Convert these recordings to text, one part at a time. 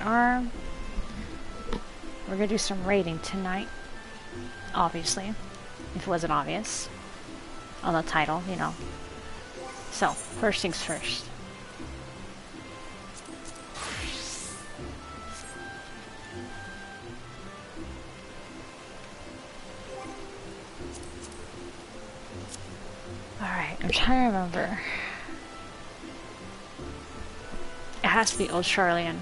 iron arm. We're gonna do some raiding tonight. Obviously. If it wasn't obvious. On the title, you know. So, first things first. Alright, I'm trying to remember. It has to be Old Charlian.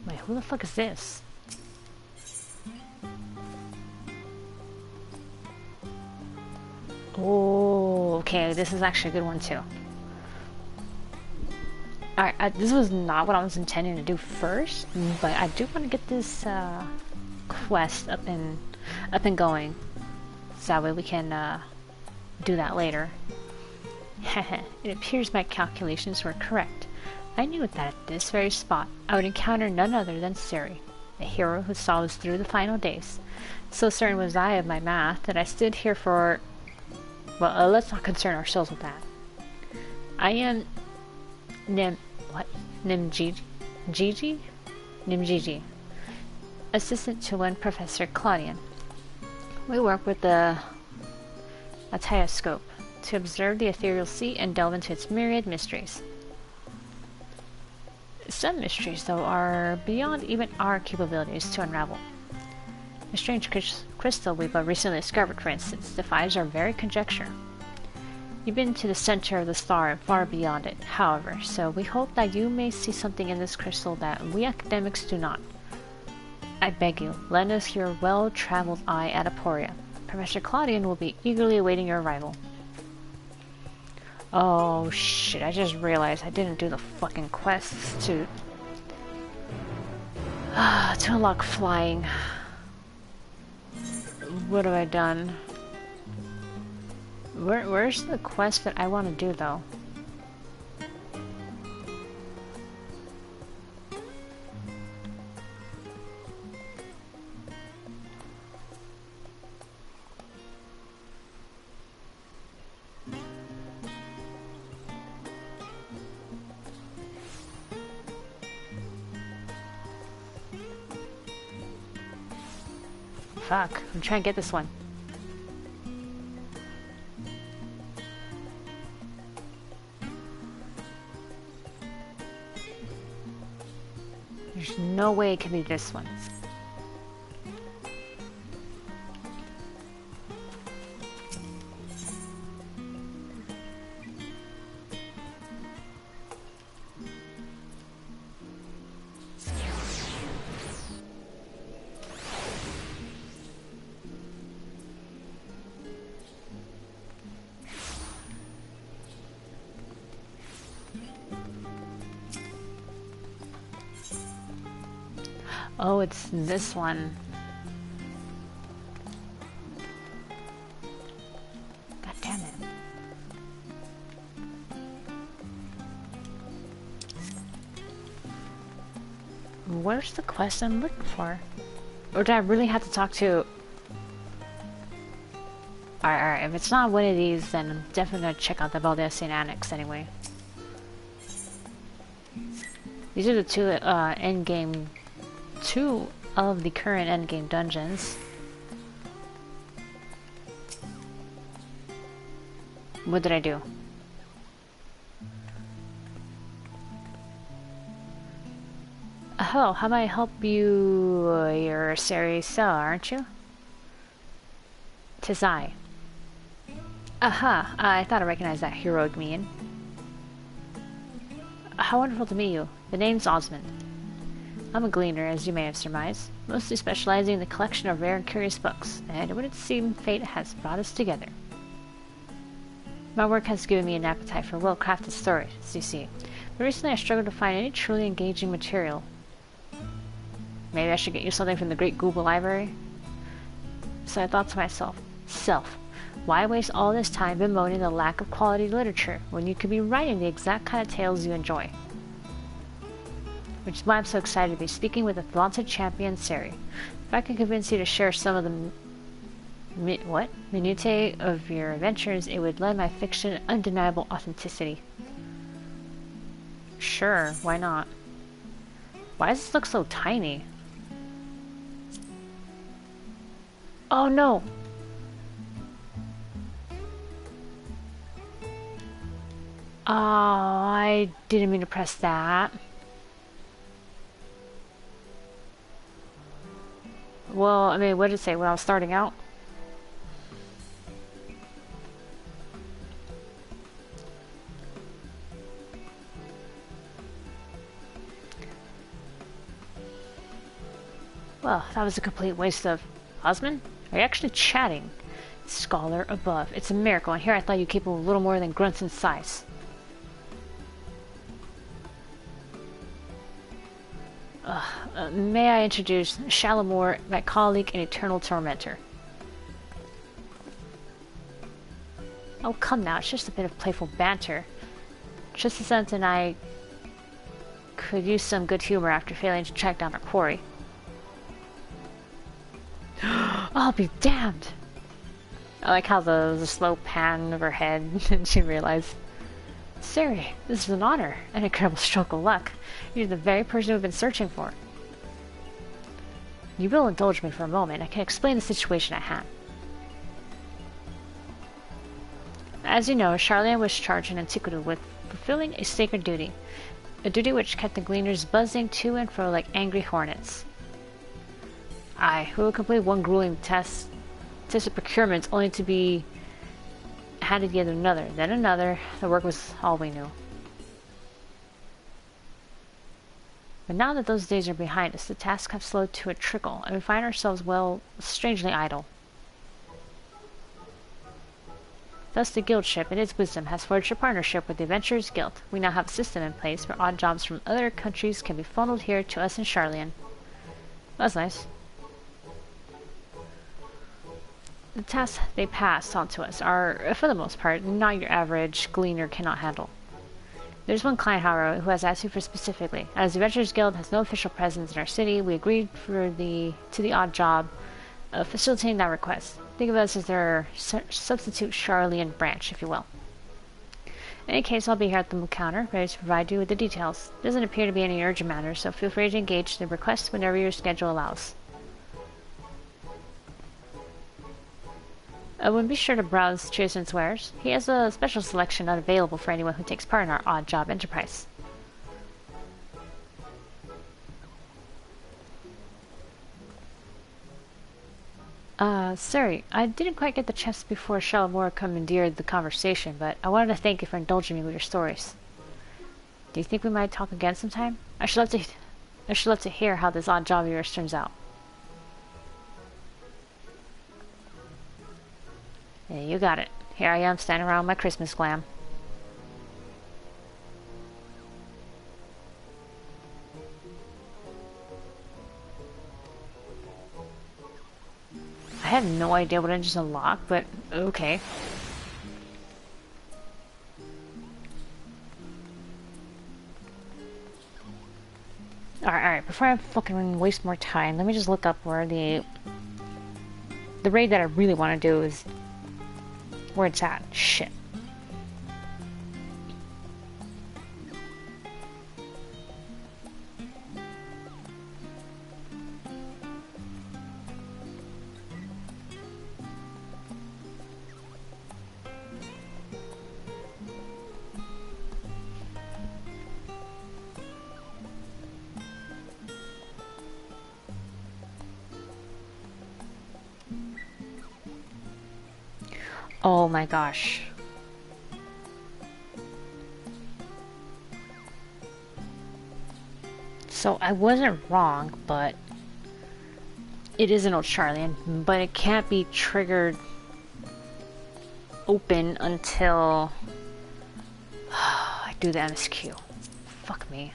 Wait, who the fuck is this? Oh, okay, this is actually a good one too. Alright, this was not what I was intending to do first, but I do want to get this quest up and going, so that way we can do that later. It appears my calculations were correct. I knew that at this very spot I would encounter none other than Siri, a hero who saw us through the final days. So certain was I of my math that I stood here for... Well, let's not concern ourselves with that. I am... Nimgigi? Assistant to one Professor Claudian. We work with the Atioscope to observe the ethereal sea and delve into its myriad mysteries. Some mysteries, though, are beyond even our capabilities to unravel. A strange crystal we've recently discovered, for instance, defies our very conjecture. You've been to the center of the star and far beyond it, however, so we hope that you may see something in this crystal that we academics do not. I beg you, lend us your well-traveled eye at Aporia. Professor Claudian will be eagerly awaiting your arrival. Oh shit, I just realized I didn't do the fucking quests to unlock flying. What have I done? Where's the quest that I want to do though? Fuck, I'm trying to get this one. There's no way it can be this one. Oh, it's this one. God damn it. Where's the quest I'm looking for? Or do I really have to talk to... Alright, if it's not one of these, then I'm definitely gonna check out the Baldesion Annex anyway. These are the two endgame... two of the current endgame dungeons. What did I do? Oh, how may I help you? You're Sari Cell, aren't you? 'Tis I. Aha, I thought I recognized that heroic mien. How wonderful to meet you. The name's Osmond. I'm a gleaner, as you may have surmised, mostly specializing in the collection of rare and curious books, and it wouldn't seem fate has brought us together. My work has given me an appetite for well-crafted stories, as you see, but recently I struggled to find any truly engaging material. Maybe I should get you something from the Great Google Library? So I thought to myself, why waste all this time bemoaning the lack of quality literature when you could be writing the exact kind of tales you enjoy? Which is why I'm so excited to be speaking with the vaunted champion, Sari. If I can convince you to share some of the minutiae of your adventures, it would lend my fiction undeniable authenticity. Sure, why not? Why does this look so tiny? Oh no! Oh, I didn't mean to press that. Well, I mean, what did it say when I was starting out? Well, that was a complete waste of... Osmond? Are you actually chatting? Scholar above. It's a miracle, and here I thought you capable of little more than grunts and sighs. May I introduce Shalimore, my colleague and eternal tormentor. Oh, come now, it's just a bit of playful banter. Tristan and I could use some good humor after failing to track down our quarry. I'll be damned! I like how the slow pan of her head and she realized, Sari, this is an honor, an incredible stroke of luck. You're the very person we've been searching for. You will indulge me for a moment. I can explain the situation at hand. As you know, Charlene was charged in antiquity with fulfilling a sacred duty. A duty which kept the gleaners buzzing to and fro like angry hornets. Aye, who would complete one grueling test of procurement only to be handed yet another, then another. The work was all we knew. But now that those days are behind us, the tasks have slowed to a trickle, and we find ourselves, well, strangely idle. Thus the guildship, in its wisdom, has forged a partnership with the Adventurers Guild. We now have a system in place where odd jobs from other countries can be funneled here to us in Charlian. That's nice. The tasks they pass on to us are, for the most part, not your average gleaner cannot handle. There's one client, however, who has asked you for specifically. As the Adventurers Guild has no official presence in our city, we agreed to the odd job of facilitating that request. Think of us as their substitute Charlian branch, if you will. In any case, I'll be here at the counter, ready to provide you with the details. It doesn't appear to be any urgent matter, so feel free to engage the request whenever your schedule allows. I would be sure to browse Tristan's wares. He has a special selection not available for anyone who takes part in our odd job enterprise. Sorry, I didn't quite get the chance before Shalimore commandeered the conversation, but I wanted to thank you for indulging me with your stories. Do you think we might talk again sometime? I should love to hear how this odd job of yours turns out. Yeah, you got it. Here I am standing around my Christmas glam. I have no idea what I just unlocked, but okay. Alright, before I fucking waste more time, let me just look up where the raid that I really want to do is where it's at. Shit. Oh my gosh. So I wasn't wrong, but it is an old Charlian, but it can't be triggered open until I do the MSQ. Fuck me.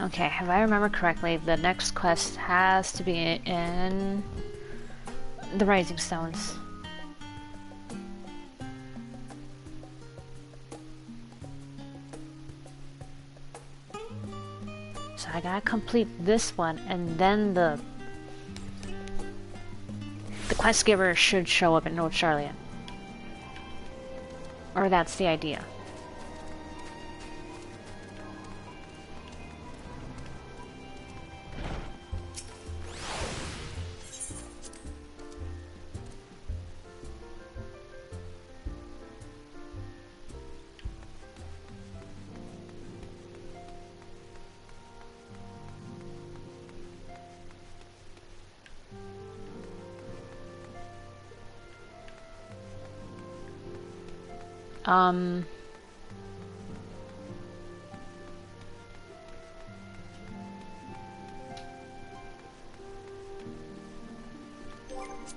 Okay, if I remember correctly, the next quest has to be in the Rising Stones. So I gotta complete this one, and then the quest giver should show up in Old Charlian. Or that's the idea.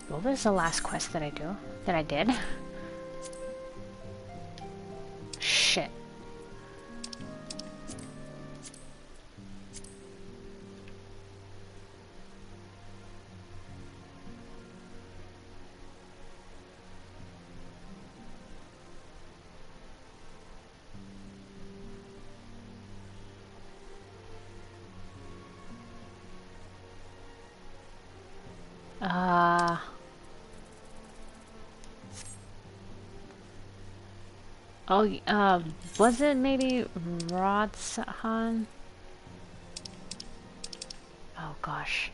What was the last quest that I did? Shit. Oh, was it maybe Rodsahan? Oh gosh.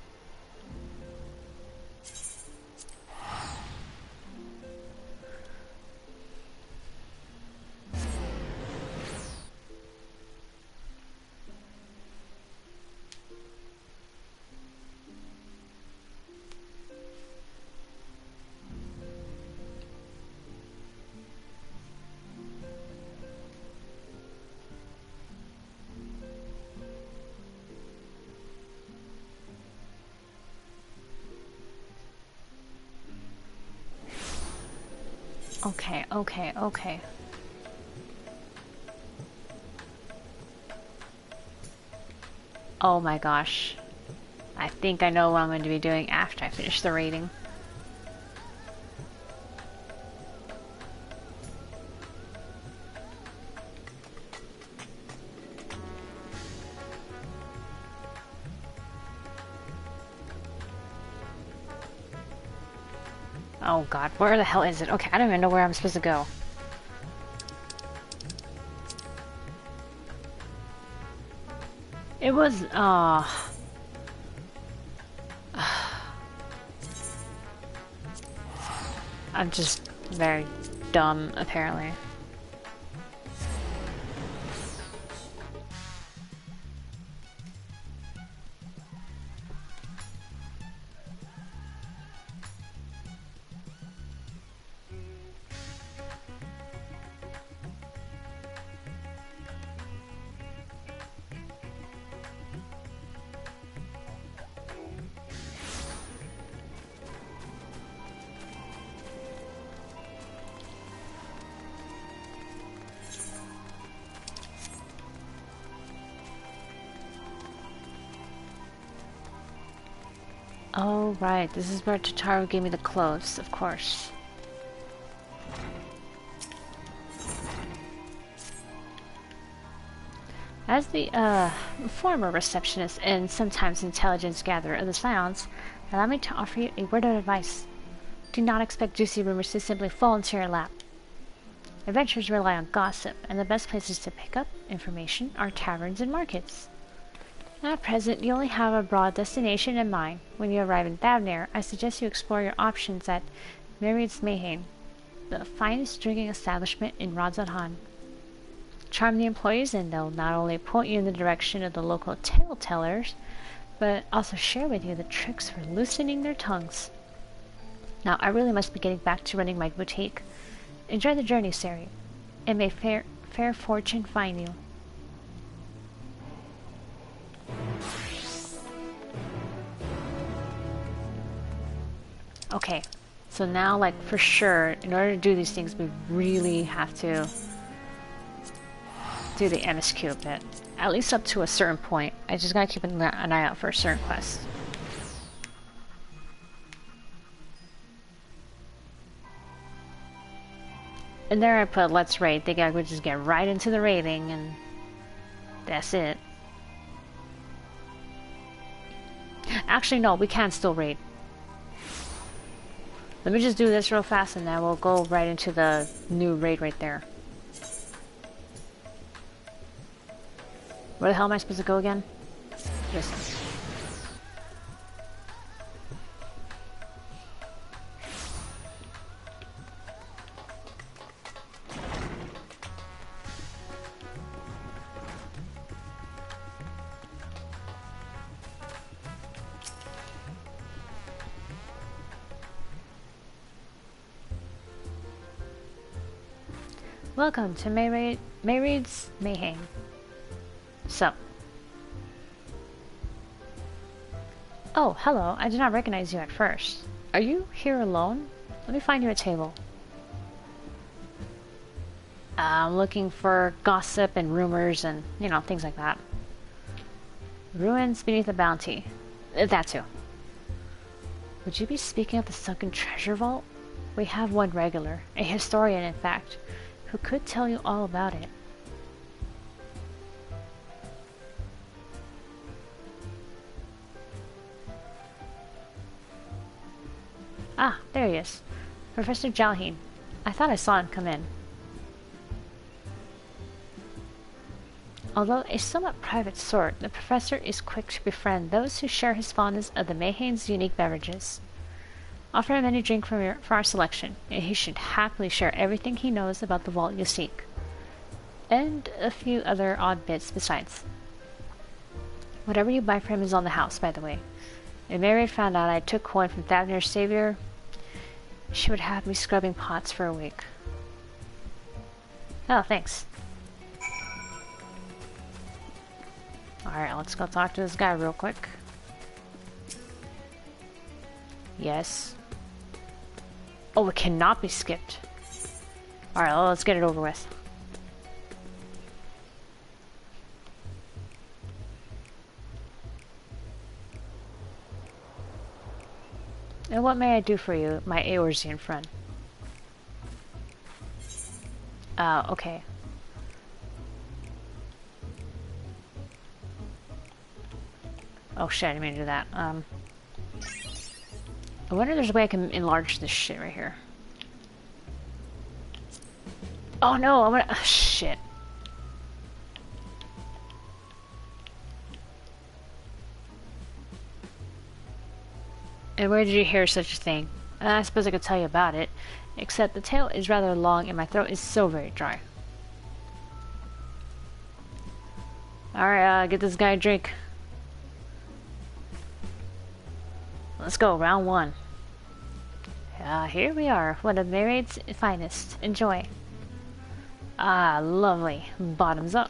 Okay. Oh my gosh. I think I know what I'm going to be doing after I finish the raiding. Oh god, where the hell is it? Okay, I don't even know where I'm supposed to go. It was, I'm just very dumb, apparently. Oh, right. This is where Totaro gave me the clothes, of course. As the, former receptionist and sometimes intelligence gatherer of the Scions, allow me to offer you a word of advice. Do not expect juicy rumors to simply fall into your lap. Adventures rely on gossip, and the best places to pick up information are taverns and markets. At present, you only have a broad destination in mind. When you arrive in Thavnair, I suggest you explore your options at Myriad's Mayhain, the finest drinking establishment in Radzadhan. Charm the employees and they'll not only point you in the direction of the local tale tellers, but also share with you the tricks for loosening their tongues. Now, I really must be getting back to running my boutique. Enjoy the journey, Sari, and may fair fortune find you. Okay, so now, like, for sure, in order to do these things, we really have to do the MSQ a bit. At least up to a certain point. I just gotta keep an eye out for a certain quest. And there I put let's raid. Think I would just get right into the raiding and that's it. Actually, no, we can still raid. Let me just do this real fast and then we'll go right into the new raid right there. Where the hell am I supposed to go again? Listen. Welcome to Mayraid's Mayhem. Sup? Oh, hello. I did not recognize you at first. Are you here alone? Let me find you a table. I'm looking for gossip and rumors and, you know, things like that. Ruins beneath the bounty. That too. Would you be speaking of the sunken treasure vault? We have one regular, a historian in fact, who could tell you all about it. Ah, there he is. Professor Jalheen. I thought I saw him come in. Although a somewhat private sort, the professor is quick to befriend those who share his fondness of the Mayhane's unique beverages. Offer him any drink for our selection, and he should happily share everything he knows about the vault you seek. And a few other odd bits besides. Whatever you buy for him is on the house, by the way. If Mary found out I took coin from Thavnir's savior, she would have me scrubbing pots for a week. Oh, thanks. Alright, let's go talk to this guy real quick. Yes. Oh, it cannot be skipped. Alright, well, let's get it over with. And what may I do for you, my Eorzean friend? Okay. Oh shit, I didn't mean to do that. I wonder if there's a way I can enlarge this shit right here. Oh no, I'm gonna... shit. And where did you hear such a thing? I suppose I could tell you about it, except the tail is rather long and my throat is so very dry. Alright, get this guy a drink. Let's go, round one. Here we are, one of Mayraid's finest. Enjoy. Ah, lovely. Bottoms up.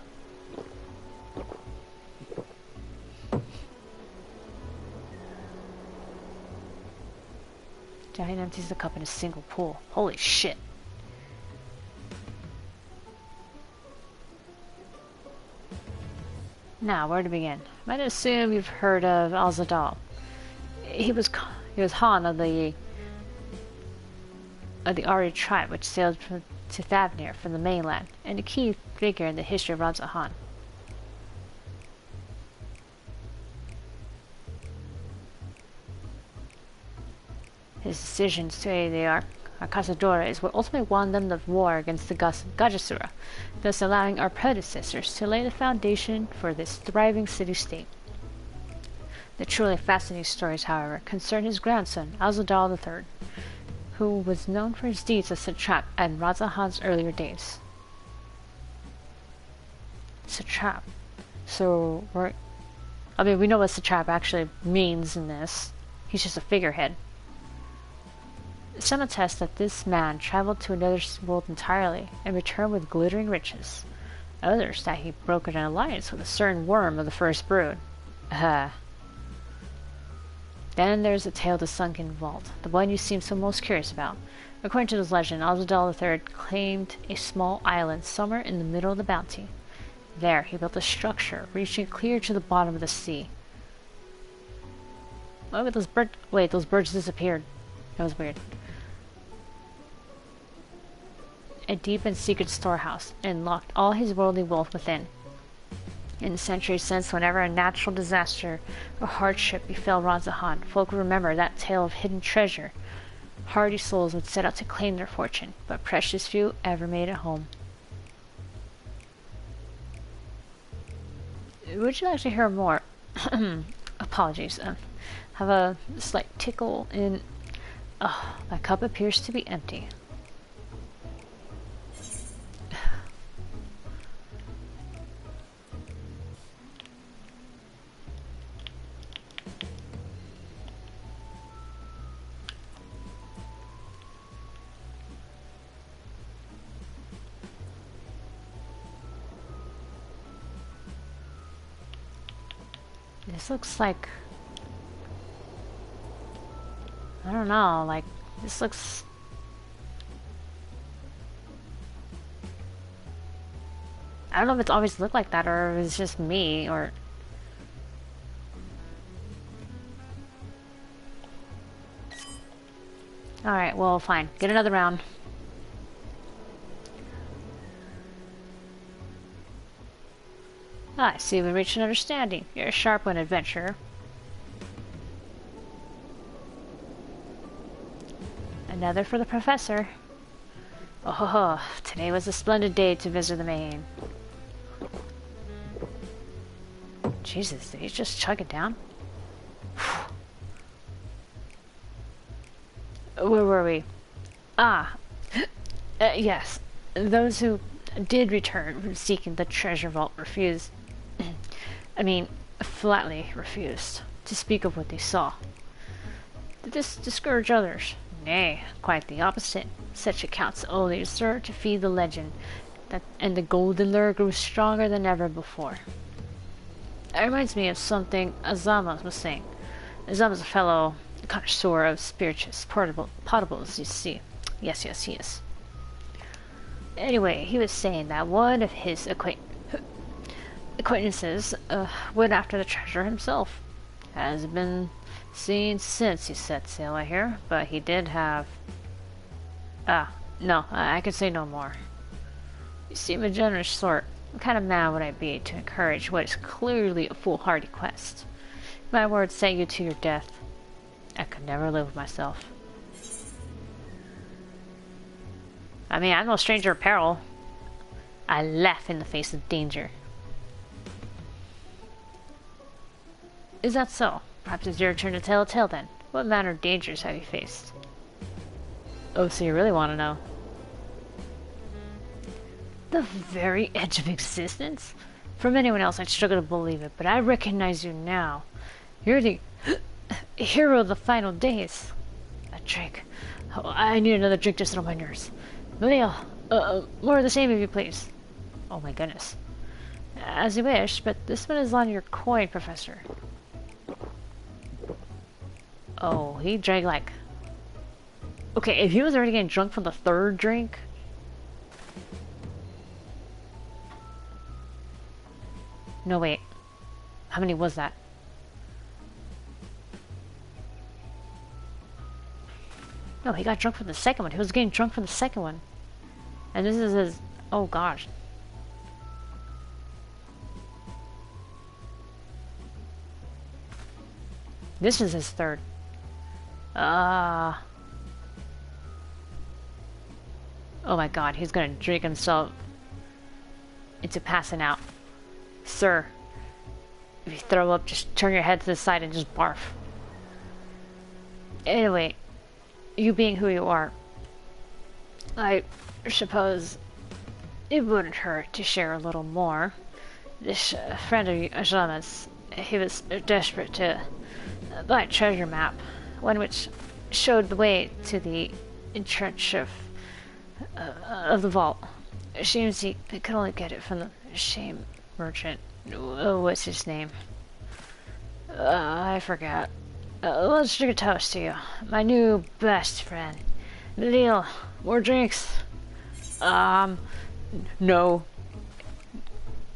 Giant empties the cup in a single pull. Holy shit. Now, where to begin? Might assume you've heard of Asphodelos. He was Han of the Ari tribe, which sailed to Thavnir from the mainland, and a key figure in the history of Radza Han. His decisions to aid the Arcasadora is what ultimately won them the war against the Gajasura, thus allowing our predecessors to lay the foundation for this thriving city-state. The truly fascinating stories, however, concern his grandson, Asphodelos III, who was known for his deeds as satrap in Radza Han's earlier days. Satrap. So, we're... I mean, we know what satrap actually means in this. He's just a figurehead. Some attest that this man traveled to another world entirely and returned with glittering riches. Others that he brokered an alliance with a certain worm of the first brood. Then there's the tale of the sunken vault, the one you seem so most curious about. According to this legend, Asphodelos III claimed a small island somewhere in the middle of the bounty. There, he built a structure reaching clear to the bottom of the sea. Look at those birds. Wait, those birds disappeared. That was weird. A deep and secret storehouse, and locked all his worldly wealth within. In the centuries since, whenever a natural disaster or hardship befell Ranzahan, folk remember that tale of hidden treasure. Hardy souls would set out to claim their fortune, but precious few ever made it home. Would you like to hear more? Apologies. Have a slight tickle in... Oh, my cup appears to be empty. This looks like... I don't know, like, this looks... I don't know if it's always looked like that, or if it's just me, or... Alright, well, fine. Get another round. I see we reached an understanding. You're a sharp one, adventurer. Another for the professor. Oh, today was a splendid day to visit the main. Jesus, did he just chug it down? Where were we? Ah, yes. Those who did return from seeking the treasure vault refused. I mean, flatly refused to speak of what they saw. Did this discourage others? Nay, quite the opposite. Such accounts only served to feed the legend, and the golden lure grew stronger than ever before. It reminds me of something Azama was saying. Azama's a fellow connoisseur of spirituous potables, you see. Yes, he is. Anyway, he was saying that one of his acquaintances went after the treasure himself. Hasn't been seen since he set sail, I hear, but he did have... no, I can say no more. You seem a generous sort. What kind of man would I be to encourage what is clearly a foolhardy quest? My words sent you to your death. I could never live with myself. I mean, I'm no stranger to peril. I laugh in the face of danger. Is that so? Perhaps it's your turn to tell a tale then. What manner of dangers have you faced? Oh, so you really want to know? The very edge of existence? From anyone else, I'd struggle to believe it, but I recognize you now. You're the hero of the final days. A drink. Oh, I need another drink to settle my nerves. Leo, more of the same if you please. Oh my goodness. As you wish, but this one is on your coin, Professor. Oh, he drank like... Okay, if he was already getting drunk from the third drink... No, wait. How many was that? No, he got drunk from the second one. He was getting drunk from the second one. And this is his... Oh, gosh. This is his third. Oh my god, he's gonna drink himself into passing out. Sir, if you throw up, just turn your head to the side and just barf. Anyway, you being who you are, I suppose it wouldn't hurt to share a little more. This friend of Ajama's He was desperate to buy a treasure map, one which showed the way to the entrance of the vault. It seems he could only get it from the shame merchant. What's his name? I forgot. Let's drink a toast to you, my new best friend. Lil, more drinks? No.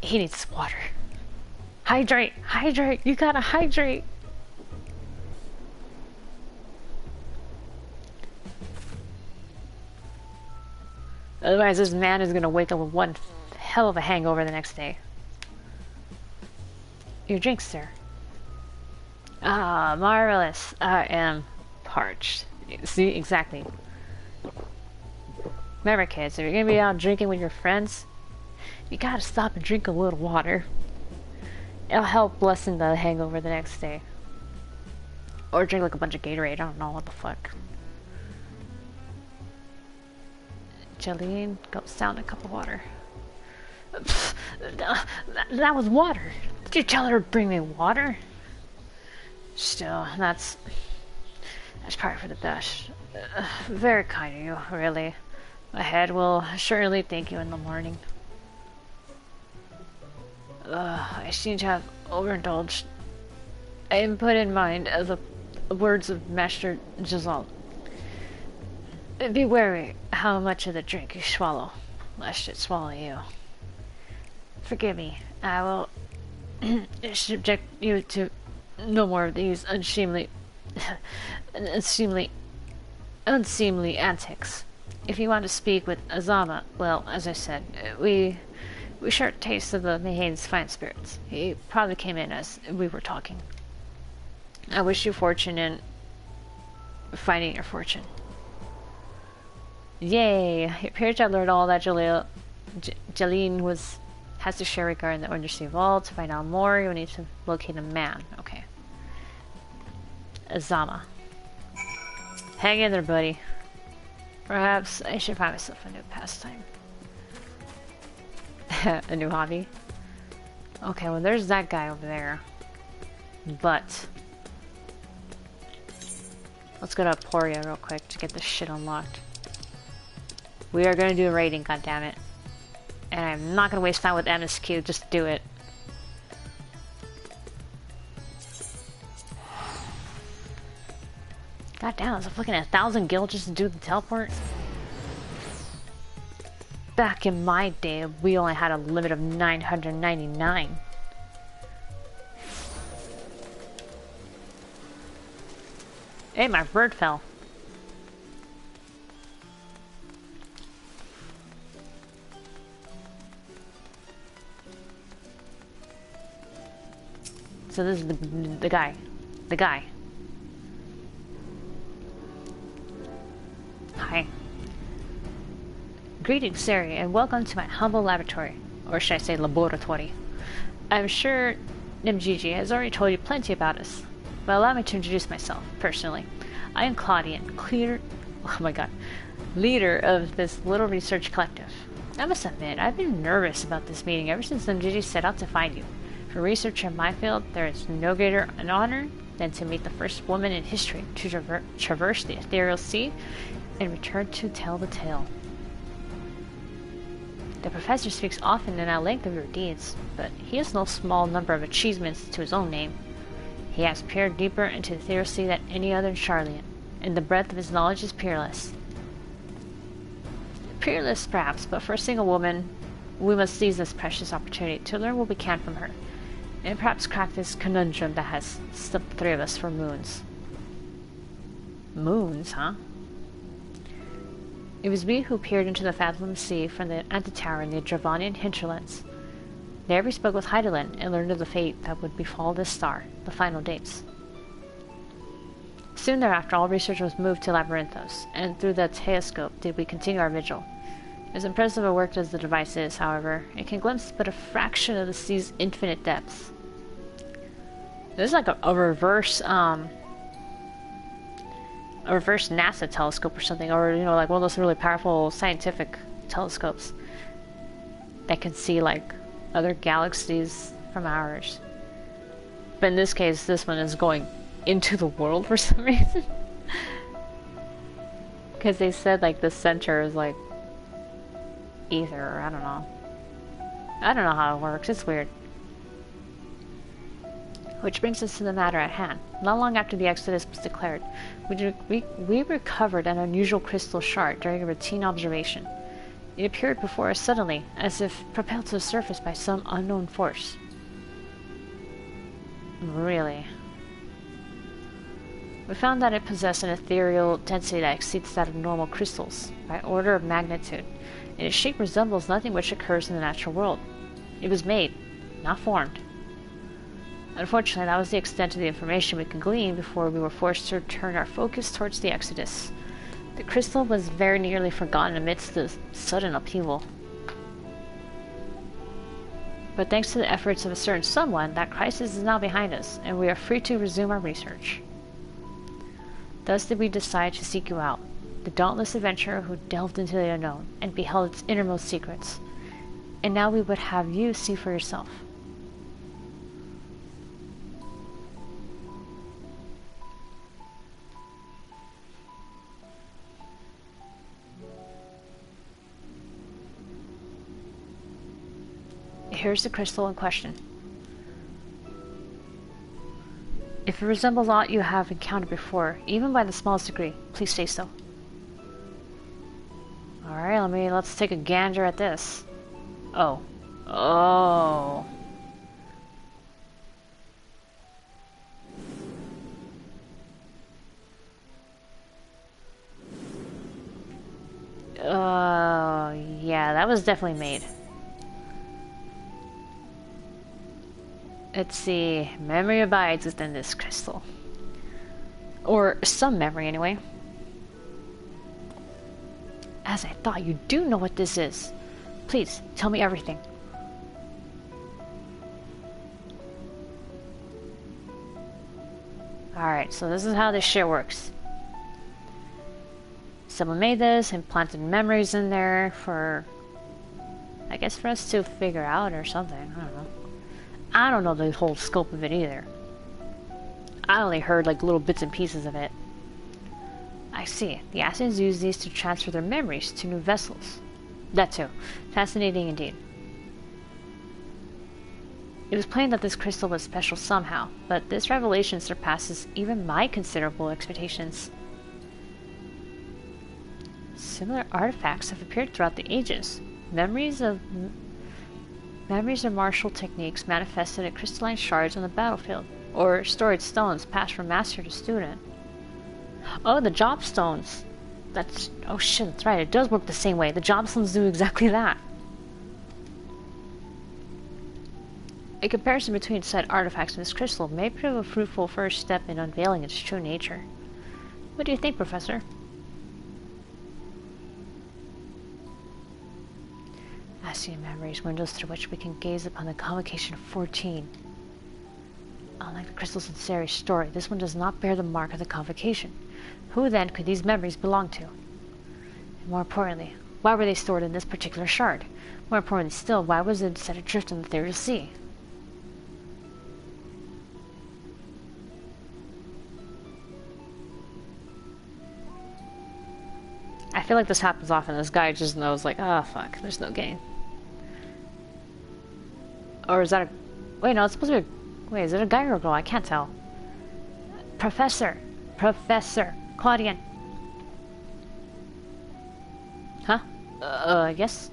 He needs water. Hydrate! Hydrate! You gotta hydrate! Otherwise, this man is gonna wake up with one hell of a hangover the next day. Your drink, sir. Ah, marvelous. I am parched. See, exactly. Remember, kids, if you're gonna be out drinking with your friends, you gotta stop and drink a little water. It'll help lessen the hangover the next day. Or drink like a bunch of Gatorade, I don't know what the fuck. Jolene, go down a cup of water. That was water. Did you tell her to bring me water? Still, that's probably for the best. Very kind of you, really. My head will surely thank you in the morning. I seem to have overindulged. I am put in mind of the words of Master Giselle. Be wary how much of the drink you swallow, lest it swallow you. Forgive me, I will subject you to no more of these unseemly antics. If you want to speak with Azama, well, as I said, we share a taste of the Mahane's fine spirits. He probably came in as we were talking. I wish you fortune in finding your fortune. Yay! It appears I learned all that Jalene has to share regarding the undersea vault. To find out more, you will need to locate a man. Okay. Azama. Hang in there, buddy. Perhaps I should find myself a new pastime. A new hobby? Okay, well there's that guy over there. But let's go to Aporia real quick to get this shit unlocked. We are gonna do a raiding, goddammit. And I'm not gonna waste time with MSQ, just do it. God damn, it's looking at 1,000 gil just to do the teleport. Back in my day, we only had a limit of 999. Hey, my bird fell. So this is the guy. The guy. Hi. Greetings, Sari, and welcome to my humble laboratory. Or should I say laboratory. I'm sure Nimgigi has already told you plenty about us. But allow me to introduce myself, personally. I am Claudian, leader of this little research collective. I must admit, I've been nervous about this meeting ever since Nimgigi set out to find you. For researcher in my field, there is no greater an honor than to meet the first woman in history to traverse the ethereal sea and return to tell the tale. The professor speaks often and at length of your deeds, but he has no small number of achievements to his own name. He has peered deeper into the ethereal sea than any other Charlian, and the breadth of his knowledge is peerless. Peerless, perhaps, but for a single woman, we must seize this precious opportunity to learn what we can from her, and perhaps crack this conundrum that has stumped the three of us for moons. Moons, huh? It was we who peered into the fathomless sea from the antitower in the Dravanian hinterlands. There we spoke with Heidelin and learned of the fate that would befall this star, the final dates. Soon thereafter, all research was moved to Labyrinthos, and through the telescope did we continue our vigil. As impressive a work as the device is, however, it can glimpse but a fraction of the sea's infinite depths. This is like a reverse NASA telescope or something, or like one of those really powerful scientific telescopes that can see like other galaxies from ours. But in this case, this one is going into the world for some reason. Because they said like the center is like ether, or I don't know. I don't know how it works, it's weird. Which brings us to the matter at hand. Not long after the Exodus was declared, we recovered an unusual crystal shard during a routine observation. It appeared before us suddenly, as if propelled to the surface by some unknown force. Really? We found that it possessed an ethereal density that exceeds that of normal crystals, by order of magnitude, and its shape resembles nothing which occurs in the natural world. It was made, not formed. Unfortunately, that was the extent of the information we could glean before we were forced to turn our focus towards the Exodus. The crystal was very nearly forgotten amidst the sudden upheaval. But thanks to the efforts of a certain someone, that crisis is now behind us, and we are free to resume our research. Thus did we decide to seek you out, the dauntless adventurer who delved into the unknown and beheld its innermost secrets. And now we would have you see for yourself. Here's the crystal in question. If it resembles aught you have encountered before, even by the smallest degree, please say so. Alright, let's take a gander at this. Oh. Oh. Yeah, that was definitely made. Let's see. Memory abides within this crystal. Or some memory, anyway. As I thought, you do know what this is. Please, tell me everything. Alright, so this is how this shit works. Someone made this and planted memories in there for... I guess for us to figure out or something. I don't know. I don't know the whole scope of it either. I only heard like little bits and pieces of it. I see. The Assassins use these to transfer their memories to new vessels. That too. Fascinating indeed. It was plain that this crystal was special somehow, but this revelation surpasses even my considerable expectations. Similar artifacts have appeared throughout the ages. Memories of martial techniques manifested in crystalline shards on the battlefield, or storage stones passed from master to student. Oh, the job stones! Oh shit, that's right, it does work the same way. The job stones do exactly that. A comparison between said artifacts and this crystal may prove a fruitful first step in unveiling its true nature. What do you think, Professor? Ascending memories, windows through which we can gaze upon the convocation of 14. Unlike the crystals in Sari's story, this one does not bear the mark of the convocation. Who then could these memories belong to? And more importantly, why were they stored in this particular shard? More importantly still, why was it set adrift in the ethereal sea? I feel like this happens often. This guy just knows, like, oh fuck, there's no game. Or is that a... Wait, no, it's supposed to be a... Wait, is it a guy or a girl? I can't tell. Professor! Claudian! Huh? Yes?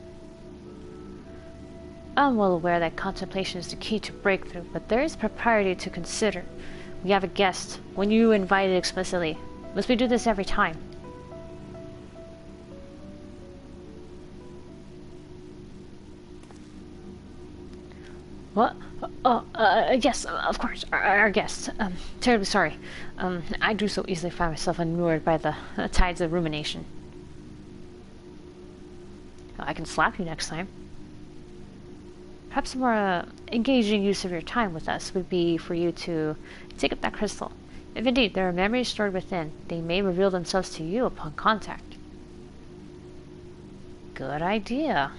I'm well aware that contemplation is the key to breakthrough, but there is propriety to consider. We have a guest. When you invited explicitly, must we do this every time? What? Yes, of course, our guest. Terribly sorry. I do so easily find myself unmoored by the tides of rumination. I can slap you next time. Perhaps a more engaging use of your time with us would be for you to take up that crystal. If indeed there are memories stored within, they may reveal themselves to you upon contact. Good idea.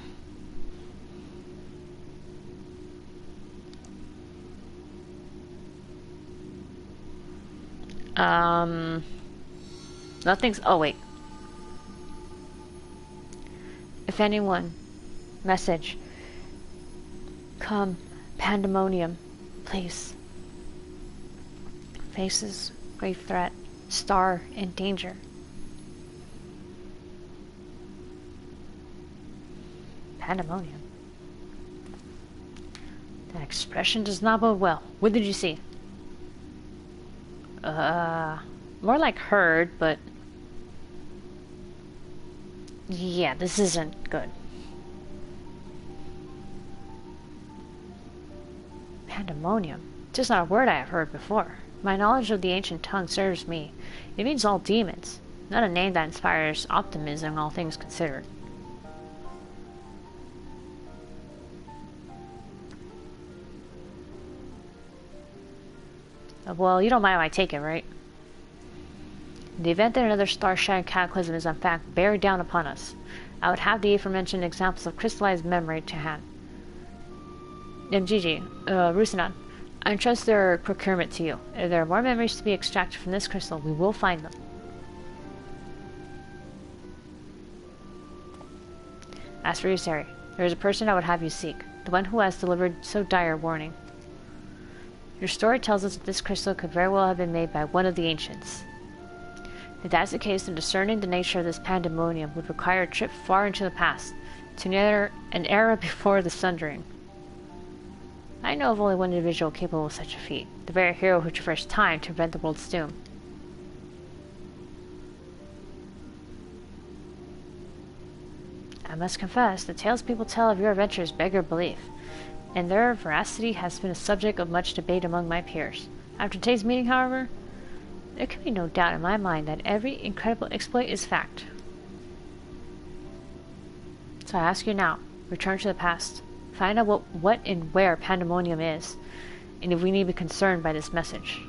Um, Nothing's. Oh, wait. If anyone, message. Come, Pandaemonium, please. Faces, grave threat, star in danger. Pandaemonium. That expression does not bode well. What did you see? More like heard, but yeah, this isn't good. Pandaemonium? Just not a word I have heard before. My knowledge of the ancient tongue serves me. It means all demons. Not a name that inspires optimism, all things considered. Well, you don't mind if I take it, right? In the event that another star-shining cataclysm is in fact bearing down upon us, I would have the aforementioned examples of crystallized memory to hand. MGG, Rusinan, I entrust their procurement to you. If there are more memories to be extracted from this crystal, we will find them. As for you, Sari, there is a person I would have you seek, the one who has delivered so dire warning. Your story tells us that this crystal could very well have been made by one of the ancients. If that is the case, then discerning the nature of this pandemonium would require a trip far into the past, to an era before the Sundering. I know of only one individual capable of such a feat, the very hero who traversed time to prevent the world's doom. I must confess, the tales people tell of your adventures beggar belief, and their veracity has been a subject of much debate among my peers. After today's meeting, however, there can be no doubt in my mind that every incredible exploit is fact. So I ask you now, return to the past. Find out what and where Pandaemonium is, and if we need to be concerned by this message.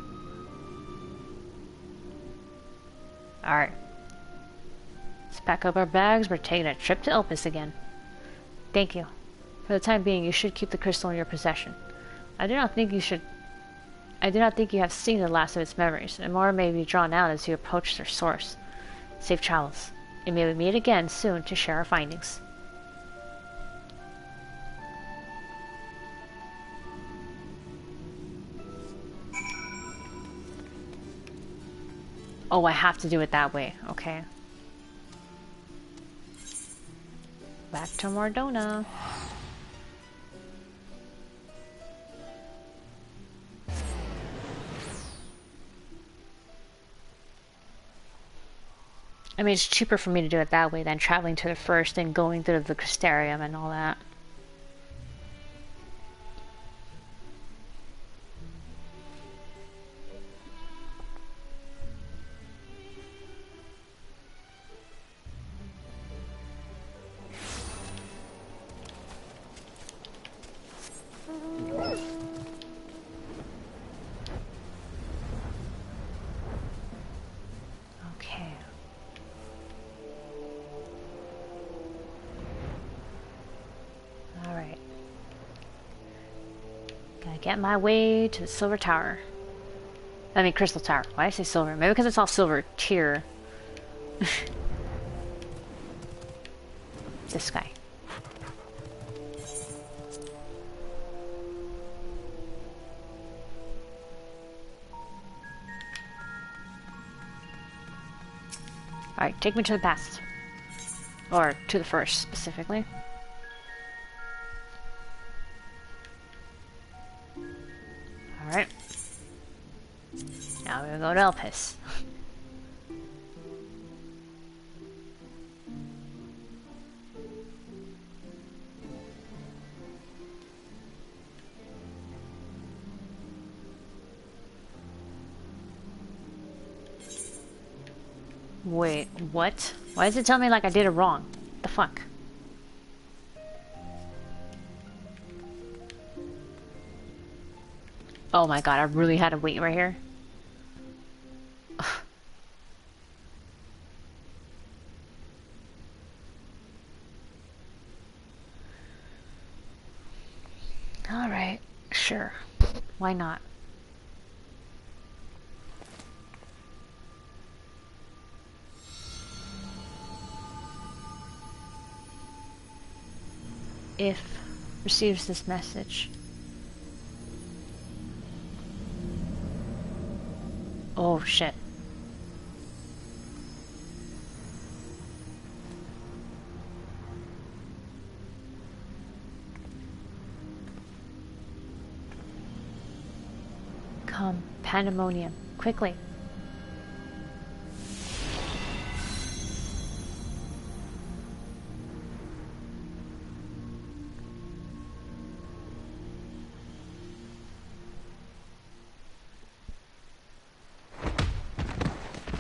Alright. Let's pack up our bags. We're taking a trip to Elpis again. Thank you. For the time being, you should keep the crystal in your possession. I do not think you have seen the last of its memories, and more may be drawn out as you approach their source. Safe travels, and may we meet again soon to share our findings. Oh, I have to do it that way. Okay. Back to Mordona. I mean, it's cheaper for me to do it that way than traveling to the first and going through the Crystarium and all that. Get my way to the Silver Tower. I mean, Crystal Tower. Why did I say silver? Maybe because it's all silver tier. This guy. Alright, take me to the past. Or to the first, specifically. Alright. Now we're gonna go to Elpis. Wait, what? Why does it tell me like I did it wrong? What the fuck? Oh my god, I really had to wait right here. Alright, sure. Why not? if receives this message. Oh shit. Come, Pandaemonium, quickly.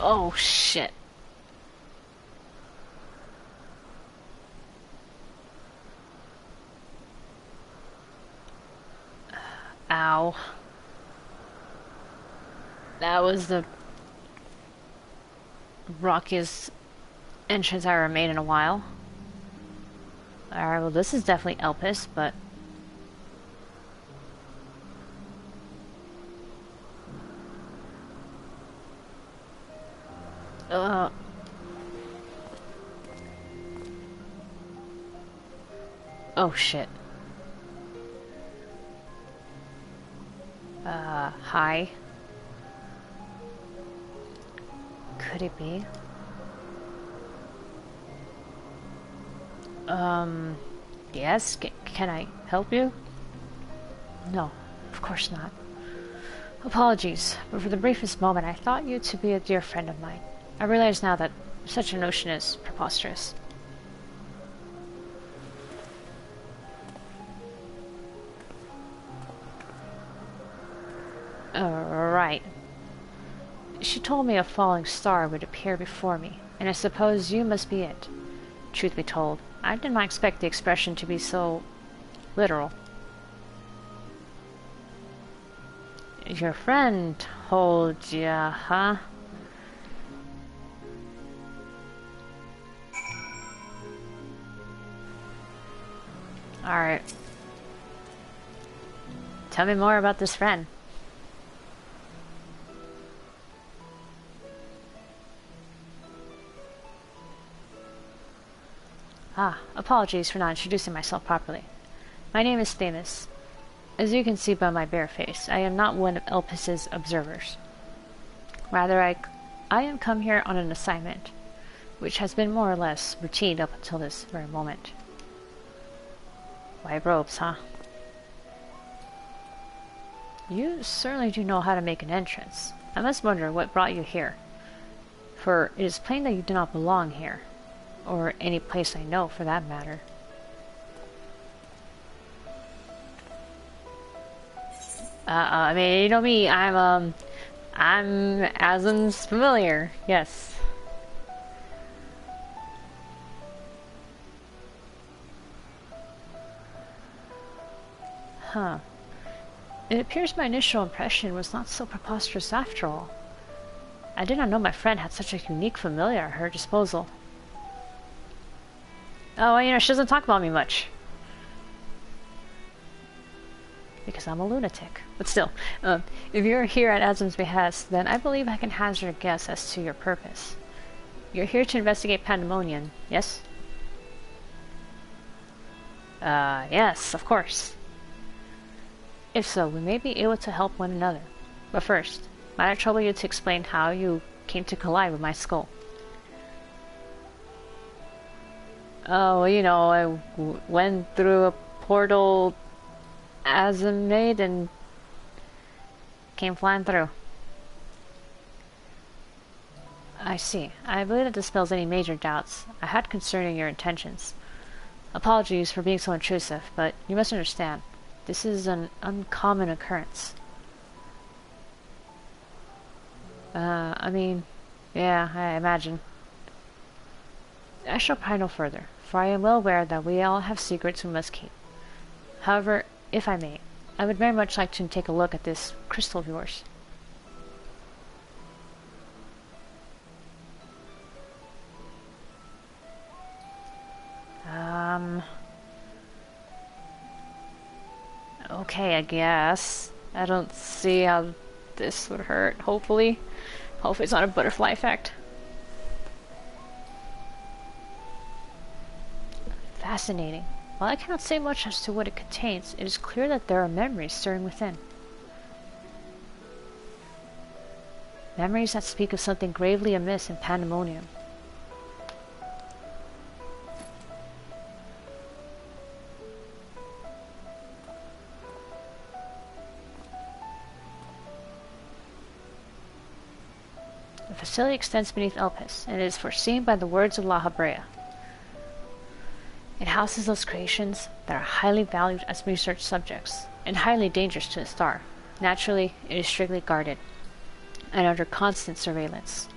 Oh shit. Ow. That was the rockiest entrance I ever made in a while. Alright, well this is definitely Elpis, but... Oh shit. Hi. Could it be? Yes? Can I help you? No, of course not. Apologies, but for the briefest moment I thought you to be a dear friend of mine. I realize now that such a notion is preposterous. Right. She told me a falling star would appear before me, and I suppose you must be it. Truth be told, I did not expect the expression to be so literal. Your friend told ya, huh? Alright. Tell me more about this friend. Ah, apologies for not introducing myself properly. My name is Famous. As you can see by my bare face, I am not one of Elpis's observers. Rather, I am come here on an assignment, which has been more or less routine up until this very moment. White robes, huh? You certainly do know how to make an entrance. I must wonder what brought you here, for it is plain that you do not belong here. Or any place I know, for that matter. I mean, you know me, I'm Asm's familiar, yes. Huh. It appears my initial impression was not so preposterous after all. I did not know my friend had such a unique familiar at her disposal. Oh, you know, she doesn't talk about me much. Because I'm a lunatic. But still, if you're here at Asm's behest, then I believe I can hazard a guess as to your purpose. You're here to investigate Pandaemonium, yes? Yes, of course. If so, we may be able to help one another. But first, might I trouble you to explain how you came to collide with my skull? Oh, you know, I went through a portal as a maid and came flying through. I see. I believe that dispels any major doubts I had concerning your intentions. Apologies for being so intrusive, but you must understand, this is an uncommon occurrence. I mean, yeah, I imagine. I shall pry no further, for I am well aware that we all have secrets we must keep. However, if I may, I would very much like to take a look at this crystal of yours. Okay, I guess. I don't see how this would hurt, hopefully. Hopefully it's not a butterfly effect. Fascinating. While I cannot say much as to what it contains, it is clear that there are memories stirring within. Memories that speak of something gravely amiss in Pandaemonium. The facility extends beneath Elpis, and it is foreseen by the words of La Habrea. It houses those creations that are highly valued as research subjects, and highly dangerous to the star. Naturally, it is strictly guarded, and under constant surveillance.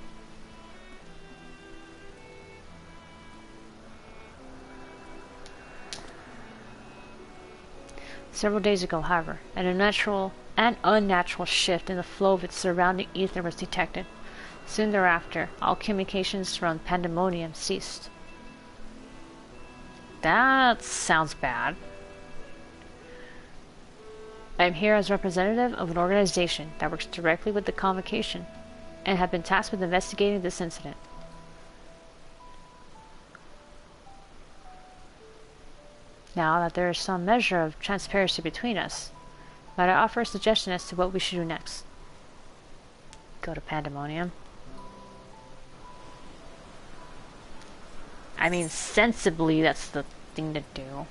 Several days ago, however, an unnatural shift in the flow of its surrounding ether was detected. Soon thereafter, all communications from Pandaemonium ceased. That sounds bad. I am here as representative of an organization that works directly with the Convocation and have been tasked with investigating this incident. Now that there is some measure of transparency between us, might I offer a suggestion as to what we should do next? Go to Pandaemonium. I mean, sensibly, that's the thing to do.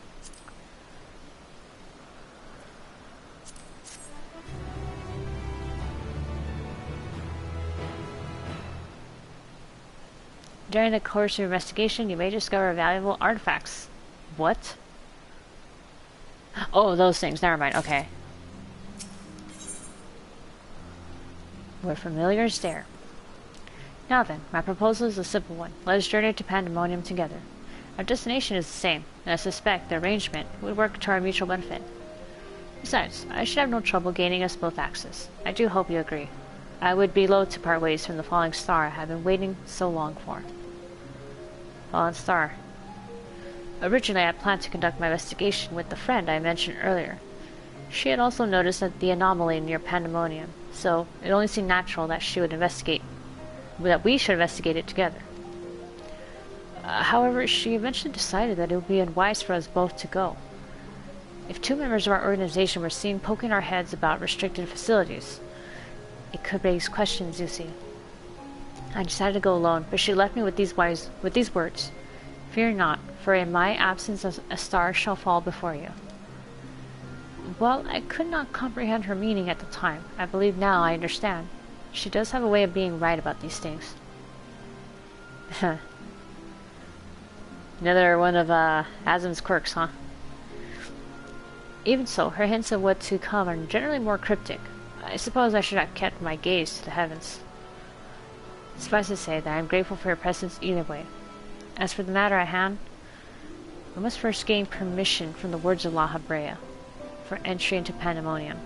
During the course of your investigation, you may discover valuable artifacts. What? Oh, those things. Never mind. Okay. We're familiars there. Now then, my proposal is a simple one. Let us journey to Pandaemonium together. Our destination is the same, and I suspect the arrangement would work to our mutual benefit. Besides, I should have no trouble gaining us both access. I do hope you agree. I would be loath to part ways from the falling star I have been waiting so long for. Fallen star. Originally, I planned to conduct my investigation with the friend I mentioned earlier. She had also noticed the anomaly near Pandaemonium, so it only seemed natural that we should investigate it together. However, she eventually decided that it would be unwise for us both to go. If two members of our organization were seen poking our heads about restricted facilities, it could raise questions, you see. I decided to go alone, but she left me with these words. Fear not, for in my absence a star shall fall before you. While I could not comprehend her meaning at the time, I believe now I understand. She does have a way of being right about these things. Another one of Azim's quirks, huh? Even so, her hints of what to come are generally more cryptic. I suppose I should have kept my gaze to the heavens. Suffice to say that I am grateful for your presence either way. As for the matter at hand, I must first gain permission from the words of La Habrea for entry into Pandaemonium.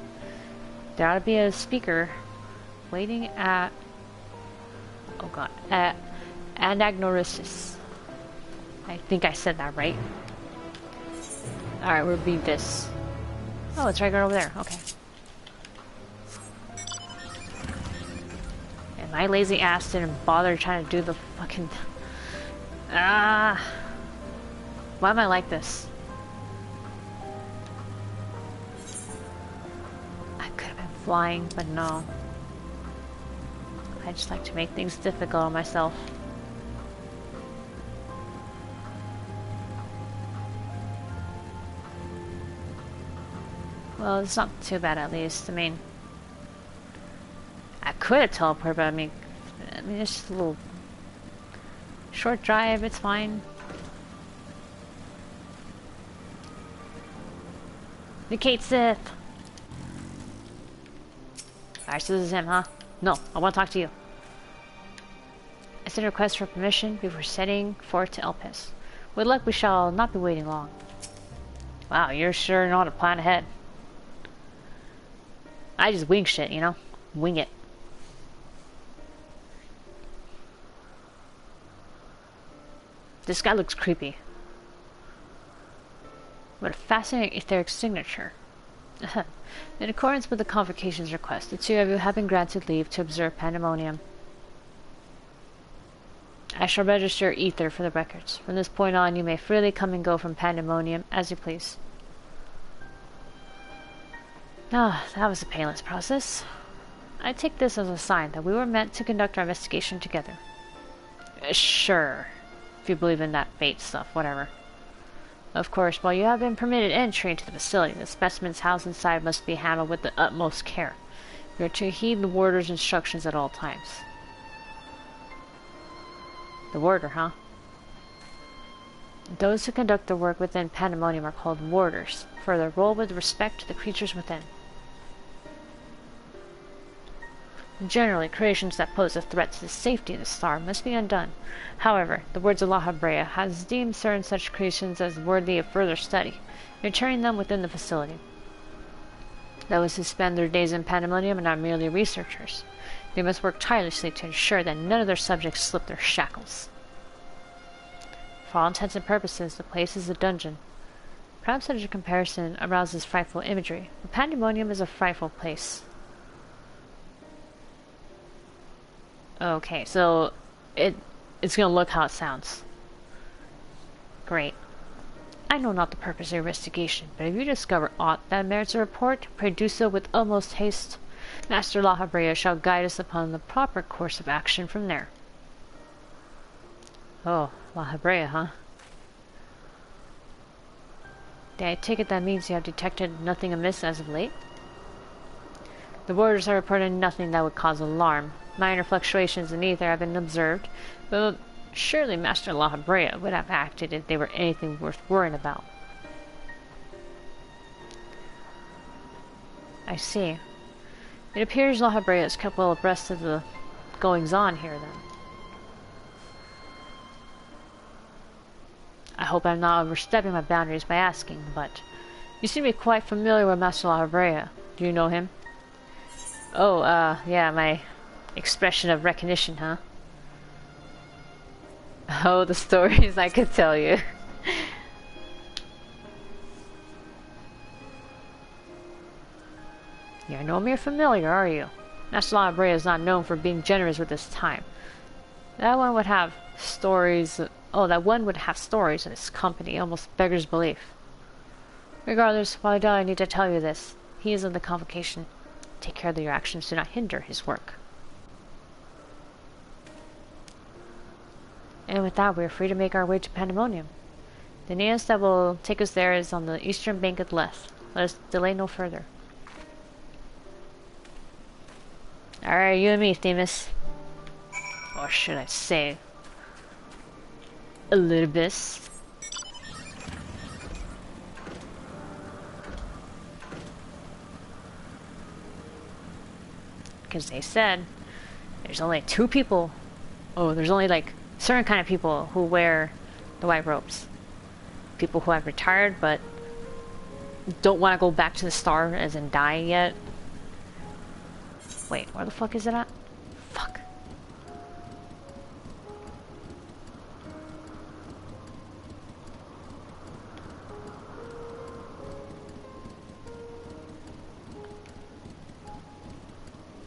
There ought to be a speaker waiting at Anagnorisis. I think I said that right. Alright, we'll read this. Oh, it's right over there. Okay. And my lazy ass didn't bother trying to do the fucking... Why am I like this? I could have been flying, but no. I just like to make things difficult on myself. Well, it's not too bad at least. I mean, I could have teleported, but I mean, it's just a little short drive. It's fine. Nikate Sith. Alright, so this is him, huh? No, I want to talk to you. I sent a request for permission before setting forth to Elpis. With luck, we shall not be waiting long. Wow, you're sure not to plan ahead. I just wing shit, you know? Wing it. This guy looks creepy. What a fascinating etheric signature. In accordance with the Convocation's request, the two of you have been granted leave to observe Pandaemonium. I shall register ether for the records. From this point on, you may freely come and go from Pandaemonium as you please. Ah, that was a painless process. I take this as a sign that we were meant to conduct our investigation together. Sure. If you believe in that fate stuff, whatever. Of course, while you have been permitted entry into the facility, the specimens housed inside must be handled with the utmost care. You are to heed the warder's instructions at all times. The warder, huh? Those who conduct the work within Pandaemonium are called warders, for their role with respect to the creatures within. Generally, creations that pose a threat to the safety of the star must be undone. However, the words of La Habrea has deemed certain such creations as worthy of further study, returning them within the facility. Those who spend their days in Pandaemonium are not merely researchers. They must work tirelessly to ensure that none of their subjects slip their shackles. For all intents and purposes, the place is a dungeon. Perhaps such a comparison arouses frightful imagery, but Pandaemonium is a frightful place. Okay, so it's gonna look how it sounds. Great. I know not the purpose of your investigation, but if you discover aught that merits a report, pray do so with utmost haste. Master La Habrea shall guide us upon the proper course of action from there. Oh, La Habrea, huh? I take it that means you have detected nothing amiss as of late? The warders have reported nothing that would cause alarm. Minor fluctuations in ether have been observed, but surely Master La Habrea would have acted if they were anything worth worrying about. I see. It appears La Habrea is kept well abreast of the goings-on here, then. I hope I'm not overstepping my boundaries by asking, but you seem to be quite familiar with Master La Habrea. Do you know him? Oh, yeah, my expression of recognition, huh? Oh, the stories I could tell you. You're no mere familiar, are you? Master La Habrea is not known for being generous with his time. That one would have stories... Oh, that one would have stories in his company almost beggars belief. Regardless, while I don't need to tell you this, he is in the convocation. Take care that your actions do not hinder his work. And with that, we are free to make our way to Pandaemonium. The nearest that will take us there is on the eastern bank of Leth. Let us delay no further. Alright, you and me, Themis. Or should I say... Elpis. Because they said there's only 2 people. Oh, there's only like certain kind of people who wear the white robes. People who have retired but don't want to go back to the star as in die yet. Wait, where the fuck is it at? Fuck.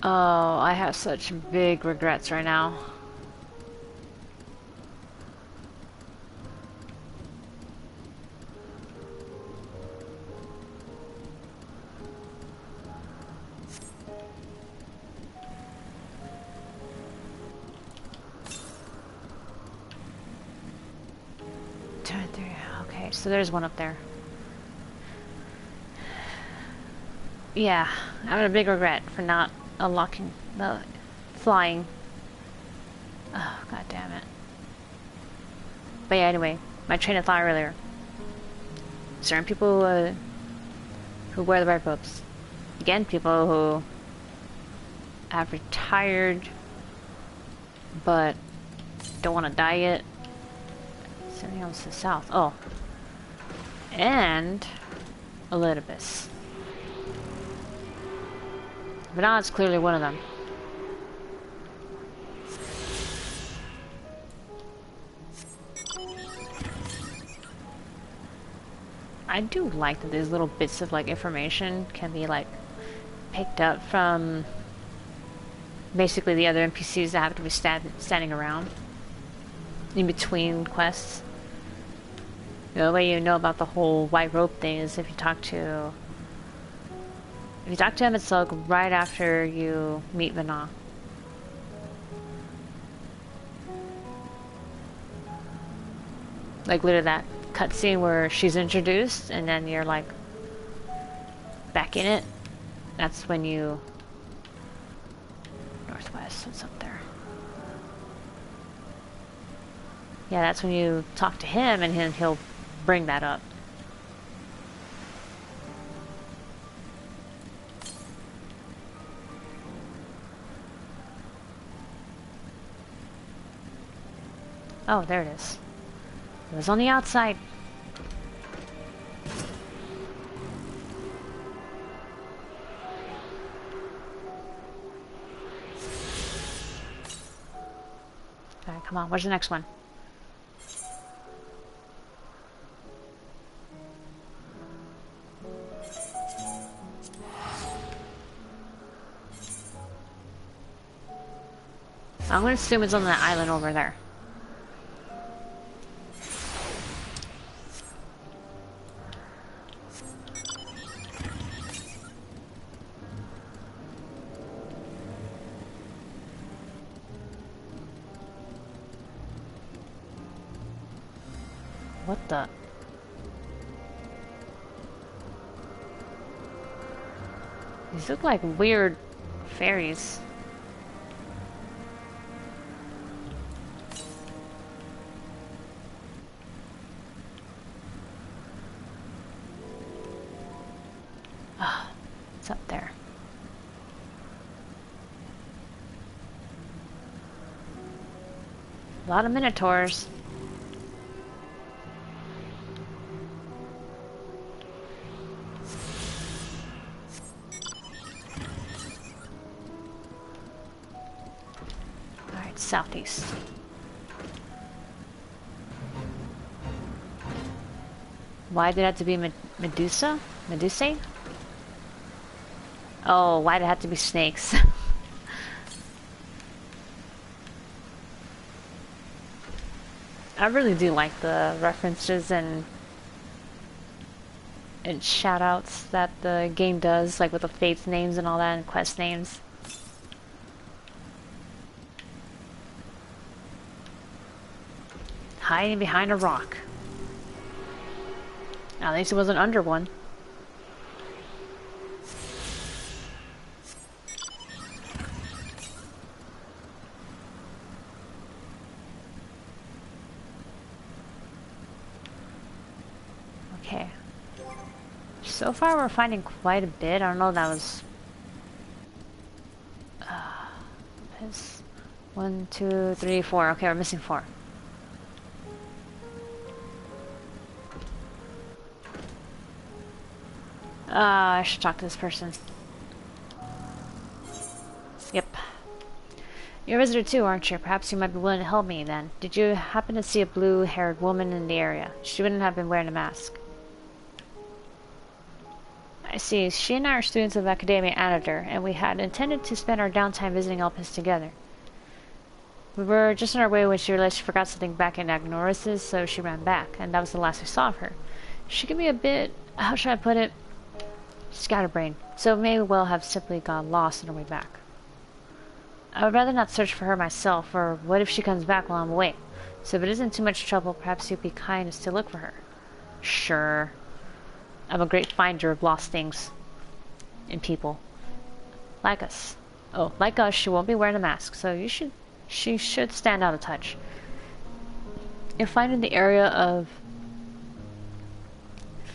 Oh, I have such big regrets right now. Okay, so there's one up there. Yeah, I have a big regret for not unlocking the flying. Oh, god damn it. But yeah, anyway, my train of thought earlier. Certain people who wear the white robes. Again, people who have retired but don't want to die yet. Something else to the south. Oh. And Elpis. But now it's clearly one of them. I do like that these little bits of like information can be like picked up from basically the other NPCs that have to be standing around. in between quests. The only way you know about the whole white rope thing is if you talk to... If you talk to him, it's like right after you meet Vana. Like literally that cutscene where she's introduced and then you're like back in it. That's when you... Northwest, what's up there? Yeah, that's when you talk to him and he'll bring that up. Oh, there it is. It was on the outside. Alright, come on. Where's the next one? I'm gonna assume it's on that island over there. What the? These look like weird fairies. Ah, it's up there. A lot of minotaurs. Southeast. Why did it have to be Medusa? Medusae? Oh, why did it have to be snakes? I really do like the references and shout-outs that the game does, like with the fates names and all that, and quest names. Hiding behind a rock. At least it wasn't under one. Okay. So far we're finding quite a bit. I don't know, that was... This... 1, 2, 3, 4. Okay, we're missing 4. I should talk to this person. Yep. You're a visitor too, aren't you? Perhaps you might be willing to help me then. Did you happen to see a blue-haired woman in the area? She wouldn't have been wearing a mask. I see. She and I are students of Academia Anator, and we had intended to spend our downtime visiting Elpis together. We were just on our way when she realized she forgot something back in Agnoris's, so she ran back, and that was the last we saw of her. She could be a bit... how should I put it? Scatterbrained, so may well have simply got lost on her way back. I would rather not search for her myself, or what if she comes back while I'm away? So if it isn't too much trouble, perhaps you'd be kind as to look for her. Sure. I'm a great finder of lost things. And people. Like us. Oh, like us, she won't be wearing a mask, so she should stand out a touch. You'll find in the area of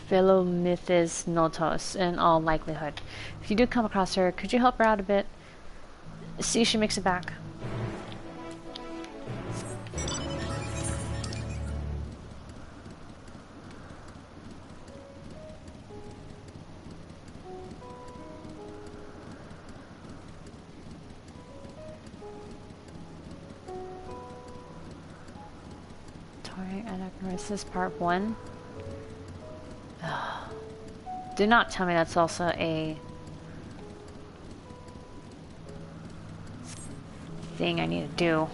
Philomythis Notos, in all likelihood. If you do come across her, could you help her out a bit? See if she makes it back. Tori Anachronismus Part 1. Do not tell me that's also a thing I need to do.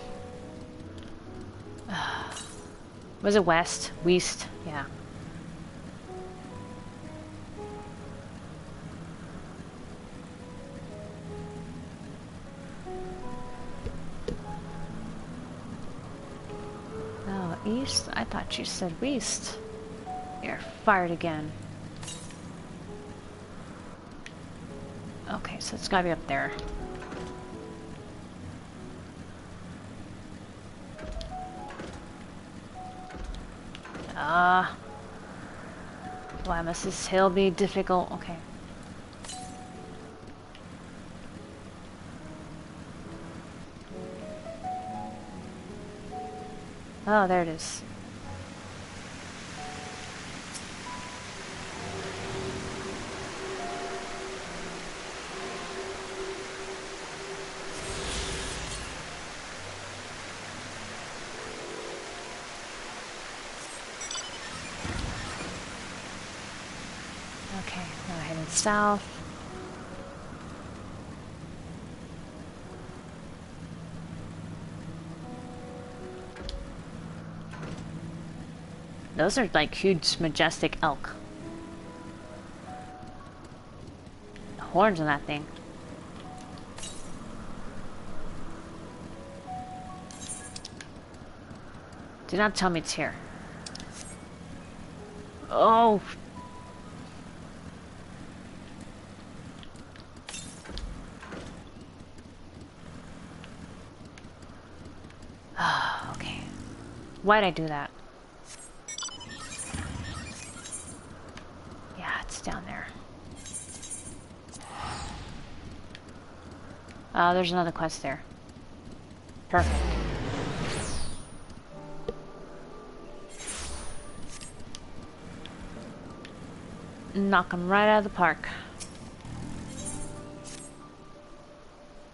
Was it west? West? Yeah. Oh, east? I thought you said west. You're fired again. Okay, so it's gotta be up there. Why must this hill be difficult? Okay. Oh, there it is. Okay, now heading south. Those are like huge, majestic elk. The horns on that thing. Do not tell me it's here. Oh! Okay. Why'd I do that? Yeah, it's down there. Oh, there's another quest there. Perfect. Knock them right out of the park.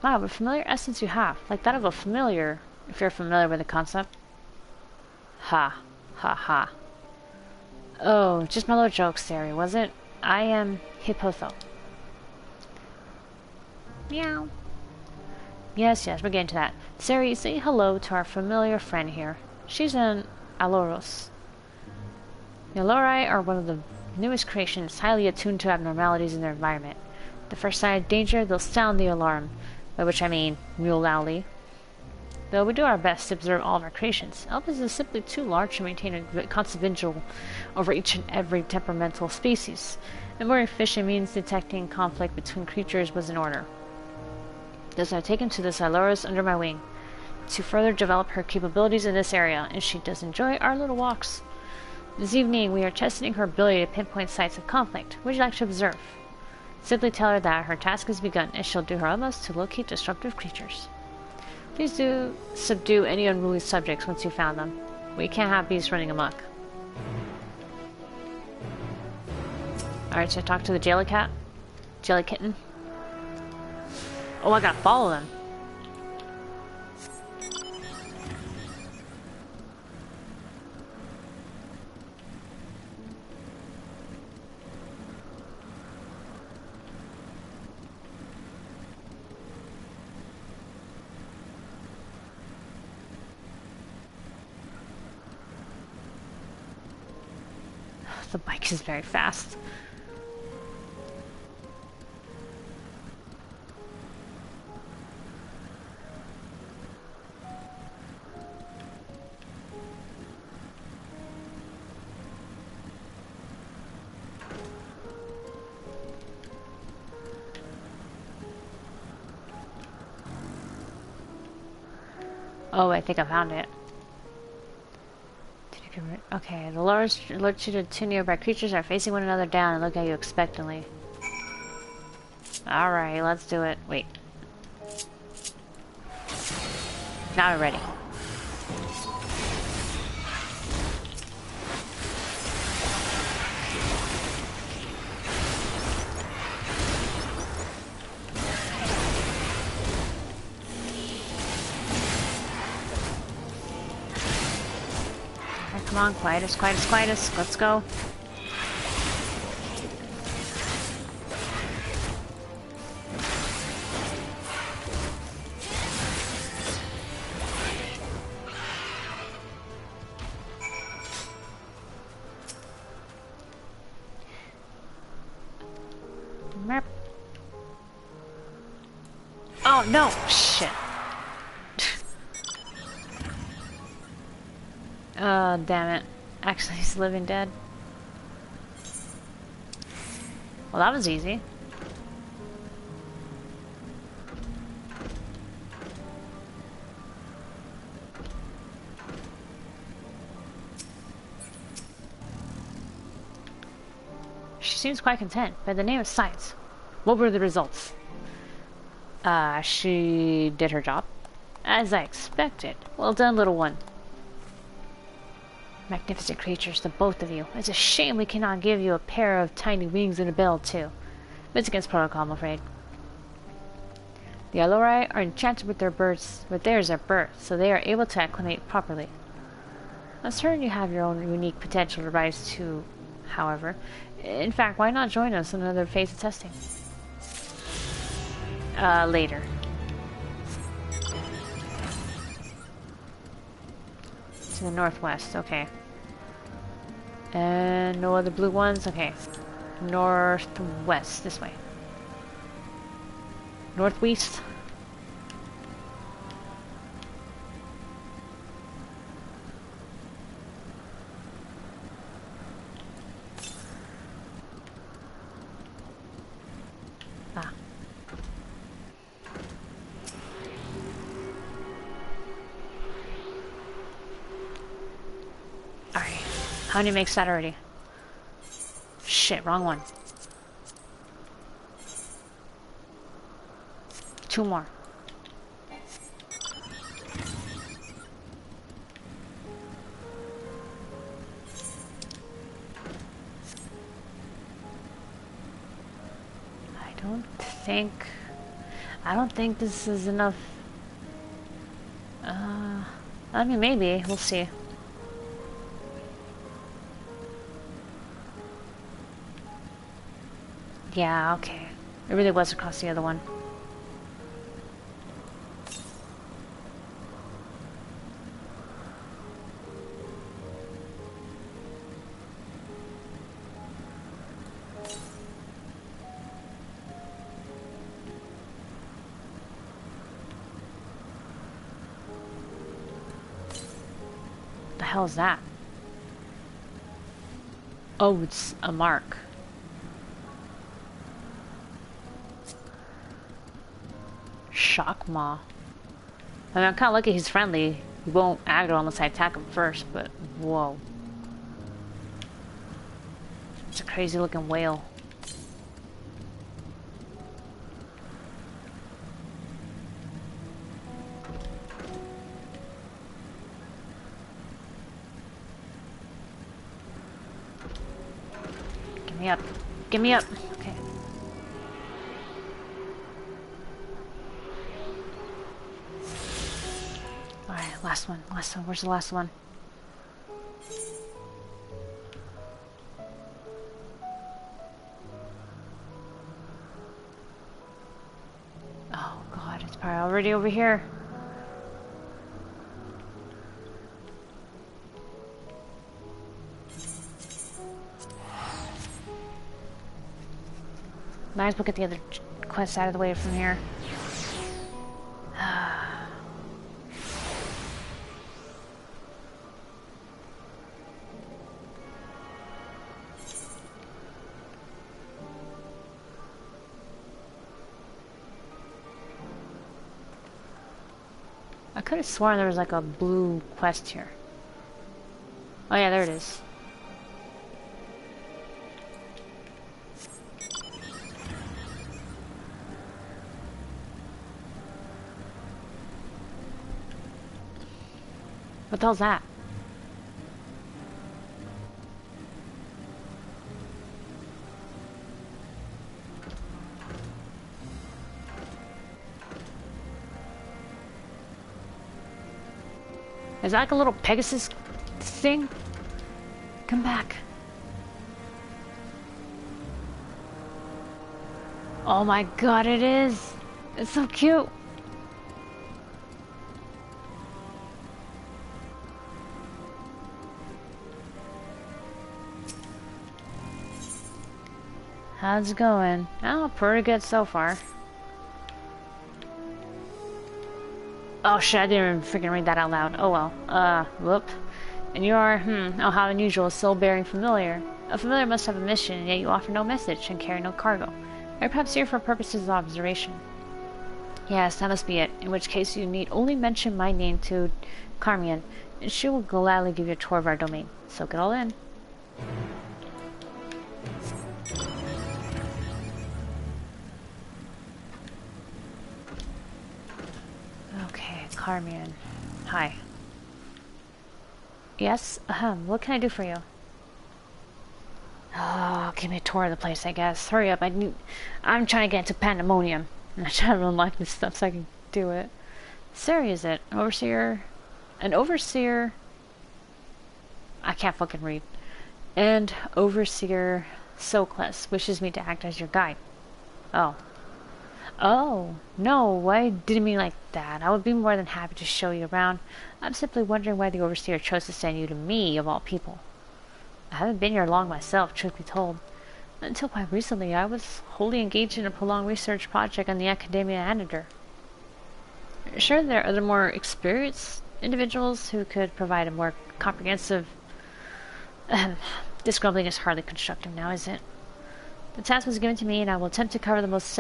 Wow, what familiar essence you have. Like that of a familiar, if you're familiar with the concept. Ha. Ha ha. Oh, just my little joke, Sari, was it? I am Hippotho. Meow. Yes, yes, we're getting to that. Sari, say hello to our familiar friend here. She's an Aloros. The Alori are one of the newest creations, highly attuned to abnormalities in their environment. The first sign of danger, they'll sound the alarm, by which I mean real loudly. Though we do our best to observe all of our creations, Elpis is simply too large to maintain a constant vigil over each and every temperamental species. A more efficient means detecting conflict between creatures was in order. Thus I've taken to this Aloros under my wing, to further develop her capabilities in this area, and she does enjoy our little walks. This evening we are testing her ability to pinpoint sites of conflict. Would you like to observe? Simply tell her that her task has begun, and she'll do her utmost to locate disruptive creatures. Please do subdue any unruly subjects once you've found them. We can't have beasts running amok. Alright, so I talk to the Jellycat. Jelly kitten. Oh, I gotta follow them. The bike is very fast. Oh, I think I found it. Okay, the lures alert you to two nearby creatures are facing one another down and look at you expectantly. Alright, let's do it. Wait. Now we're ready. Come on, Quietus, Quietus, Quietus. Let's go. Merp. Oh no! Shit. Damn it. Actually, he's living dead. Well, that was easy. She seems quite content. By the name of science, what were the results? She did her job. As I expected. Well done, little one. Magnificent creatures, the both of you. It's a shame we cannot give you a pair of tiny wings and a bill, too. It's against protocol, I'm afraid. The Alori are enchanted with their birds, with theirs at birth, so they are able to acclimate properly. I'm certain you have your own unique potential to rise to, however. In fact, why not join us in another phase of testing? Later. To the northwest, okay. And no other blue ones? Okay. Northwest, this way. Northwest. Ah. Alright. Honey makes that already. Shit, wrong one. 2 more. I don't think this is enough. I mean, maybe. We'll see. Yeah, okay. It really was across the other one. The hell is that? Oh, it's a mark. Shockmaw. I mean, I'm kind of lucky he's friendly. He won't aggro unless I attack him first, but whoa. It's a crazy looking whale. Get me up. Get me up. Okay. Alright, last one. Last one. Where's the last one? Oh god, it's probably already over here. Might as well get the other quest out of the way from here. I could have sworn there was like a blue quest here. Oh yeah, there it is. What the hell's that? Is that like a little Pegasus thing? Come back. Oh my god, it is! It's so cute! How's it going? Oh, pretty good so far. Oh shit, I didn't even freaking read that out loud. Oh well. Whoop. And you are, oh how unusual, soul bearing familiar. A familiar must have a mission, and yet you offer no message and carry no cargo. Or perhaps here for purposes of observation. Yes, that must be it. In which case you need only mention my name to Carmian, and she will gladly give you a tour of our domain. Soak it all in. Okay, Carmian. Hi. Yes? What can I do for you? Oh, give me a tour of the place, I guess. Hurry up, I'm trying to get into Pandaemonium. I'm trying to unlock this stuff so I can do it. Sari, is it? Overseer? An overseer? I can't fucking read. And Overseer Soclus wishes me to act as your guide. Oh. Oh, no, I didn't mean like that. I would be more than happy to show you around. I'm simply wondering why the Overseer chose to send you to me, of all people. I haven't been here long myself, truth be told. Until quite recently, I was wholly engaged in a prolonged research project on the Academia Anator. Sure, there are other more experienced individuals who could provide a more comprehensive... This grumbling is hardly constructive now, is it? The task was given to me, and I will attempt to cover the most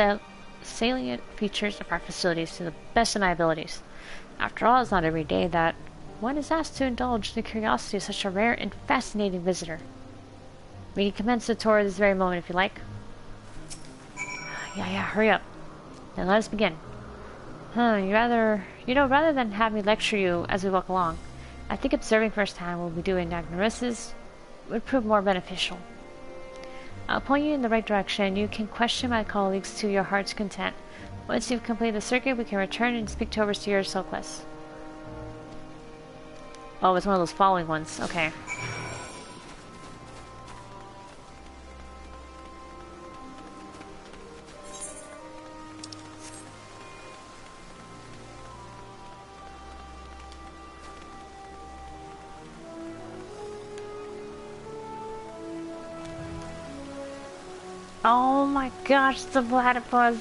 salient features of our facilities to the best of my abilities. After all, it's not every day that one is asked to indulge the curiosity of such a rare and fascinating visitor. We can commence the tour this very moment if you like. Yeah, hurry up. Then let us begin. Rather than have me lecture you as we walk along, I think observing firsthand what we do in Nagnarissus would prove more beneficial. I'll point you in the right direction. You can question my colleagues to your heart's content. Once you've completed the circuit, we can return and speak to Overseer Soclus. Oh, it's one of those following ones. Okay. Oh my gosh, the platypus!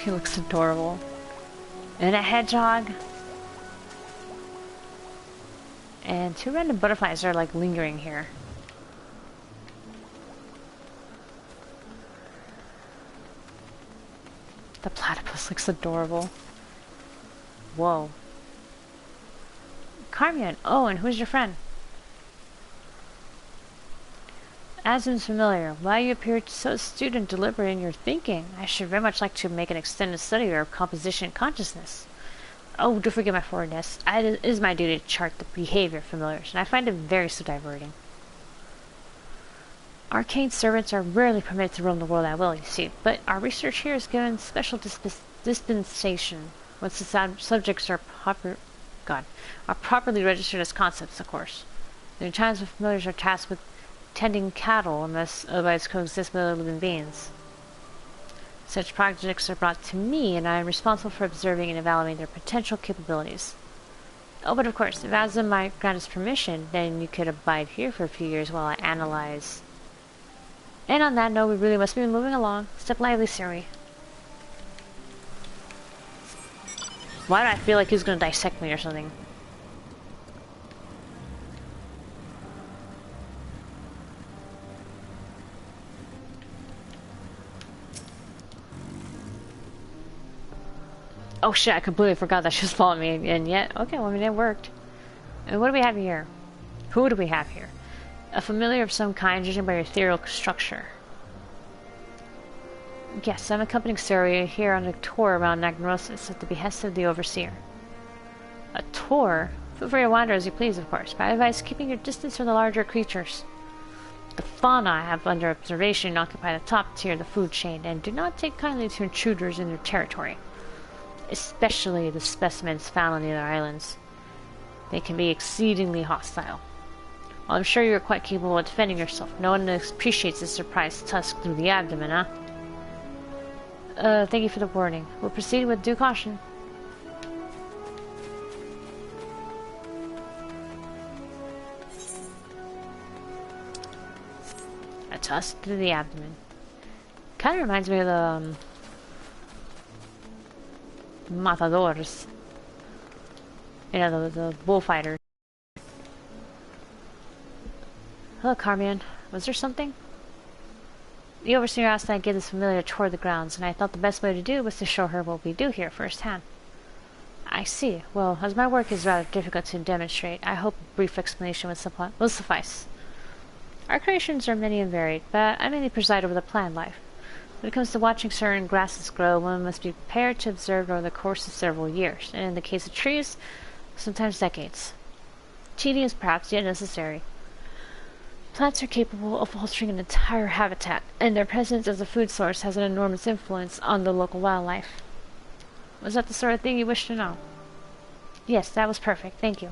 He looks adorable. And a hedgehog. And two random butterflies are like lingering here. The platypus looks adorable. Whoa. Carmian, oh, and who's your friend? As is familiar, why you appear so astute and deliberate in your thinking? I should very much like to make an extended study of your composition and consciousness. Oh, do forgive my forwardness. It is my duty to chart the behavior of familiars, and I find it very so diverting. Arcane servants are rarely permitted to roam the world at will, you see, but our research here is given special dispensation once the subjects are properly registered as concepts, of course. There are times when familiars are tasked with tending cattle unless otherwise coexist with other living beings. Such projects are brought to me, and I am responsible for observing and evaluating their potential capabilities. Oh, but of course, if Azim might grant us permission, then you could abide here for a few years while I analyze. And on that note, we really must be moving along. Step lively, Sari. Why do I feel like he's gonna dissect me or something? Oh shit, I completely forgot that she was following me, and yet, okay, well, I mean, it worked. And what do we have here? Who do we have here? A familiar of some kind, judging by your ethereal structure. Yes, I'm accompanying Sari here on a tour around Nagnarissus at the behest of the Overseer. A tour? Feel free to wander as you please, of course, but I advise keeping your distance from the larger creatures. The fauna I have under observation occupy the top tier of the food chain, and do not take kindly to intruders in their territory. Especially the specimens found on the other islands. They can be exceedingly hostile. Well, I'm sure you're quite capable of defending yourself. No one appreciates a surprise tusk through the abdomen, huh? Thank you for the warning. We'll proceed with due caution. tossed to the abdomen. Kind of reminds me of the matadors. You know, the bullfighters. Hello, Carmian. Was there something? The overseer asked that I give this familiar tour of the grounds, and I thought the best way to do was to show her what we do here firsthand. I see. Well, as my work is rather difficult to demonstrate, I hope a brief explanation will suffice. Our creations are many and varied, but I mainly preside over the plant life. When it comes to watching certain grasses grow, one must be prepared to observe over the course of several years, and in the case of trees, sometimes decades. Tedious perhaps, yet necessary. Plants are capable of altering an entire habitat, and their presence as a food source has an enormous influence on the local wildlife. Was that the sort of thing you wished to know? Yes, that was perfect, thank you.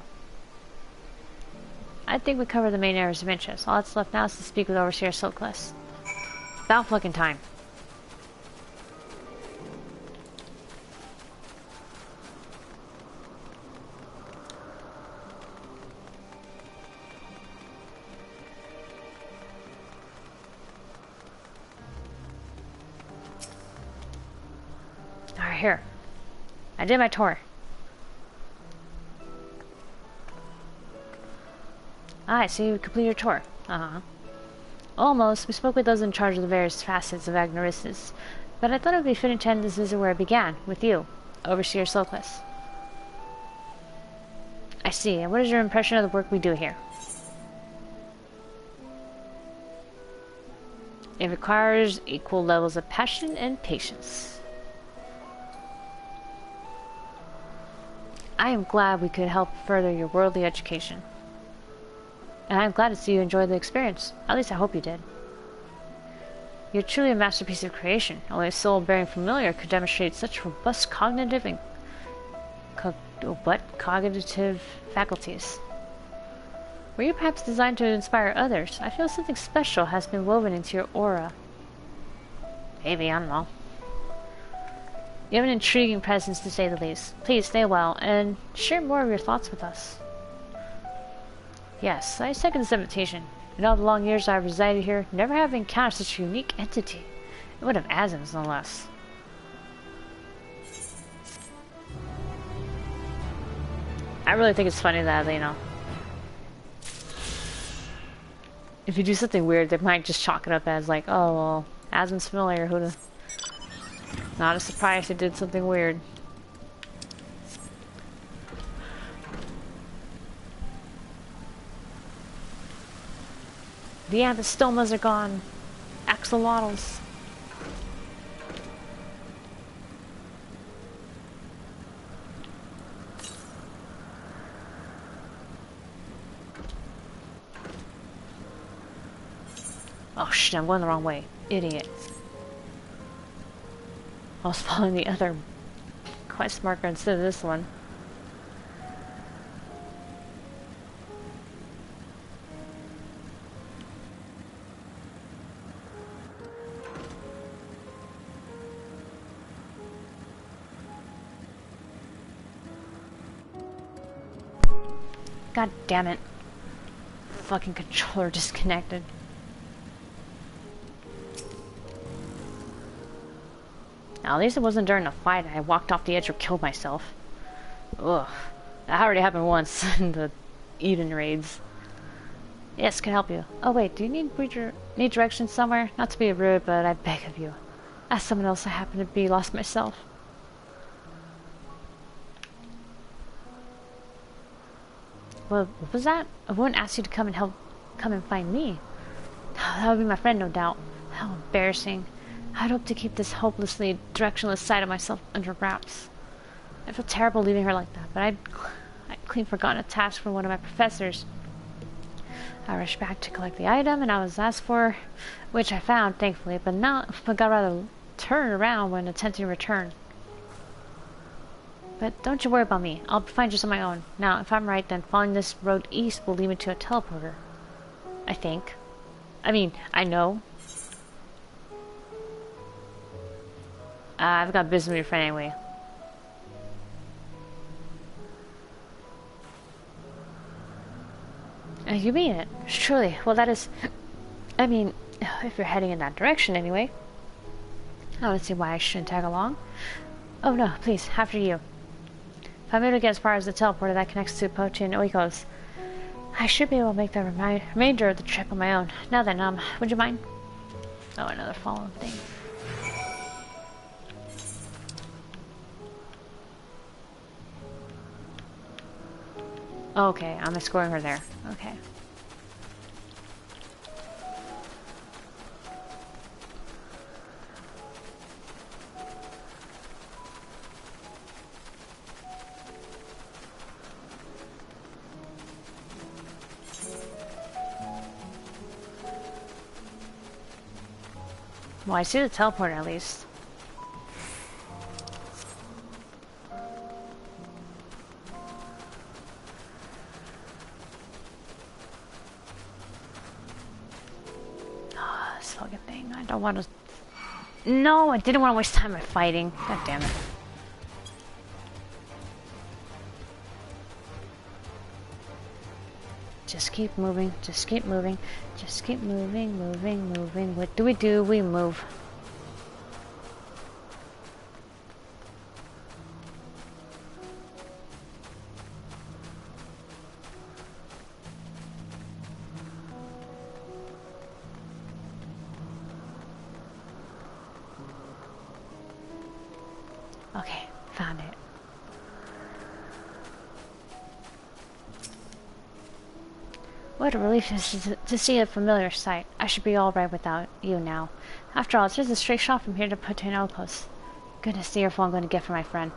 I think we covered the main areas of interest. All that's left now is to speak with Overseer Silkless. About fucking time. Alright, here. I did my tour. Ah, so you completed your tour. Uh-huh. Almost. We spoke with those in charge of the various facets of Agnorissus, but I thought it would be fitting to end this visit where it began, with you, Overseer Silkless. I see. And what is your impression of the work we do here? It requires equal levels of passion and patience. I am glad we could help further your worldly education. And I'm glad to see you enjoyed the experience. At least I hope you did. You're truly a masterpiece of creation. Only a soul-bearing familiar could demonstrate such robust cognitive and cognitive faculties. Were you perhaps designed to inspire others? I feel something special has been woven into your aura. Maybe, I don't know. You have an intriguing presence, to say the least. Please stay well, and share more of your thoughts with us. Yes, I second this invitation. In all the long years I've resided here, never have encountered such a unique entity. It would have asms, no less. I really think it's funny that, you know, if you do something weird, they might just chalk it up as like, oh, well, asm's familiar, who'da... Not a surprise they did something weird. Yeah, the stomas are gone. Axolotls. Oh shit, I'm going the wrong way. Idiot. I was following the other quest marker instead of this one. God damn it. Fucking controller disconnected. Now, at least it wasn't during a fight I walked off the edge or killed myself. Ugh. That already happened once in the Eden raids. Yes, can help you. Oh wait, do you need directions somewhere? Not to be rude, but I beg of you. Ask someone else. I happen to be lost myself. What was that? I wouldn't ask you to come and find me. That would be my friend, no doubt. How embarrassing. I'd hope to keep this hopelessly directionless side of myself under wraps. I feel terrible leaving her like that, but I'd clean forgotten a task from one of my professors. I rushed back to collect the item, and I was asked for, which I found, thankfully, but got rather turned around when attempting to return. But don't you worry about me. I'll find you on my own. Now, if I'm right, then following this road east will lead me to a teleporter. I think. I mean, I know. I've got business with your friend anyway. You mean it? Truly. Well, that is... I mean, If you're heading in that direction anyway. I don't see why I shouldn't tag along. Oh no, please, after you. If I'm able to get as far as the teleporter that connects to Pandaemonium, I should be able to make the remainder of the trip on my own. Now then, would you mind? Oh, another fallen thing. Okay, I'm escorting her there. Okay. Well, I see the teleporter at least. Oh, this fucking thing. I don't want to... No, I didn't want to waste time by fighting. God damn it. Just keep moving, just keep moving, just keep moving, moving. What do? We move. Okay, found it. What a relief it is to see a familiar sight. I should be all right without you now. After all, it's just a straight shot from here to Elpis. Goodness, the earful I'm going to get for my friend.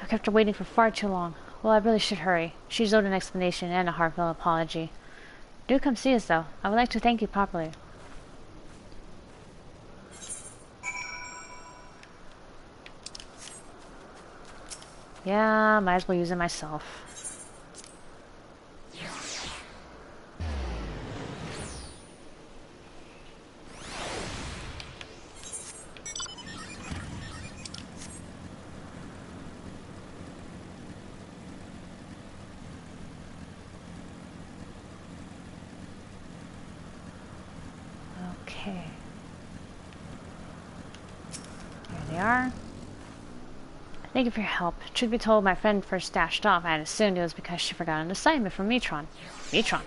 I've kept her waiting for far too long. Well, I really should hurry. She's owed an explanation and a heartfelt apology. Do come see us, though. I would like to thank you properly. Yeah, might as well use it myself. Okay. Here they are. Thank you for your help. Truth be told, my friend first dashed off. I had assumed it was because she forgot an assignment from Metron. Metron.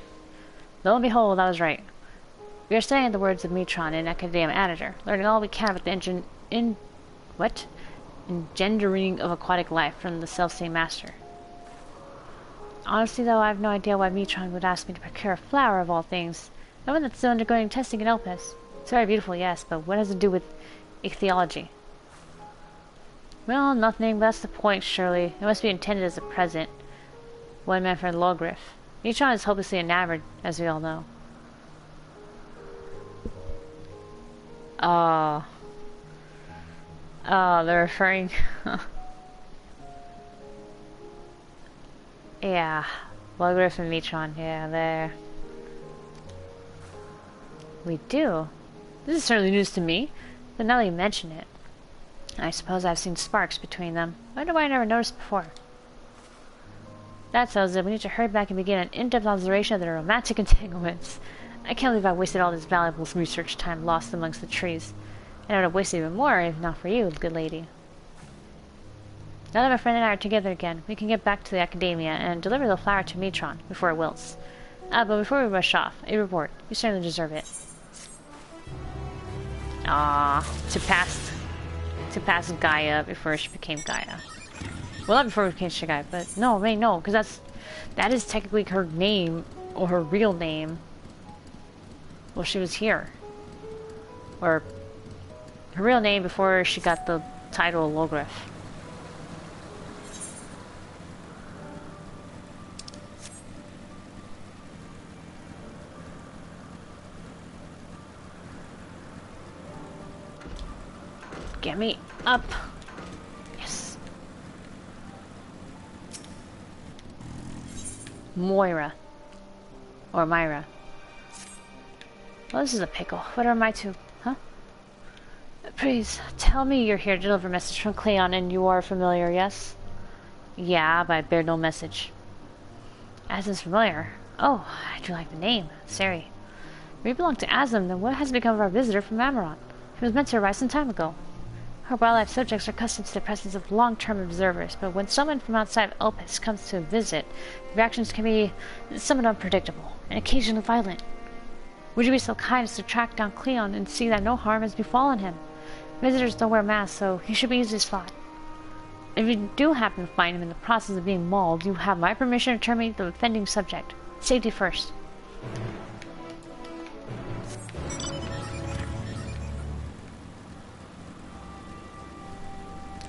Lo and behold, I was right. We are studying the words of Metron in Academia Editor, learning all we can about the engendering of aquatic life from the self-same master. Honestly, though, I have no idea why Metron would ask me to procure a flower of all things. The one that's still undergoing testing in Elpis. It's very beautiful, yes, but what does it do with ichthyology? Well, nothing, but that's the point, surely. It must be intended as a present. One meant for Logriff. Metron is hopelessly enamored, as we all know. Oh, they're referring... Yeah, Logriff and Metron, yeah, there. We do? This is certainly news to me, but now that you mention it, I suppose I've seen sparks between them. I wonder why I never noticed before. That settles it. We need to hurry back and begin an in-depth observation of their romantic entanglements. I can't believe I wasted all this valuable research time lost amongst the trees. And I would have wasted even more if not for you, good lady. Now that my friend and I are together again, we can get back to the Academia and deliver the flower to Metron before it wilts. But before we rush off, a reward. You certainly deserve it. To pass Gaia before she became Gaia. Well, not before we became Gaia, but no, wait, no, because that is technically her name, or her real name. Well, she was here. Or her real name before she got the title of Logriff. Get me up. Yes. Moira. Or Myra. Well, this is a pickle. What am I to... Huh? Please, tell me you're here to deliver a message from Cleon and you are familiar, yes? Yeah, but I bear no message. As is familiar. Oh, I do like the name. Sari. We belong to Asm, then what has become of our visitor from Amarant? He was meant to arrive some time ago. Our wildlife subjects are accustomed to the presence of long-term observers, but when someone from outside of Elpis comes to visit, the reactions can be somewhat unpredictable, and occasionally violent. Would you be so kind as to track down Cleon and see that no harm has befallen him? Visitors don't wear masks, so he should be easily spotted. If you do happen to find him in the process of being mauled, you have my permission to terminate the offending subject. Safety first.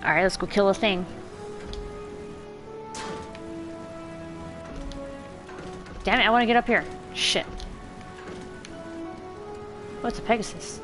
Alright, let's go kill the thing. Damn it, I want to get up here. Shit. What's a Pegasus?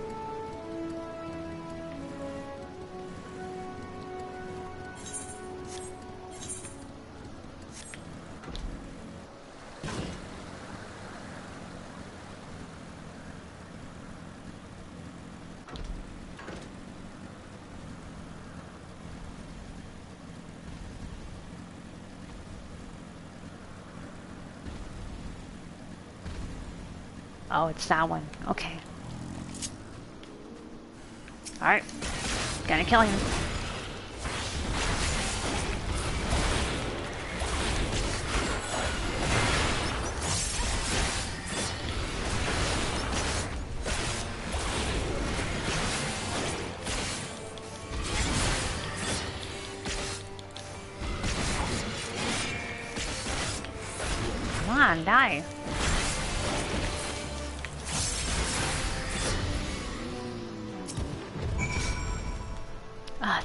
Oh, it's that one. Okay. Alright. Gonna kill him. Come on, die.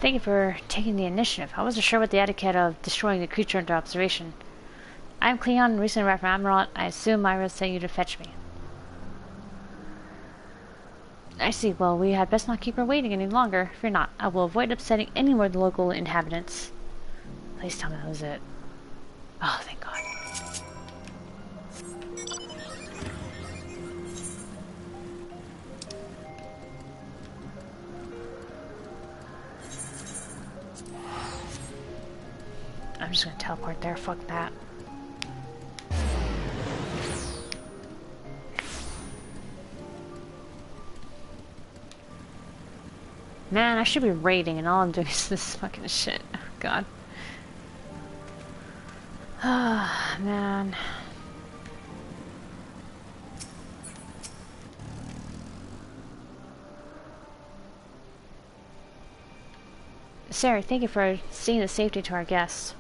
Thank you for taking the initiative. I wasn't sure what the etiquette of destroying the creature under observation. I'm Cleon, recently arrived from Amarant. I assume Myra sent you to fetch me. I see. Well, we had best not keep her waiting any longer. Fear not. I will avoid upsetting any more of the local inhabitants. Please tell me that was it. Oh, thank God. I'm just gonna teleport there, fuck that. Man, I should be raiding and all I'm doing is this fucking shit. Oh, God. Ah, man. Sarah, thank you for seeing the safety to our guests.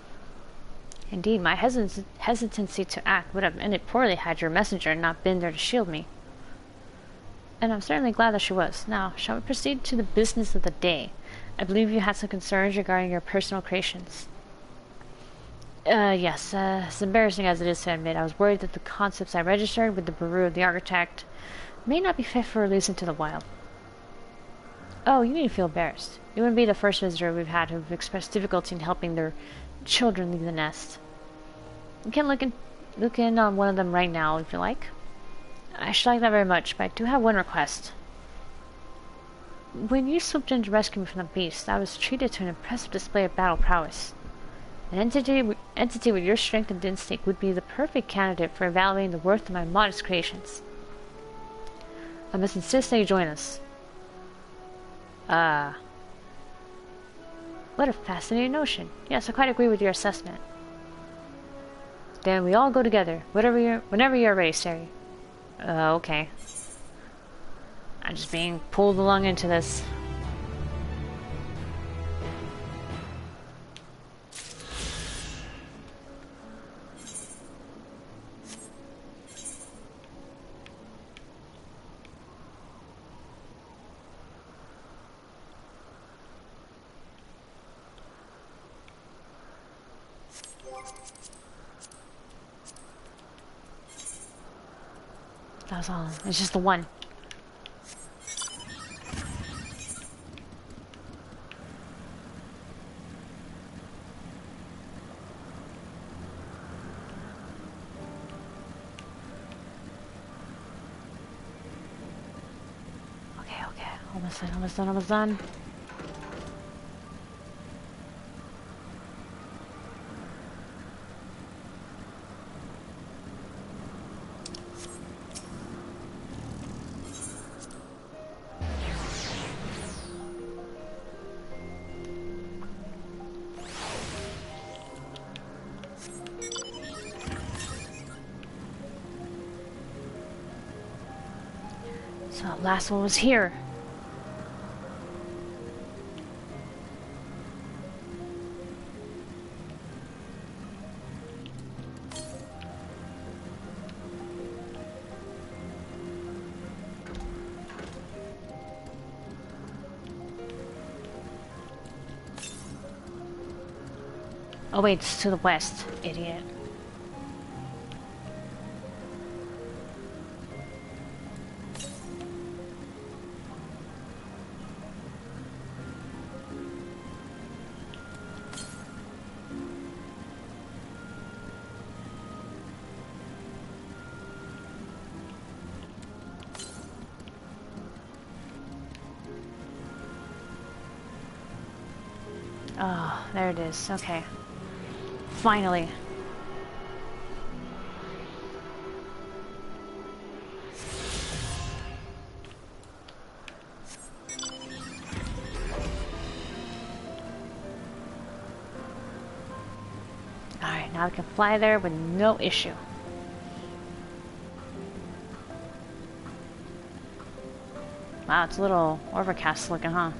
Indeed, my hesitancy to act would have ended poorly had your messenger not been there to shield me. And I'm certainly glad that she was. Now, shall we proceed to the business of the day? I believe you had some concerns regarding your personal creations. Yes, as embarrassing as it is to admit, I was worried that the concepts I registered with the Bureau of the Architect may not be fit for release into the wild. Oh, you need to feel embarrassed. You wouldn't be the first visitor we've had who've expressed difficulty in helping their children leave the nest. You can look in on one of them right now if you like. I should like that very much, but I do have one request. When you swooped in to rescue me from the beast, I was treated to an impressive display of battle prowess. An entity with your strength and instinct would be the perfect candidate for evaluating the worth of my modest creations. I must insist that you join us. What a fascinating notion. Yes, I quite agree with your assessment. Then we all go together, whenever you're ready, Sari. Okay. I'm just being pulled along into this. That was all. It's just the one. Okay. Almost done. So the last one was here. Oh wait, it's to the west, idiot. Oh, there it is. Okay. Finally. Alright, now we can fly there with no issue. Wow, it's a little overcast looking, huh?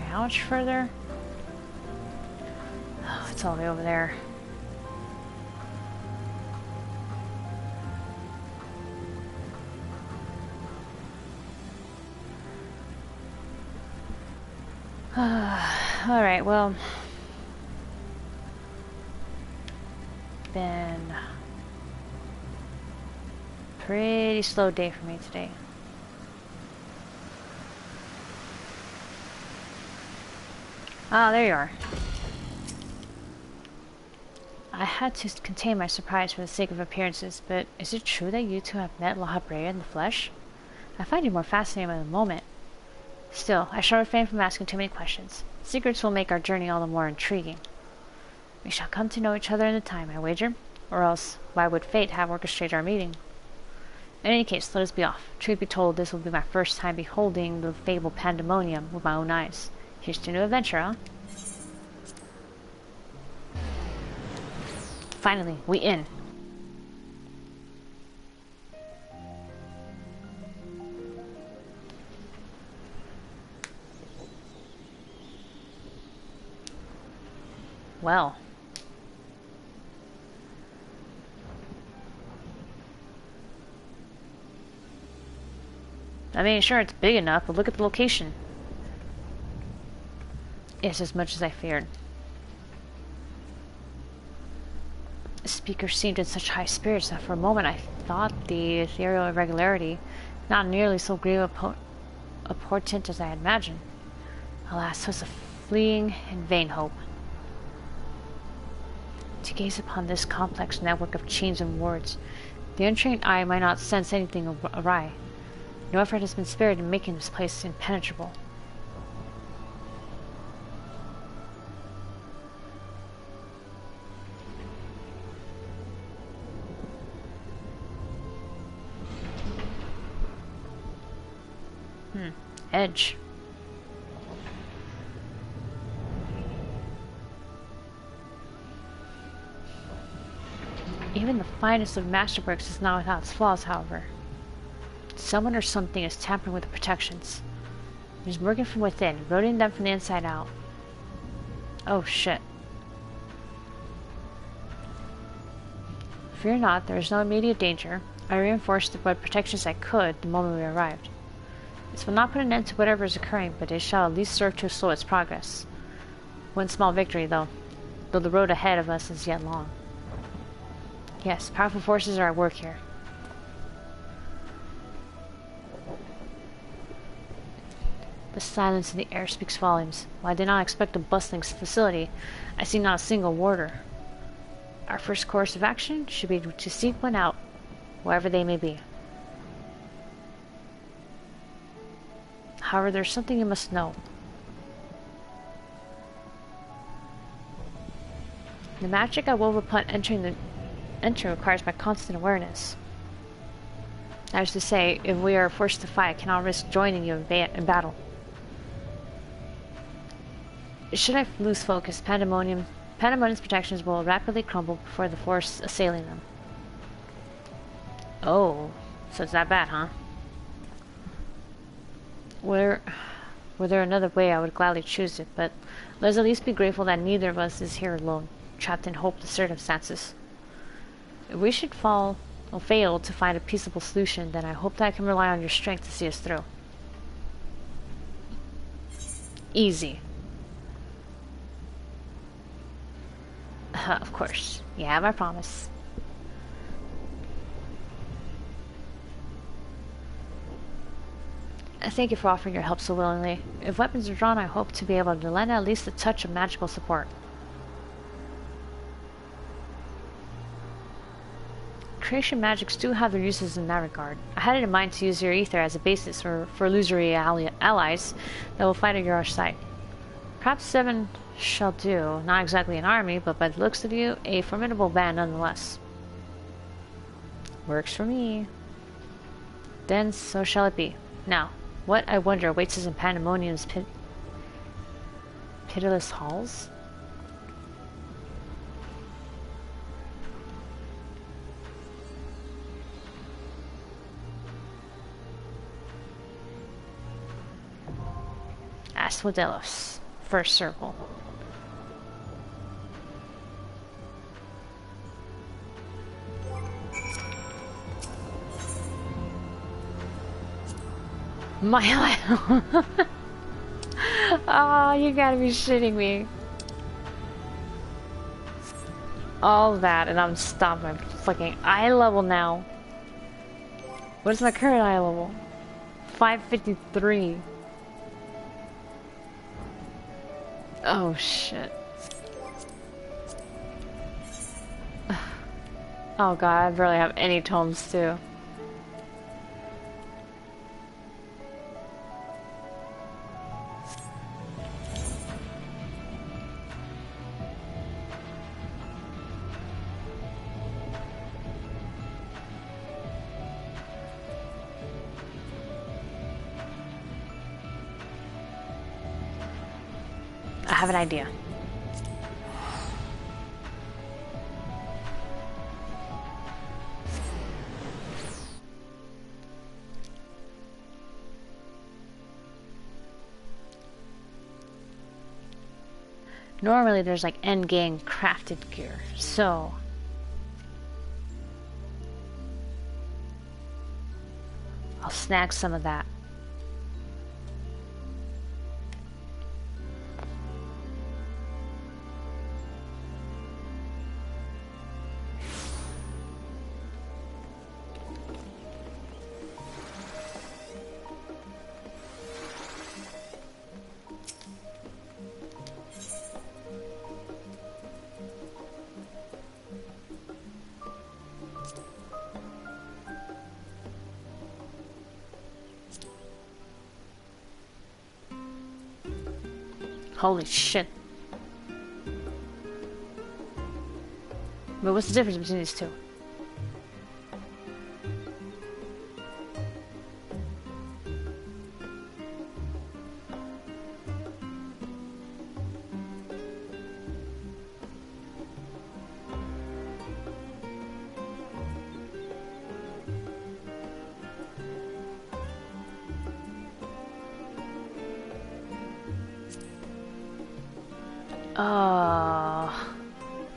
How much further? Oh, it's all the way over there. Alright, well. Been a pretty slow day for me today. Ah, there you are. I had to contain my surprise for the sake of appearances, but is it true that you two have met La Habrea in the flesh? I find you more fascinating at the moment. Still, I shall refrain from asking too many questions. Secrets will make our journey all the more intriguing. We shall come to know each other in the time, I wager. Or else, why would fate have orchestrated our meeting? In any case, let us be off. Truth be told, this will be my first time beholding the fabled Pandaemonium with my own eyes. Here's to a new adventure, huh? Finally, we in. Well. I mean, sure, it's big enough, but look at the location. It's as much as I feared. The speaker seemed in such high spirits that for a moment I thought the ethereal irregularity not nearly so grave a portent as I had imagined. Alas, 'twas a fleeting and vain hope. To gaze upon this complex network of chains and wards, the untrained eye might not sense anything awry. No effort has been spared in making this place impenetrable. Edge. Even the finest of masterworks is not without its flaws, however. Someone or something is tampering with the protections. It is working from within, eroding them from the inside out. Oh shit. Fear not, there is no immediate danger. I reinforced what protections I could the moment we arrived. This will not put an end to whatever is occurring, but it shall at least serve to slow its progress. One small victory, though the road ahead of us is yet long. Yes, powerful forces are at work here. The silence in the air speaks volumes. While I did not expect a bustling facility, I see not a single warder. Our first course of action should be to seek one out, wherever they may be. However, there's something you must know. The magic I wove upon entering Entry requires my constant awareness. That is to say, if we are forced to fight, I cannot risk joining you in battle. Should I lose focus, Pandaemonium's protections will rapidly crumble before the force assailing them. Oh, so it's that bad, huh? Were there another way, I would gladly choose it, but let's at least be grateful that neither of us is here alone, trapped in hopeless circumstances. If we should fail to find a peaceable solution, then I hope that I can rely on your strength to see us through. Easy. Of course. You have my promise. Thank you for offering your help so willingly. If weapons are drawn, I hope to be able to lend at least a touch of magical support. Creation magics do have their uses in that regard. I had it in mind to use your ether as a basis for illusory allies that will fight at your side. Perhaps 7 shall do. Not exactly an army, but by the looks of you, a formidable band nonetheless. Works for me. Then so shall it be. Now, what, I wonder, awaits us in Pandaemonium's pitiless halls? Asphodelos. First circle. My oh, you gotta be shitting me. All that, and I'm stopped my fucking eye level now. What is my current eye level? 553. Oh shit. Oh god, I barely have any tomes too. I have an idea. Normally there's like endgame crafted gear, so I'll snag some of that. Holy shit. But what's the difference between these two? Oh,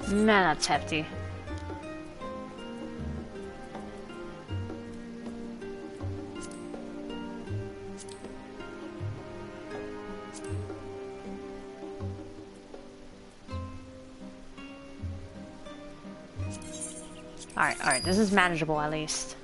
man, that's hefty. Alright, this is manageable at least.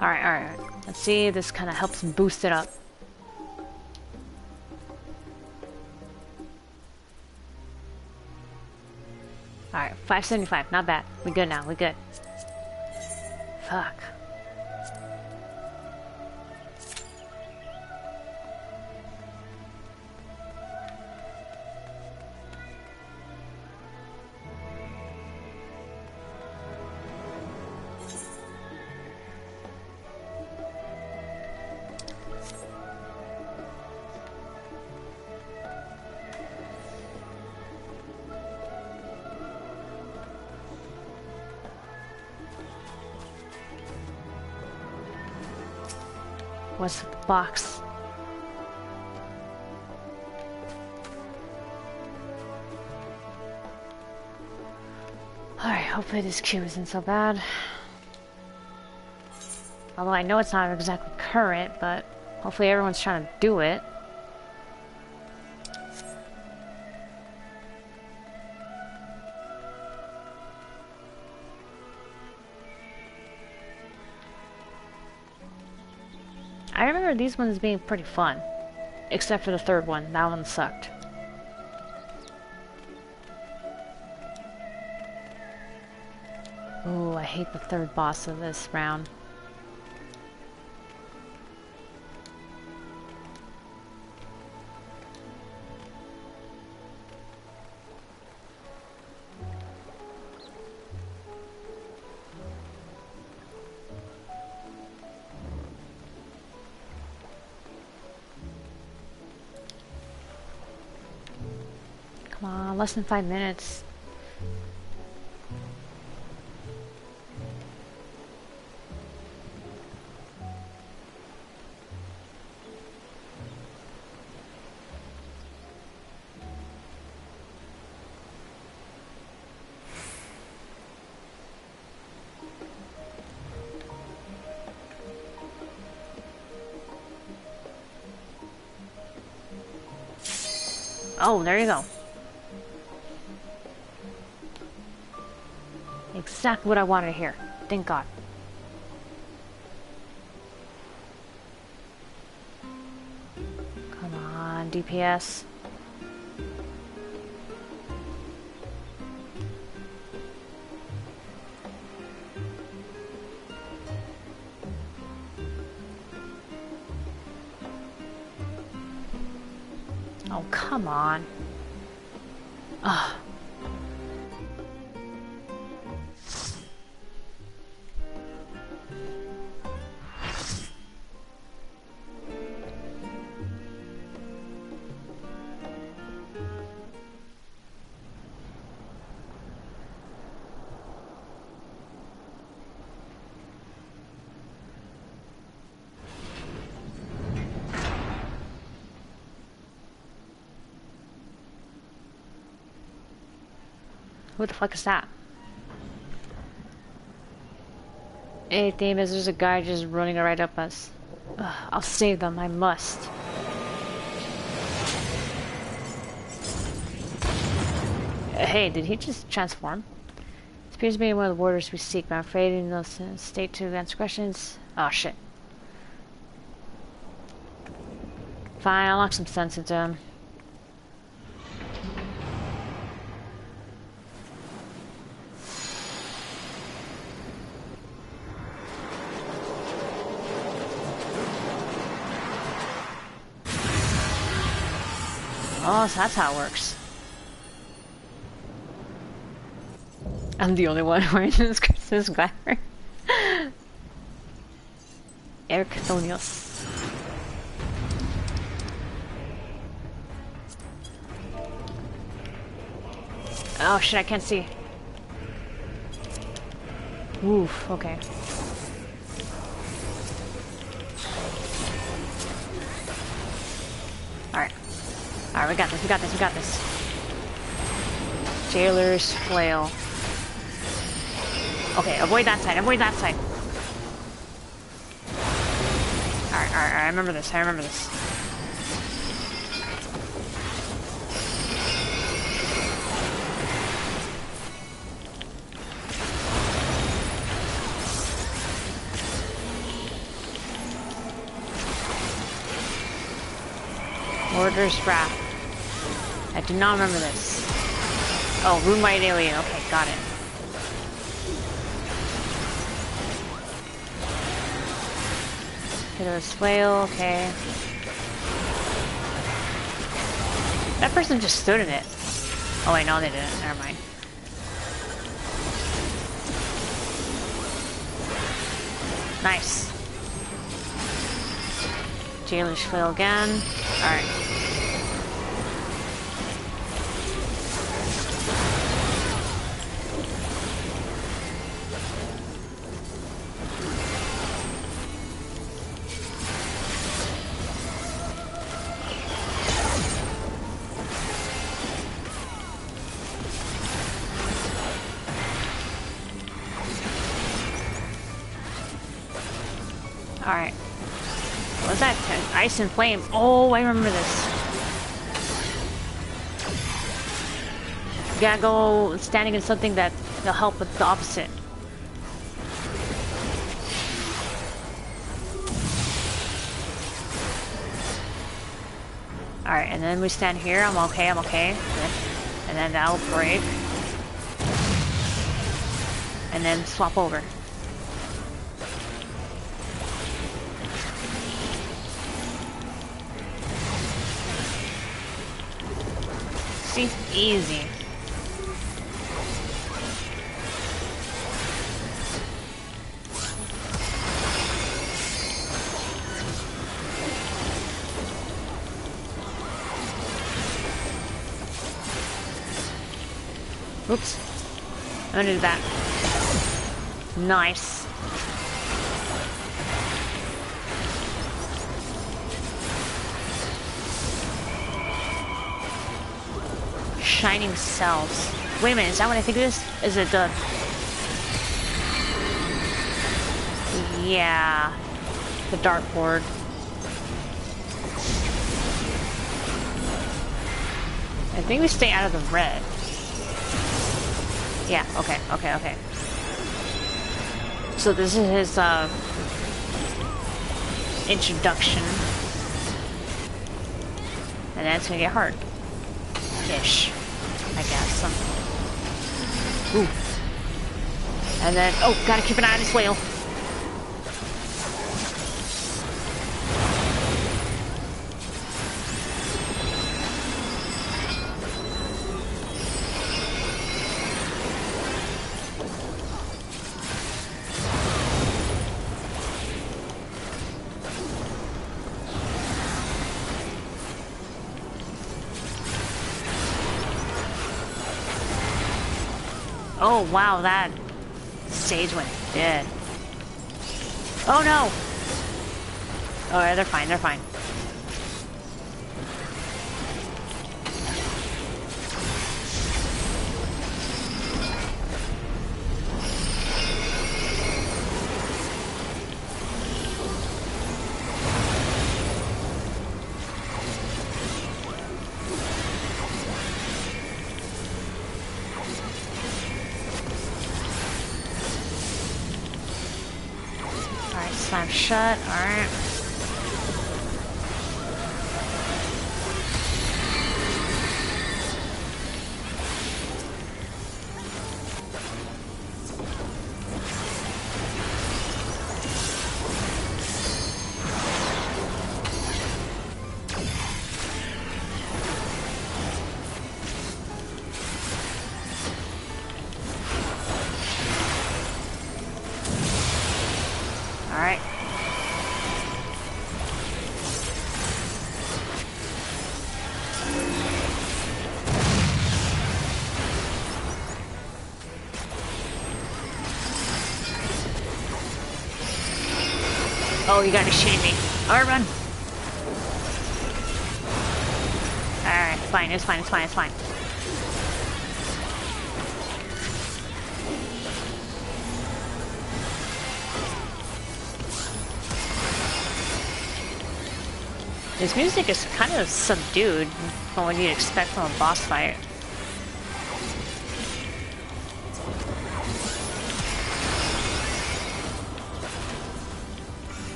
Alright, alright. Let's see if this kind of helps boost it up. Alright, 575. Not bad. We good now. We good. Fuck. What's the box? Alright, hopefully this queue isn't so bad. Although I know it's not exactly current, but hopefully everyone's trying to do it. I remember these ones being pretty fun. Except for the third one. That one sucked. Ooh, I hate the third boss of this round. Come on, less than 5 minutes. Oh, there you go. Exactly what I wanted to hear. Thank God. Come on, DPS. Oh, come on. Ugh. Who the fuck is that? Hey, Themis, there's a guy just running right up us. Ugh, I'll save them, I must. Hey, did he just transform? This appears to be one of the warders we seek, but I'm afraid in those state to answer questions. Oh shit. Fine, I'll lock some sense into him. Oh, so that's how it works. I'm the only one wearing this Christmas glamour. Asphodelos. Oh shit, I can't see. Oof, okay. Alright. Alright, we got this, we got this, we got this. Jailer's flail. Okay, avoid that side, avoid that side. Alright, alright, I remember this, I remember this. Order's Wrath. I do not remember this. Oh, Room White Alien. Okay, got it. Hit a whale. Okay. That person just stood in it. Oh wait, no, they didn't. Never mind. Nice. Jailer's flail again. Alright. Alright. What was that? Ice and flame. Oh, I remember this. You gotta go standing in something that will help with the opposite. Alright, and then we stand here. I'm okay, I'm okay. And then that'll break. And then swap over. See? Easy. Oops. I'm gonna do that. Nice. Shining cells. Wait a minute, is that what I think it is? Is it the... Yeah. The dark board. I think we stay out of the red. Yeah, okay, okay, okay. So this is his, introduction. And then it's gonna get hard. Ish. I guess. Ooh. And then, oh, gotta keep an eye on this whale. Oh wow, that stage went dead. Oh no! Oh yeah, they're fine, they're fine. Slam shut, alright. Alright. Oh, you gotta be shitting me. Alright, run. Alright, fine, it's fine, it's fine, it's fine. This music is kind of subdued from what you'd expect from a boss fight.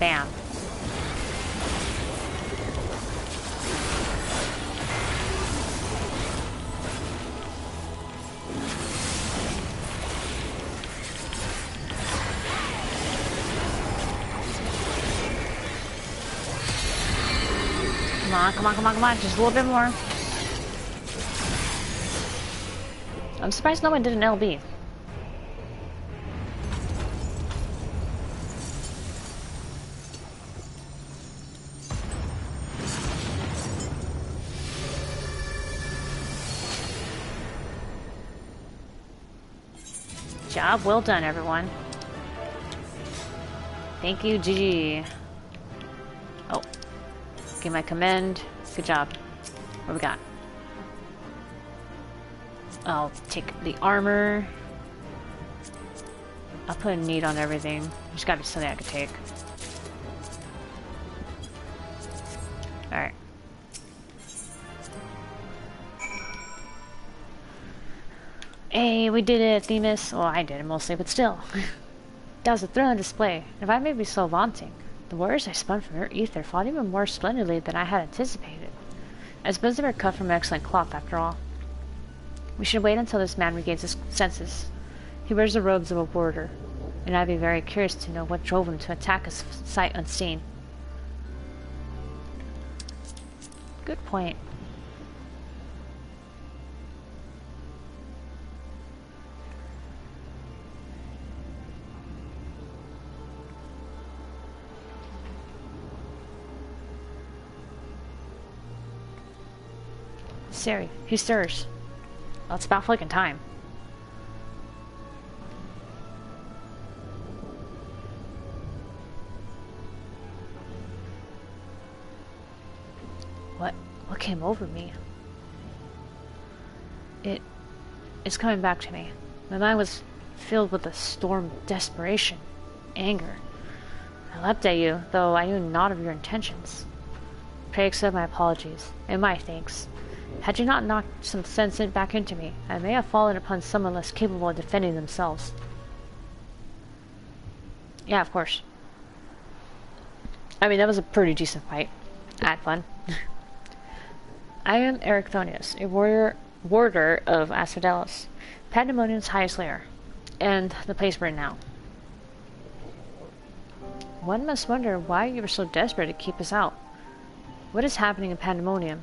Bam. Come on, come on, come on, come on. Just a little bit more. I'm surprised no one did an LB. Job well done, everyone. Thank you, GG. Oh. Give my commend. Good job. What we got? I'll take the armor. I'll put a need on everything. There's gotta be something I could take. Alright. Hey, we did it, Themis. Well, I did it mostly, but still. That was a thrilling display. If I may be so vaunting, the warriors I spun from your ether fought even more splendidly than I had anticipated. I suppose they were cut from excellent cloth, after all. We should wait until this man regains his senses. He wears the robes of a warder, and I'd be very curious to know what drove him to attack us sight unseen. Good point. Siri, he stirs. Well, it's about flicking time. What came over me? It's coming back to me. My mind was filled with a storm of desperation, anger. I leapt at you, though I knew naught of your intentions. Pray accept my apologies, and my thanks. Had you not knocked some sense back into me, I may have fallen upon someone less capable of defending themselves. Yeah, of course. I mean, that was a pretty decent fight. I had fun. I am Ericthonius, a warder of Asphodelos, Pandaemonium's highest lair, and the place we're in now. One must wonder why you were so desperate to keep us out. What is happening in Pandaemonium?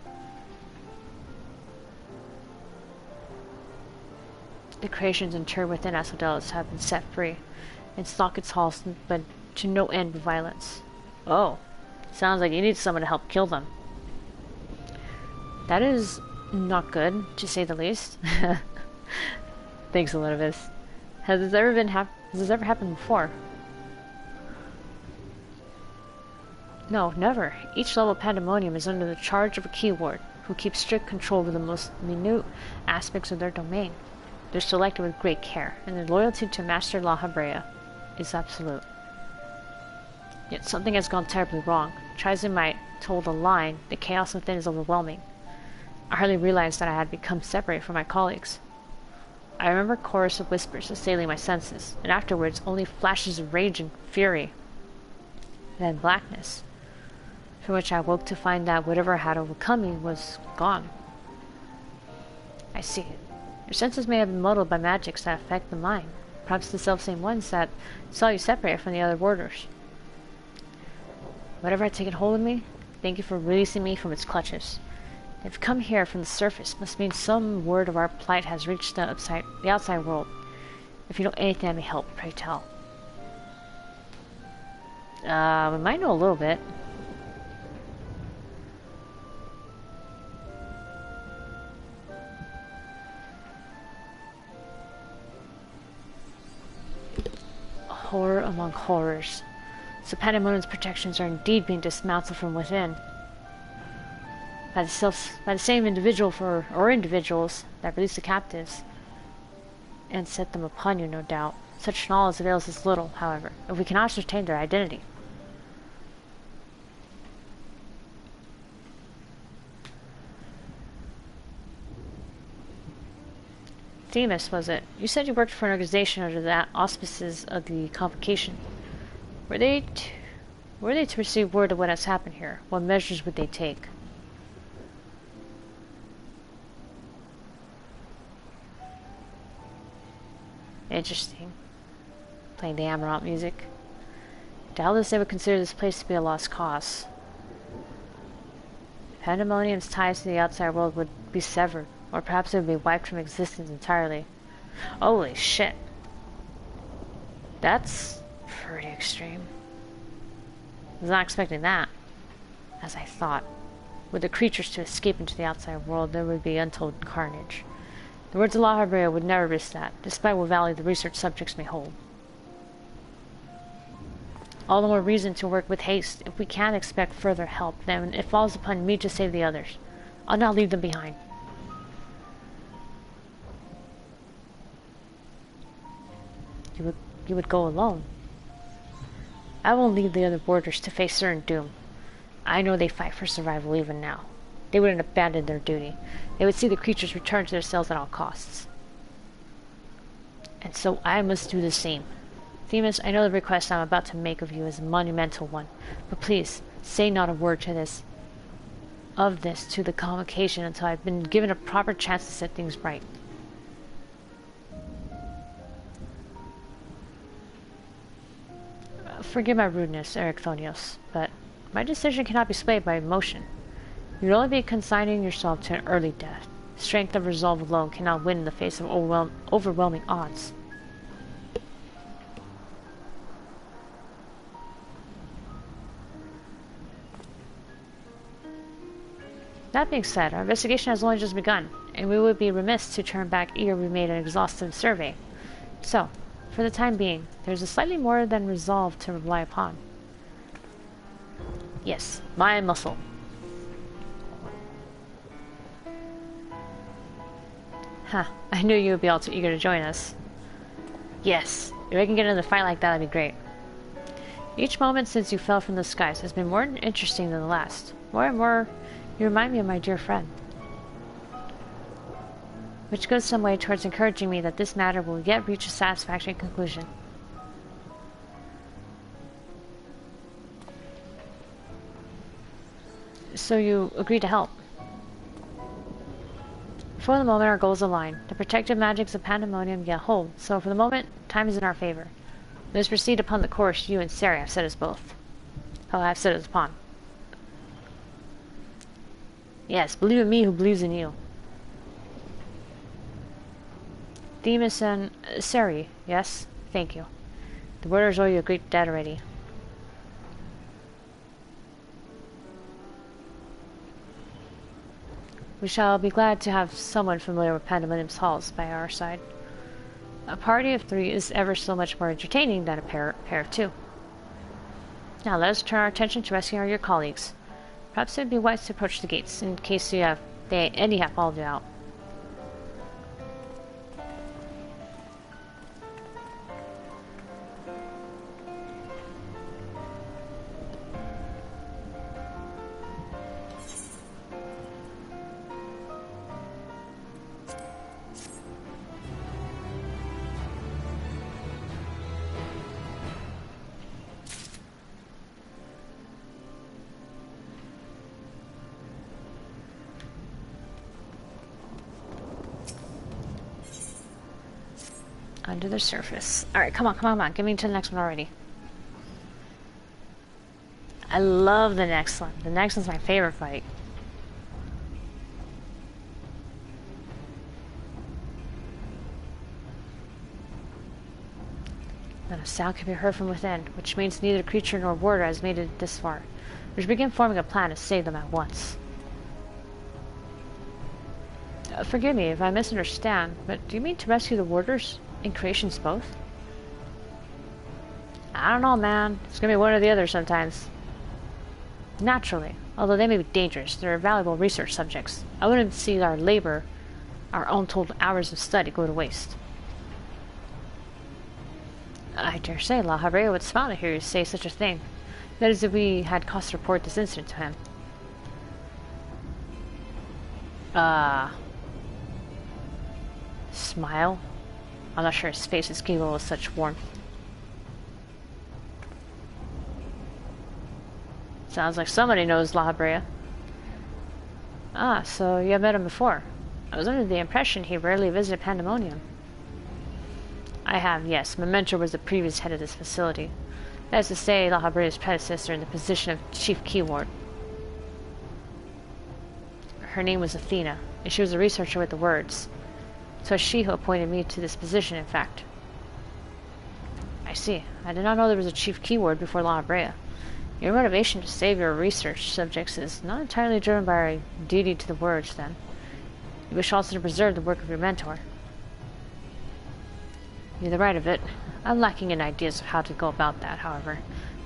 The creations interred within Asphodelos have been set free, and stalk its halls, but to no end of violence. Oh, sounds like you need someone to help kill them. That is not good, to say the least. Thanks, Elpis. Has this ever happened before? No, never. Each level of Pandaemonium is under the charge of a key ward, who keeps strict control over the most minute aspects of their domain. They're selected with great care, and their loyalty to Master La Habrea is absolute. Yet something has gone terribly wrong. Try as I might toe the line, the chaos within is overwhelming. I hardly realized that I had become separated from my colleagues. I remember a chorus of whispers assailing my senses, and afterwards only flashes of rage and fury. Then blackness, from which I woke to find that whatever had overcome me was gone. I see. Your senses may have been muddled by magics that affect the mind, perhaps the selfsame ones that saw you separated from the other warders. Whatever had taken hold of me, thank you for releasing me from its clutches. If come here from the surface, must mean some word of our plight has reached the outside world. If you know anything that may help, pray tell. We might know a little bit. Horror among horrors. So Pandaemonium's protections are indeed being dismantled from within. By the same individual or individuals that released the captives and set them upon you, no doubt. Such knowledge avails us little, however, if we can ascertain their identity. Themis, was it? You said you worked for an organization under the auspices of the Convocation. Were Were they to receive word of what has happened here, what measures would they take? Interesting. Playing the Amarant music. Doubtless they would consider this place to be a lost cause. Pandemonium's ties to the outside world would be severed, or perhaps it would be wiped from existence entirely. Holy shit. That's pretty extreme. I was not expecting that. As I thought. Were the creatures to escape into the outside world, there would be untold carnage. The words of La Habrea would never risk that, despite what value the research subjects may hold. All the more reason to work with haste. If we can't expect further help, then it falls upon me to save the others. I'll not leave them behind. You would go alone. I won't leave the other boarders to face certain doom. I know they fight for survival even now. They wouldn't abandon their duty. They would see the creatures return to their cells at all costs. And so I must do the same. Themis, I know the request I'm about to make of you is a monumental one, but please, say not a word to this to the convocation until I've been given a proper chance to set things right. Forgive my rudeness, Asphodelos, but my decision cannot be swayed by emotion. You'd only be consigning yourself to an early death. Strength of resolve alone cannot win in the face of overwhelming odds. That being said, our investigation has only just begun, and we would be remiss to turn back ere we made an exhaustive survey. So, for the time being, there's a slightly more than resolve to rely upon. Yes, my muscle. Huh, I knew you would be all too eager to join us. Yes, if I can get in a fight like that, that'd be great. Each moment since you fell from the skies has been more interesting than the last. More and more, you remind me of my dear friend. Which goes some way towards encouraging me that this matter will yet reach a satisfactory conclusion. So you agreed to help? For the moment, our goals align. The protective magics of Pandaemonium yet hold, so for the moment, time is in our favor. Let us proceed upon the course you and Sari have set us both. Oh, I have set us upon. Yes, believe in me who believes in you. Themis and Sari, yes? Thank you. The warders owe you a great debt already. We shall be glad to have someone familiar with Pandaemonium's halls by our side. A party of 3 is ever so much more entertaining than a pair of 2. Now let us turn our attention to rescuing your colleagues. Perhaps it would be wise to approach the gates, in case any have followed you out. Under the surface. Alright, come on. Get me to the next one already. I love the next one. The next one's my favorite fight. Not a sound can be heard from within, which means neither creature nor warder has made it this far. We should begin forming a plan to save them at once. Forgive me if I misunderstand, but do you mean to rescue the warders? And creations both? I don't know, man. It's gonna be one or the other sometimes. Naturally, although they may be dangerous, they're valuable research subjects. I wouldn't see our labor, our untold hours of study, go to waste. I dare say La Habrea would smile to hear you say such a thing. That is, if we had cause to report this incident to him. Smile? I'm not sure his face is capable of such warmth. Sounds like somebody knows La Brea. Ah, so you have met him before. I was under the impression he rarely visited Pandaemonium. I have, yes. My mentor was the previous head of this facility. That is to say, La Brea's predecessor in the position of Chief Keyword. Her name was Athena, and she was a researcher with the words. So it's she who appointed me to this position, in fact. I see. I did not know there was a Chief Keyword before La Brea. Your motivation to save your research subjects is not entirely driven by a duty to the words, then. You wish also to preserve the work of your mentor. You're the right of it. I'm lacking in ideas of how to go about that, however.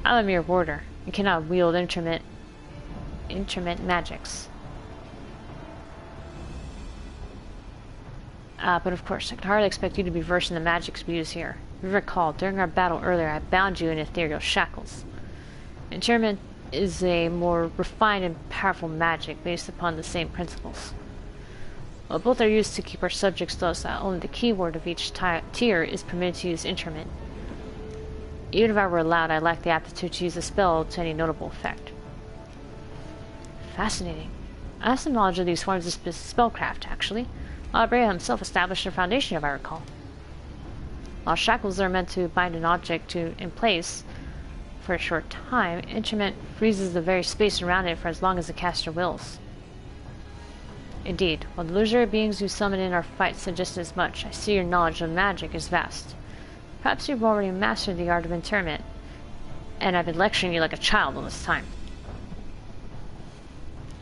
I'm a mere warder, and cannot wield intermittent magics. But of course, I can hardly expect you to be versed in the magics we use here. You recall, during our battle earlier, I bound you in ethereal shackles. Interment is a more refined and powerful magic based upon the same principles. While both are used to keep our subjects docile, only the keyword of each tier is permitted to use interment. Even if I were allowed, I lack the aptitude to use a spell to any notable effect. Fascinating. I have some knowledge of these forms of spellcraft, actually. Labyrinthos himself established a foundation, if I recall. While shackles are meant to bind an object in place for a short time, interment freezes the very space around it for as long as the caster wills. Indeed, while the illusory beings you summon in our fight suggest as much, I see your knowledge of magic is vast. Perhaps you've already mastered the art of interment, and I've been lecturing you like a child all this time.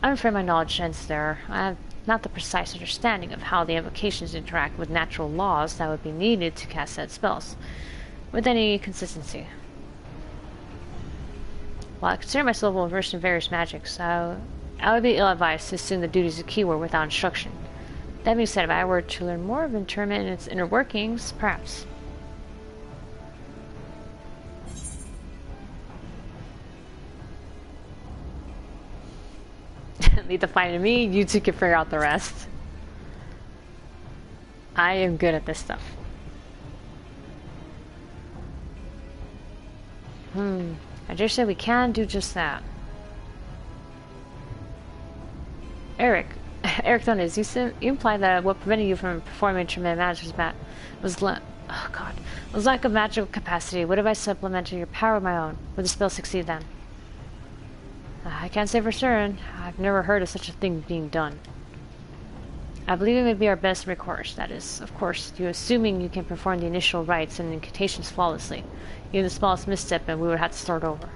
I'm afraid my knowledge ends there. I have not the precise understanding of how the invocations interact with natural laws that would be needed to cast said spells, with any consistency. While I consider myself well versed in various magics, I would be ill-advised to assume the duties of keyword without instruction. That being said, if I were to learn more of interment and its inner workings, perhaps. Leave the fight to me, you two can figure out the rest. I am good at this stuff. I dare say we can do just that. Eric Donis, you implied that what prevented you from performing intermittent magic was lack of magical capacity. What if I supplemented your power with my own? Would the spell succeed then? I can't say for certain. I've never heard of such a thing being done. I believe it may be our best recourse. That is, of course, you assuming you can perform the initial rites and incantations flawlessly. Even the smallest misstep and we would have to start over.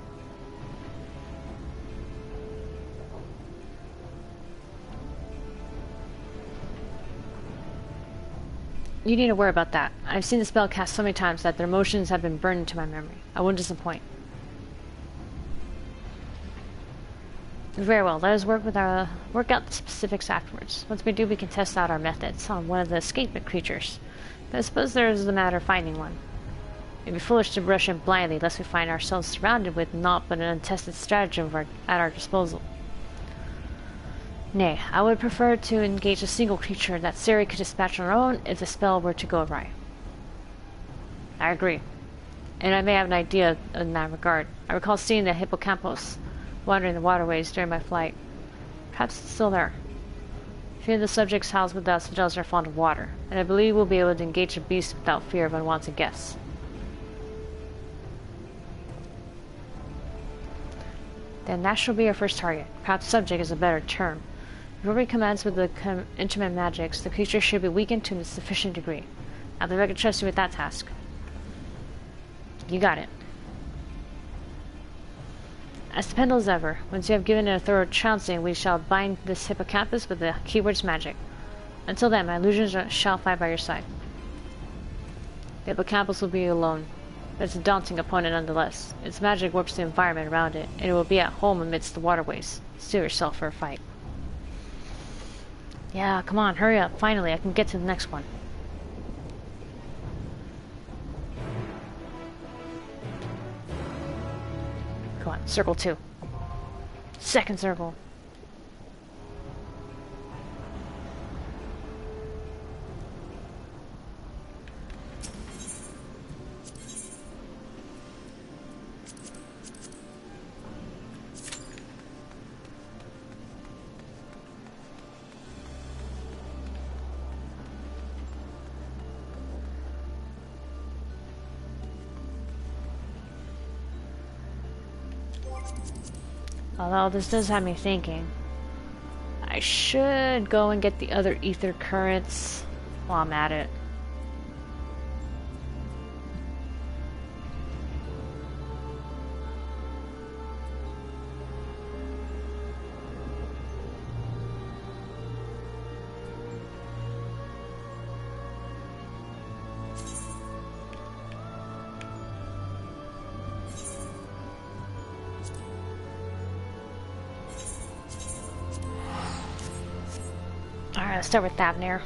You need to worry about that. I've seen the spell cast so many times that their motions have been burned into my memory. I won't disappoint. Very well, let us work out the specifics afterwards. Once we do, we can test out our methods on one of the escapement creatures. But I suppose there is the matter of finding one. It'd be foolish to rush in blindly lest we find ourselves surrounded with naught but an untested stratagem at our disposal. Nay, I would prefer to engage a single creature that Sari could dispatch on her own if the spell were to go awry. I agree. And I may have an idea in that regard. I recall seeing the hippocampus wandering the waterways during my flight. Perhaps it's still there. Few of the subjects housed with the Asphodelos are fond of water, and I believe we'll be able to engage the beast without fear of unwanted guests. Then that shall be our first target. Perhaps subject is a better term. Before we commence with the intermittent magics, the creature should be weakened to a sufficient degree. I believe I can trust you with that task. You got it. As dependable as ever, once you have given it a thorough trouncing, we shall bind this hippocampus with the keyword's magic. Until then, my illusions shall fight by your side. The hippocampus will be alone, but it's a daunting opponent nonetheless. Its magic warps the environment around it, and it will be at home amidst the waterways. Steel yourself for a fight. Yeah, come on, hurry up. Finally, I can get to the next one. Come on, circle 2. Second circle. Although this does have me thinking. I should go and get the other ether currents while I'm at it. Alright, let's start with Thavnir.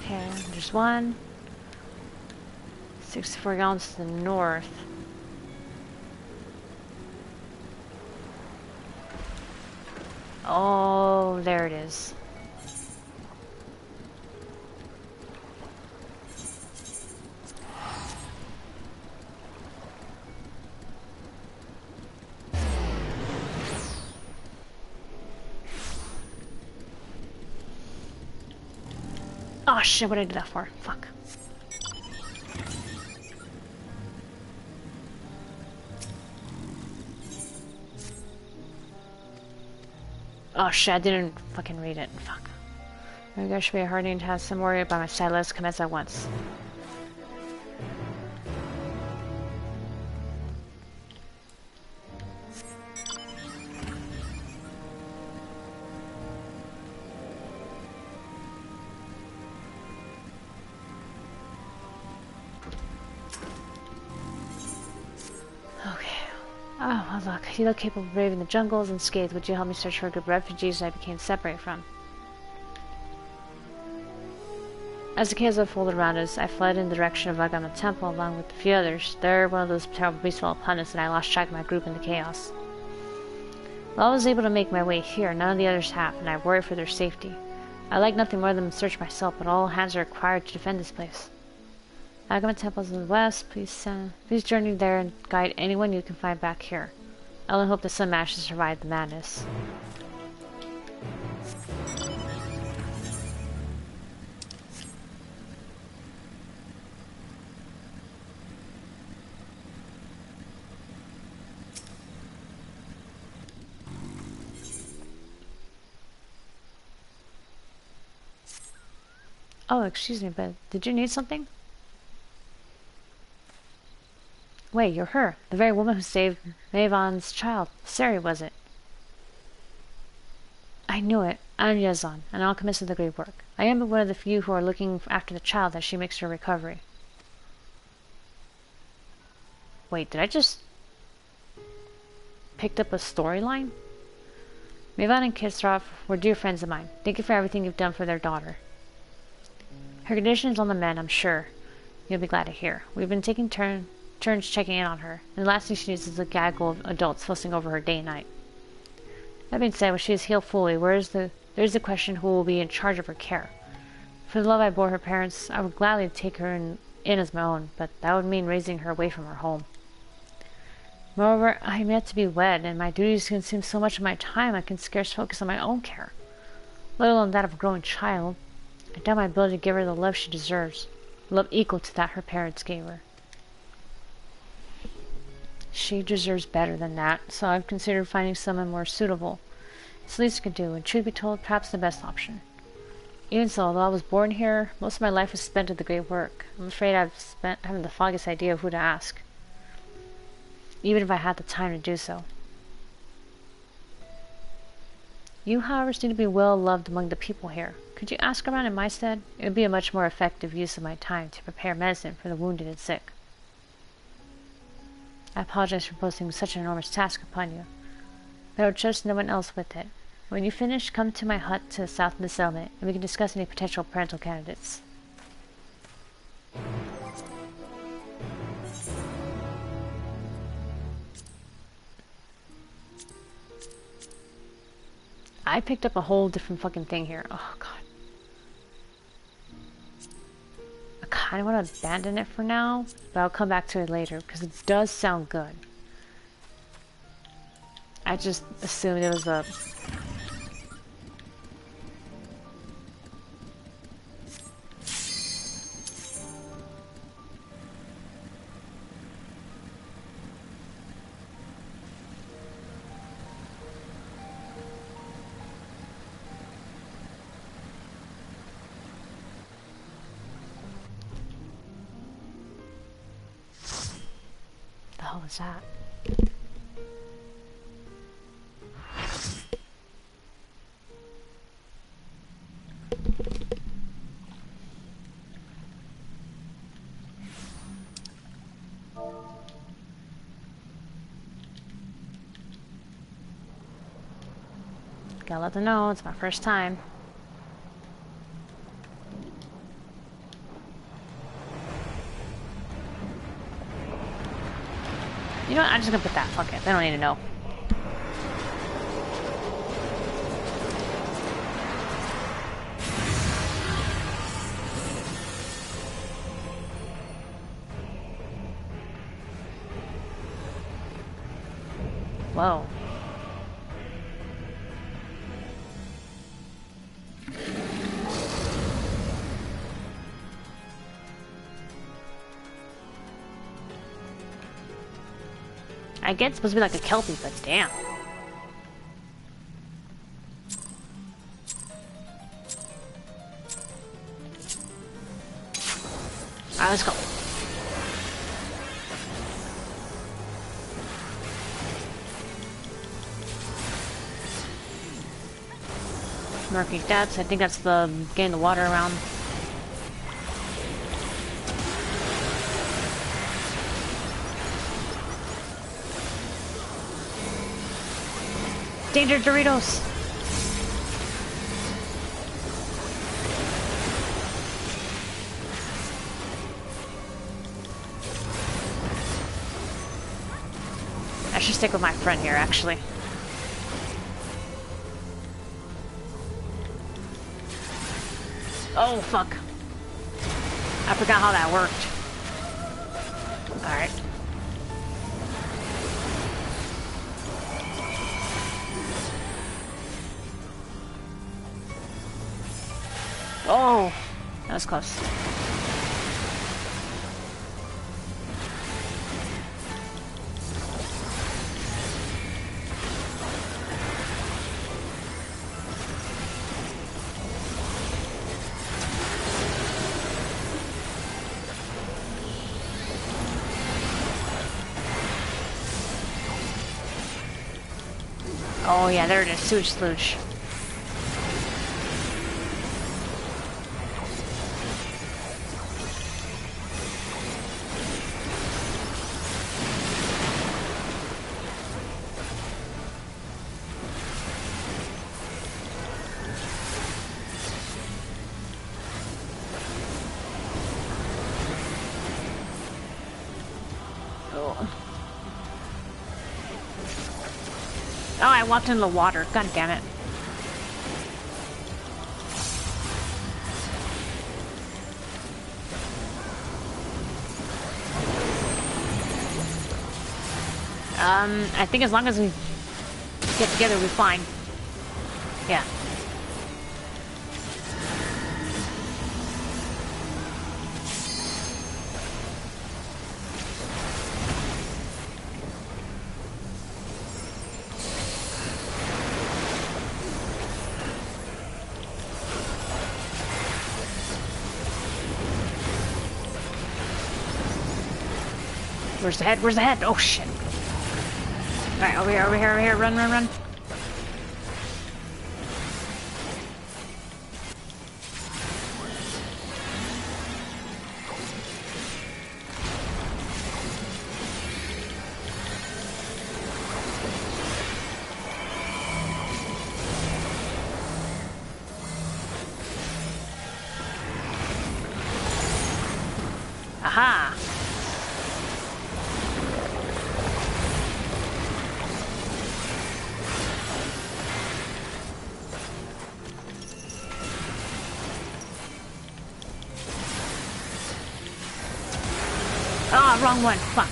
Okay, there's one. 64 gallons to the north. Oh, there it is. Oh shit, what did I do that for? Fuck. Oh shit, I didn't fucking read it. Fuck. Maybe I should be hardening to have some worry about my side. Let's commence at once. Oh, well, look. You look capable of braving the jungles unscathed. Would you help me search for a group of refugees I became separated from? As the chaos unfolded around us, I fled in the direction of Agama Temple along with a few others. There, one of those terrible beasts fell upon us, and I lost track of my group in the chaos. While I was able to make my way here, none of the others have, and I worry for their safety. I like nothing more than to search myself, but all hands are required to defend this place. Agama Temple's in the west. Please journey there and guide anyone you can find back here. I only hope the sun manages to survive the madness. Oh, excuse me, but did you need something? Wait, you're her. The very woman who saved Mavon's child. Sari, was it? I knew it. I'm Yazan, an alchemist of the great work. I am but one of the few who are looking after the child as she makes her recovery. Wait, did I just... picked up a storyline? Mavon and Kisrov were dear friends of mine. Thank you for everything you've done for their daughter. Her condition is on the mend, I'm sure. You'll be glad to hear. We've been taking turns checking in on her, and the last thing she needs is a gaggle of adults fussing over her day and night. That being said, when she is healed fully, there's the question who will be in charge of her care. For the love I bore her parents, I would gladly take her in as my own, but that would mean raising her away from her home. Moreover, I am yet to be wed, and my duties consume so much of my time I can scarce focus on my own care, let alone that of a growing child. I doubt my ability to give her the love she deserves, love equal to that her parents gave her. She deserves better than that, so I've considered finding someone more suitable. It's the least I could do, and truth be told, perhaps the best option. Even so, although I was born here, most of my life was spent at the great work. I'm afraid haven't the foggiest idea of who to ask, even if I had the time to do so. You, however, seem to be well loved among the people here. Could you ask around in my stead? It would be a much more effective use of my time to prepare medicine for the wounded and sick. I apologize for posting such an enormous task upon you, but I would trust no one else with it. When you finish, come to my hut to the south of the settlement, and we can discuss any potential parental candidates. I picked up a whole different fucking thing here. Oh, God. I kind of want to abandon it for now, but I'll come back to it later, because it does sound good. I just assumed it was a... The hell is that? Gotta let them know it's my first time. You know what? I'm just gonna put that. Fuck it. They don't need to know. Whoa. I get it's supposed to be like a Kelpie, but damn. Alright, let's go. Murky depths, I think that's the getting the water around. Danger, Doritos! I should stick with my friend here, actually. Oh, fuck. I forgot how that worked. Alright. Oh, that was close. Oh yeah, there it is, sewage sludge. Oh, I walked into the water. God damn it. I think as long as we get together, we'll be fine. Yeah. Where's the head? Where's the head? Oh shit. Alright, over here, over here, over here. Run, run, run. Aha! Oh, wrong one. Fuck.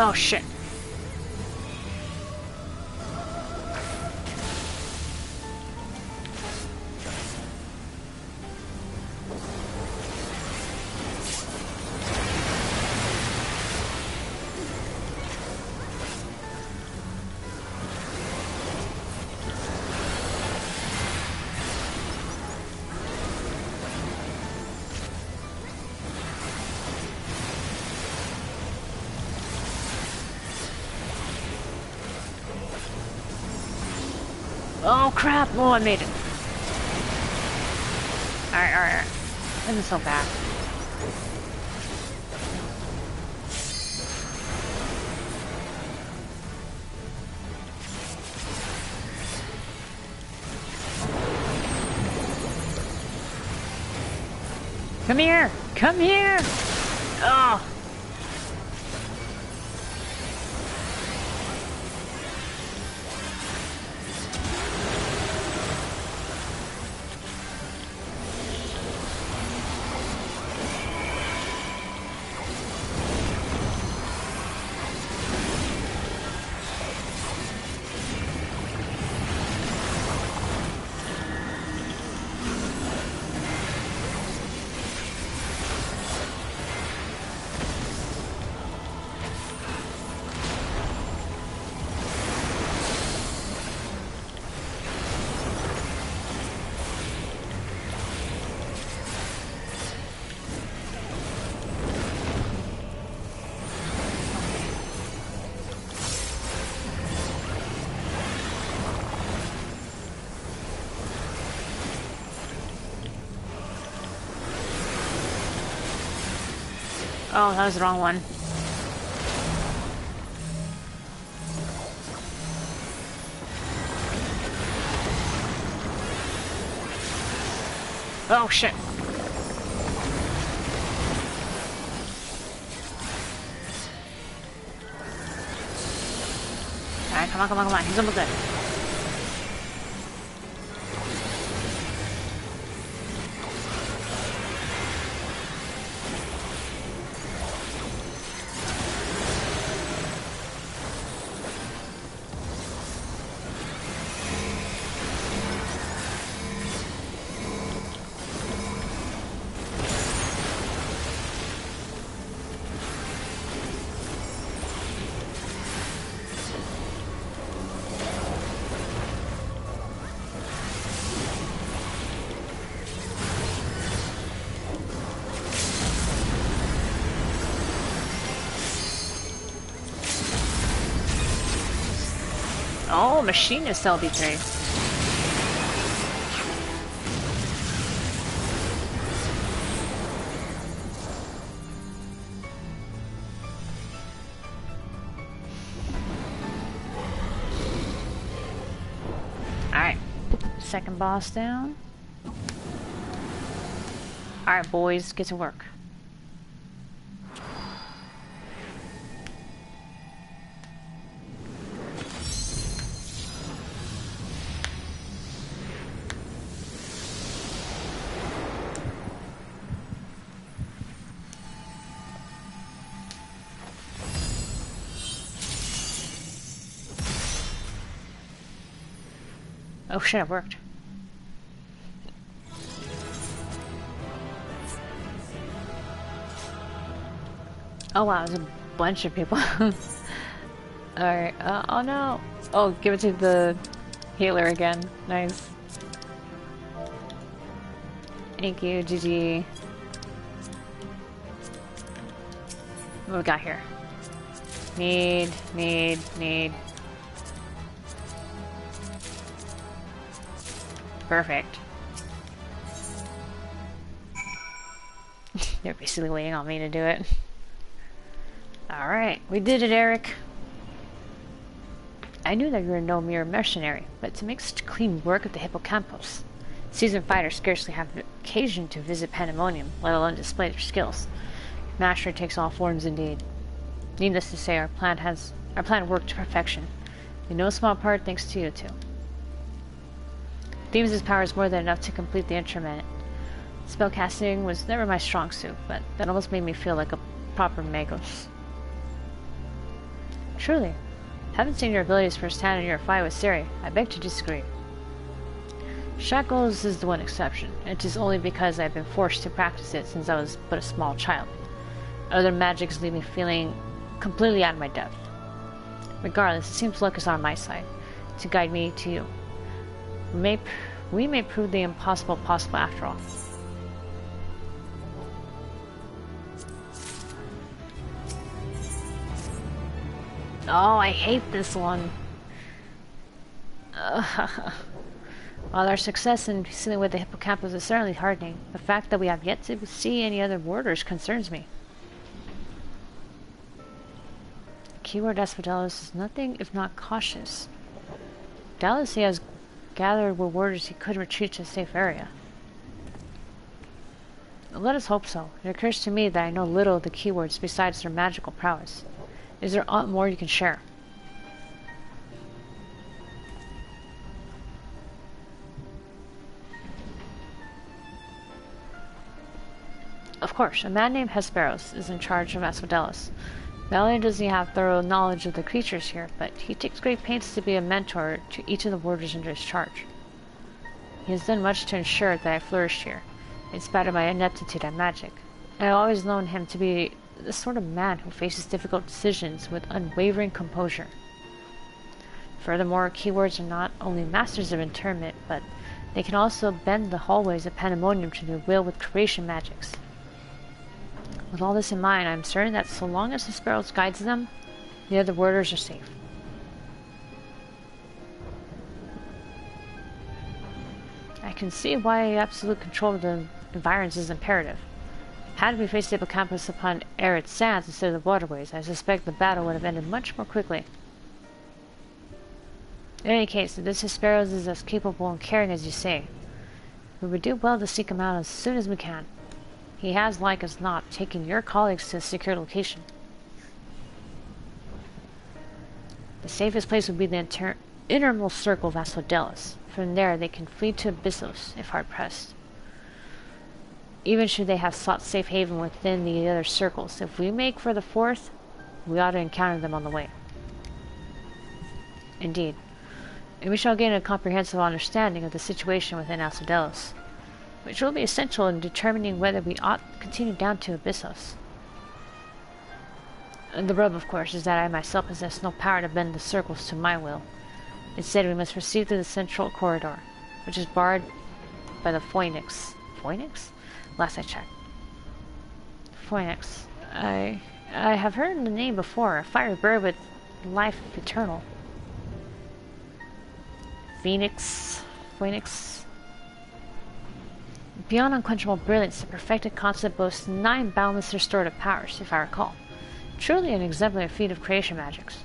Oh shit. Oh crap! Oh, I made it. Alright, alright, alright. This is so bad. Come here! Come here! Oh! Oh, that was the wrong one. Oh shit. Alright, come on, come on, come on. He's almost good. Oh, machinist LB3. Alright. Second boss down. Alright, boys, get to work. Oh shit, it worked. Oh wow, there's a bunch of people. Alright, oh no! Oh, give it to the healer again. Nice. Thank you, GG. What we got here? Need. Perfect. They're basically waiting on me to do it. Alright, we did it, Eric. I knew that you were no mere mercenary, but to make such clean work of the hippocampus. Seasoned fighters scarcely have occasion to visit Pandaemonium, let alone display their skills. Mastery takes all forms indeed. Needless to say, our plan worked to perfection. In no small part thanks to you two. Thebes' power is more than enough to complete the instrument. Spellcasting was never my strong suit, but that almost made me feel like a proper magos. Truly, having seen your abilities firsthand in your fight with Siri, I beg to disagree. Shackles is the one exception. It is only because I have been forced to practice it since I was but a small child. Other magics leave me feeling completely out of my depth. Regardless, it seems luck is on my side, to guide me to you. We may prove the impossible possible after all. Oh, I hate this one. While our success in sealing with the hippocampus is certainly heartening, the fact that we have yet to see any other warders concerns me. Keyword Asphodelos is nothing if not cautious. Doubtless he has gathered what warders he could retreat to a safe area. Let us hope so. It occurs to me that I know little of the keywords besides their magical prowess. Is there aught more you can share? Of course, a man named Hesperos is in charge of Asphodelos. Not only does he have thorough knowledge of the creatures here, but he takes great pains to be a mentor to each of the warders under his charge. He has done much to ensure that I flourished here, in spite of my ineptitude at magic. I have always known him to be the sort of man who faces difficult decisions with unwavering composure. Furthermore, keywords are not only masters of interment, but they can also bend the hallways of Pandaemonium to their will with creation magics. With all this in mind, I am certain that so long as the Sparrows guides them, the other warders are safe. I can see why absolute control of the environs is imperative. Had we faced the hippocampus upon arid sands instead of the waterways, I suspect the battle would have ended much more quickly. In any case, if this Hesperos is as capable and caring as you say, we would do well to seek him out as soon as we can. He has, like as not, taken your colleagues to a secure location. The safest place would be the innermost circle of Asphodelos. From there, they can flee to Abysos, if hard-pressed. Even should they have sought safe haven within the other circles, if we make for the fourth, we ought to encounter them on the way. Indeed. And we shall gain a comprehensive understanding of the situation within Asphodelos, which will be essential in determining whether we ought to continue down to Abyssos. And the rub, of course, is that I myself possess no power to bend the circles to my will. Instead, we must proceed through the central corridor, which is barred by the Phoenix. Phoenix? Last I checked. Phoenix. I have heard the name before. A fiery bird with life eternal. Phoenix. Phoenix. Beyond unquenchable brilliance, the perfected concept boasts 9 boundless restorative powers, if I recall. Truly an exemplary feat of creation magics.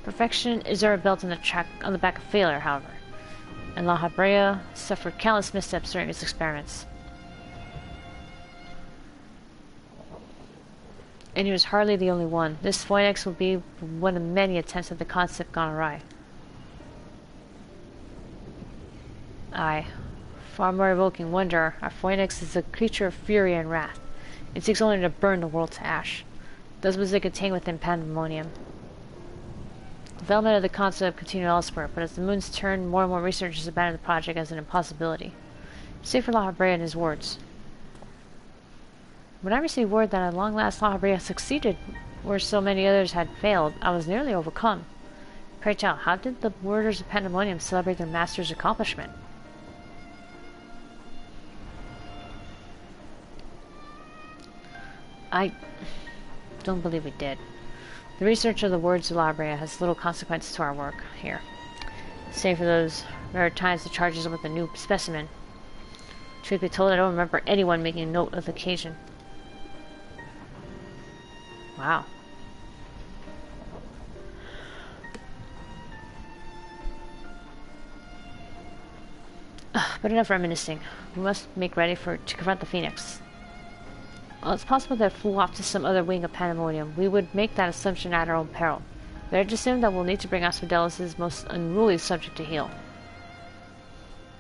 Perfection is our belt on the back of failure, however, and La Habrea suffered countless missteps during its experiments. And he was hardly the only one. This Phoenix will be one of many attempts at the concept gone awry. Aye. Far more evoking wonder, our Phoenix is a creature of fury and wrath. It seeks only to burn the world to ash. Thus was it contained within Pandaemonium. Development of the concept continued elsewhere, but as the moons turned, more and more researchers abandoned the project as an impossibility. Save for La Habrea and his wards. When I received word that at long last La Habrea succeeded where so many others had failed, I was nearly overcome. Pray tell, how did the warders of Pandaemonium celebrate their master's accomplishment? I don't believe we did. The research of the words of La Habrea has little consequence to our work here. Save for those rare times the charges with a new specimen. Truth be told, I don't remember anyone making a note of the occasion. Wow. But enough reminiscing. We must make ready to confront the Phoenix. Well, it's possible that it flew off to some other wing of Pandaemonium. We would make that assumption at our own peril. Better to assume that we'll need to bring Asphodelos' most unruly subject to heel.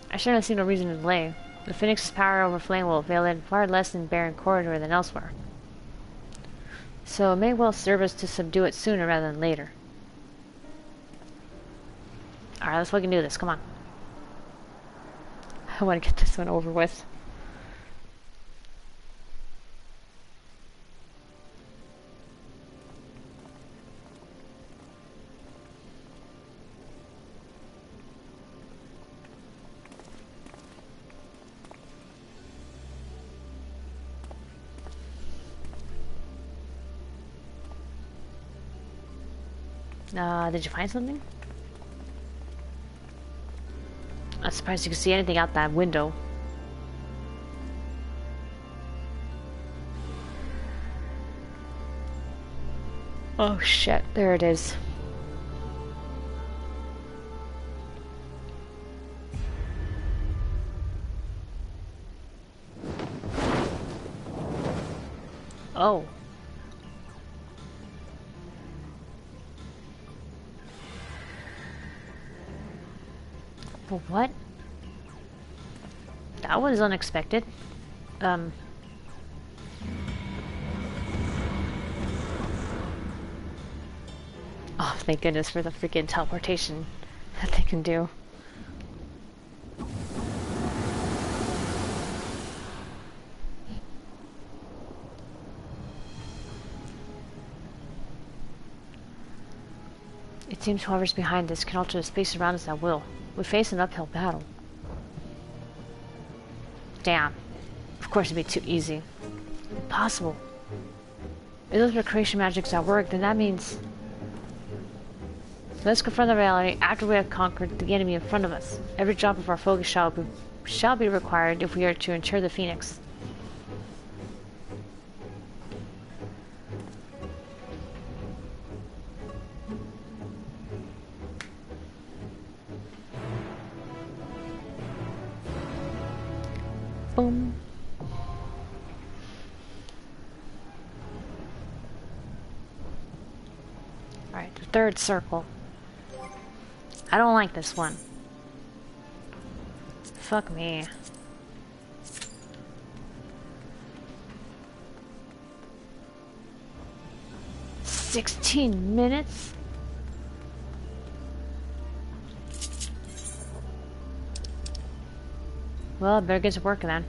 I certainly see no reason to delay. The Phoenix's power over flame will avail it far less in barren corridor than elsewhere. So it may well serve us to subdue it sooner rather than later. Alright, let's fucking do this. Come on. I want to get this one over with. Did you find something? I'm surprised you can see anything out that window. Oh shit, there it is. Oh. But what? That was unexpected. Oh, thank goodness for the freaking teleportation that they can do. It seems whoever's behind this can alter the space around us at will. We face an uphill battle. Damn. Of course it'd be too easy. Impossible. If those recreation magics at work, then that means... Let's confront the reality after we have conquered the enemy in front of us. Every drop of our focus shall be required if we are to ensure the Phoenix. Boom. Alright, the third circle. I don't like this one. Fuck me. $16 minutes? Well, I better get to work then.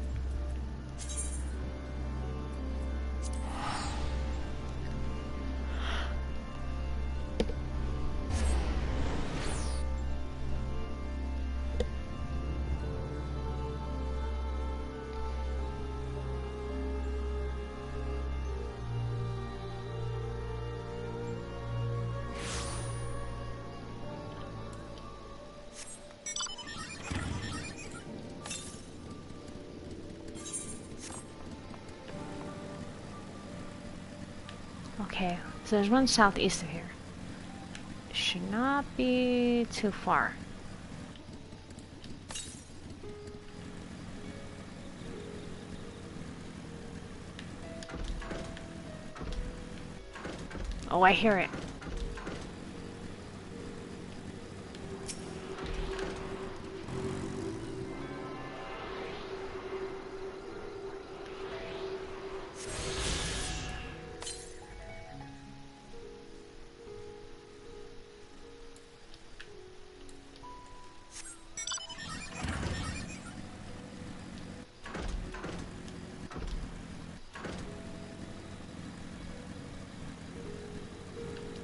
Okay, so there's one southeast of here. Should not be too far. Oh, I hear it.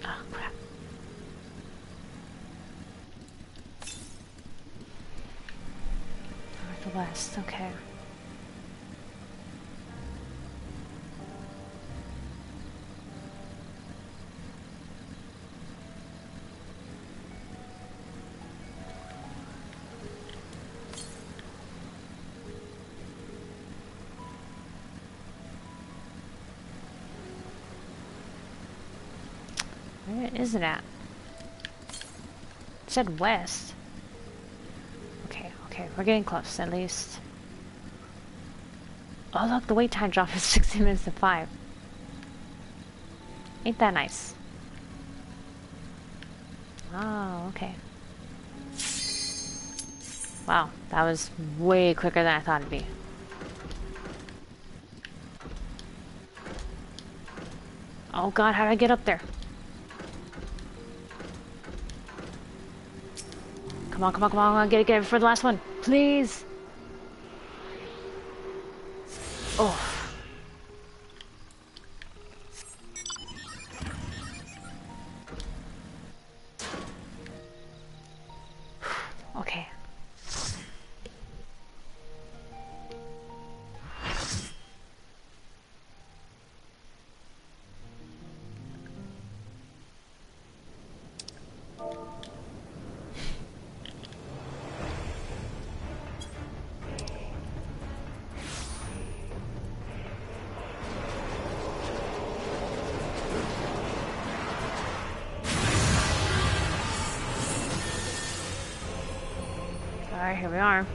Oh, crap. Northwest, okay. is it at? It said west. Okay, okay, we're getting close at least. Oh look, the wait time drop is 60 minutes to 5. Ain't that nice? Oh, okay. Wow, that was way quicker than I thought it'd be. Oh god, how do I get up there? Come on, come on, come on, get it for the last one. Please! Oh. Okay. Alright, here we are.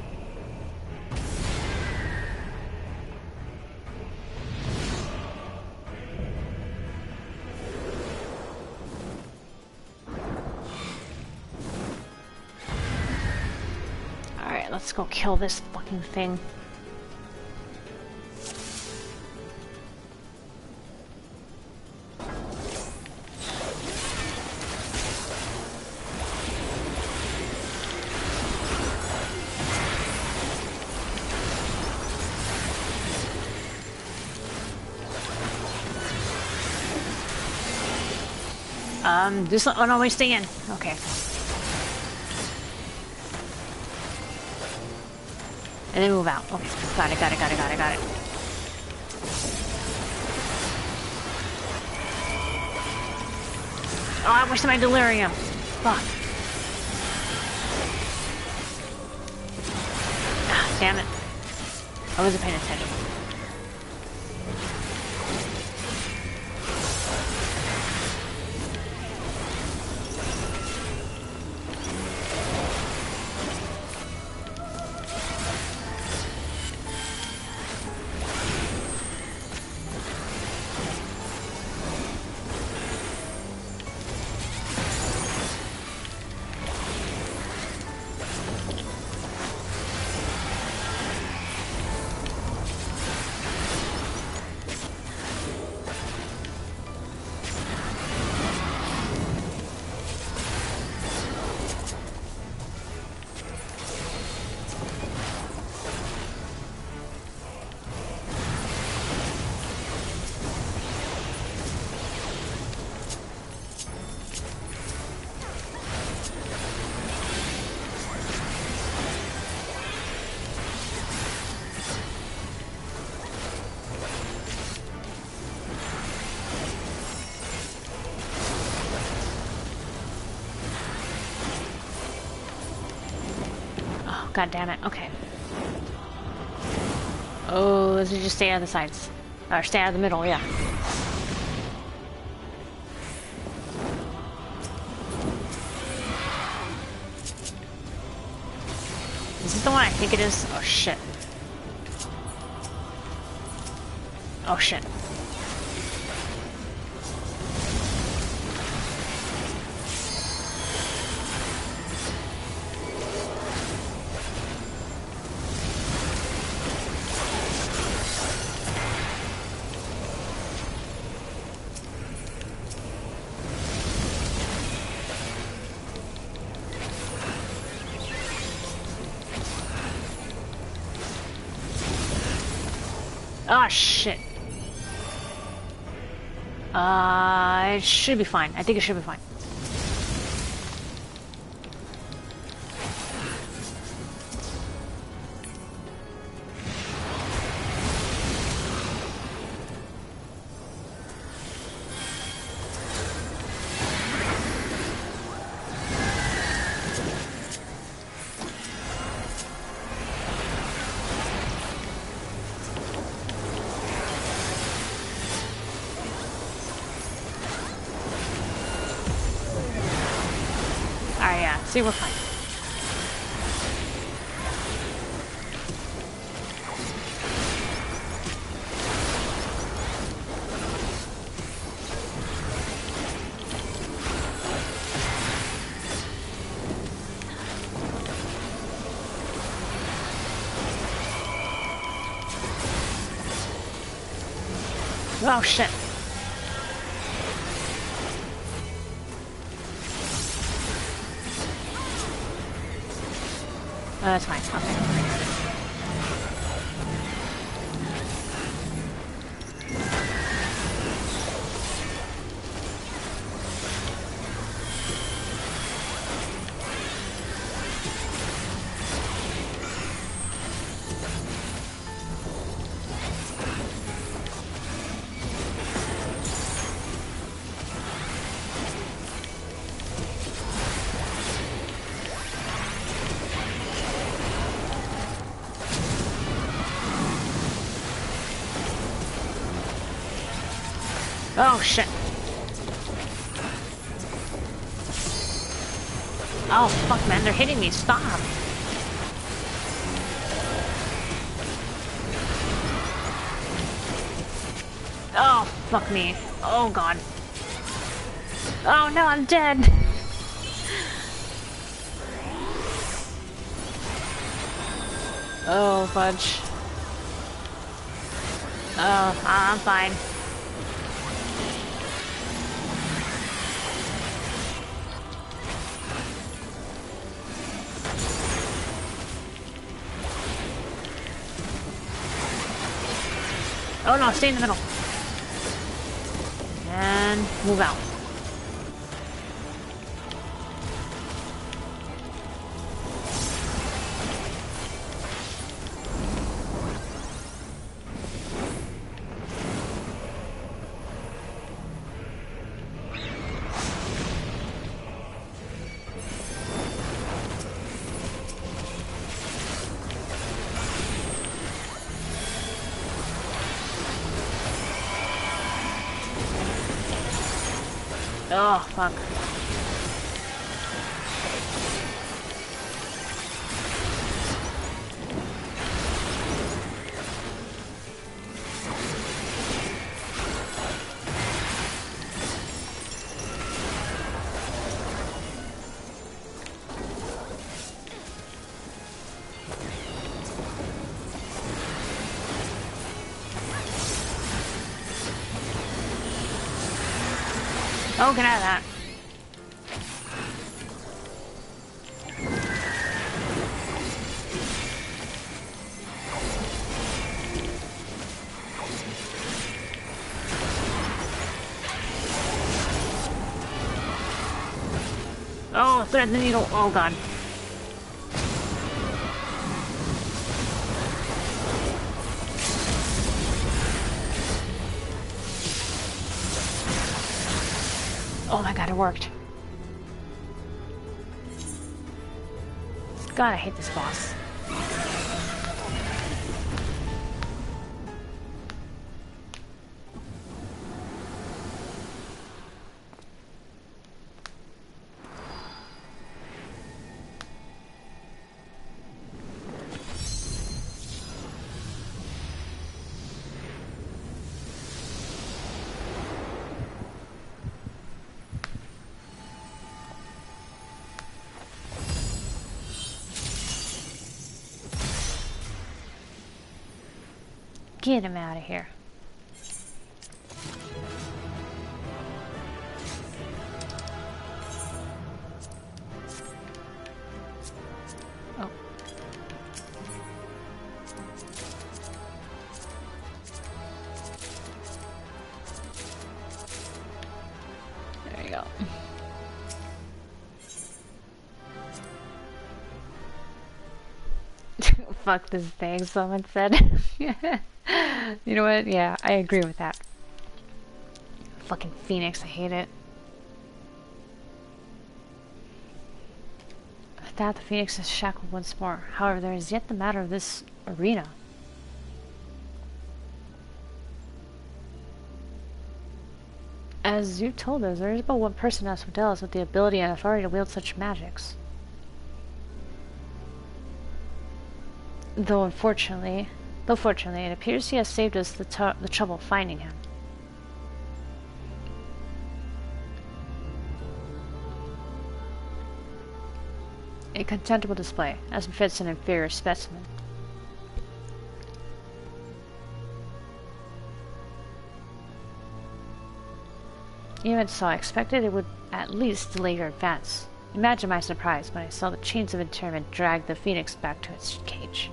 Alright, let's go kill this fucking thing. Just oh no, wait, stay in. Okay. And then move out. Okay, got it, got it, got it, got it, got it. Oh, I wish my delirium. Fuck. Ah, damn it. I wasn't paying attention. God damn it. Okay. Oh, let's just stay out of the sides. Or stay out of the middle, yeah. Is this the one I think it is? Oh shit. Oh shit. Oh shit. It should be fine. I think it should be fine. See, we're fine. Oh shit. That's fine. Okay. Oh shit. Oh fuck man, they're hitting me, stop! Oh fuck me. Oh god. Oh no, I'm dead! Oh fudge. Oh, I'm fine. Oh no, stay in the middle. And move out. Oh, fuck. Oh, get out of that. Oh, thread the needle. Oh, God. Oh my God, it worked. God, I hate this boss. Get him out of here. Oh. There you go. Fuck this thing, someone said. You know what? Yeah, I agree with that. Fucking Phoenix, I hate it. With that, the Phoenix is shackled once more. However, there is yet the matter of this arena. As you told us, there is but one person in Asphodelos with the ability and authority to wield such magics. Though fortunately, it appears he has saved us the trouble finding him. A contemptible display, as befits an inferior specimen. Even so, I expected it would at least delay your advance. Imagine my surprise when I saw the chains of interment drag the phoenix back to its cage.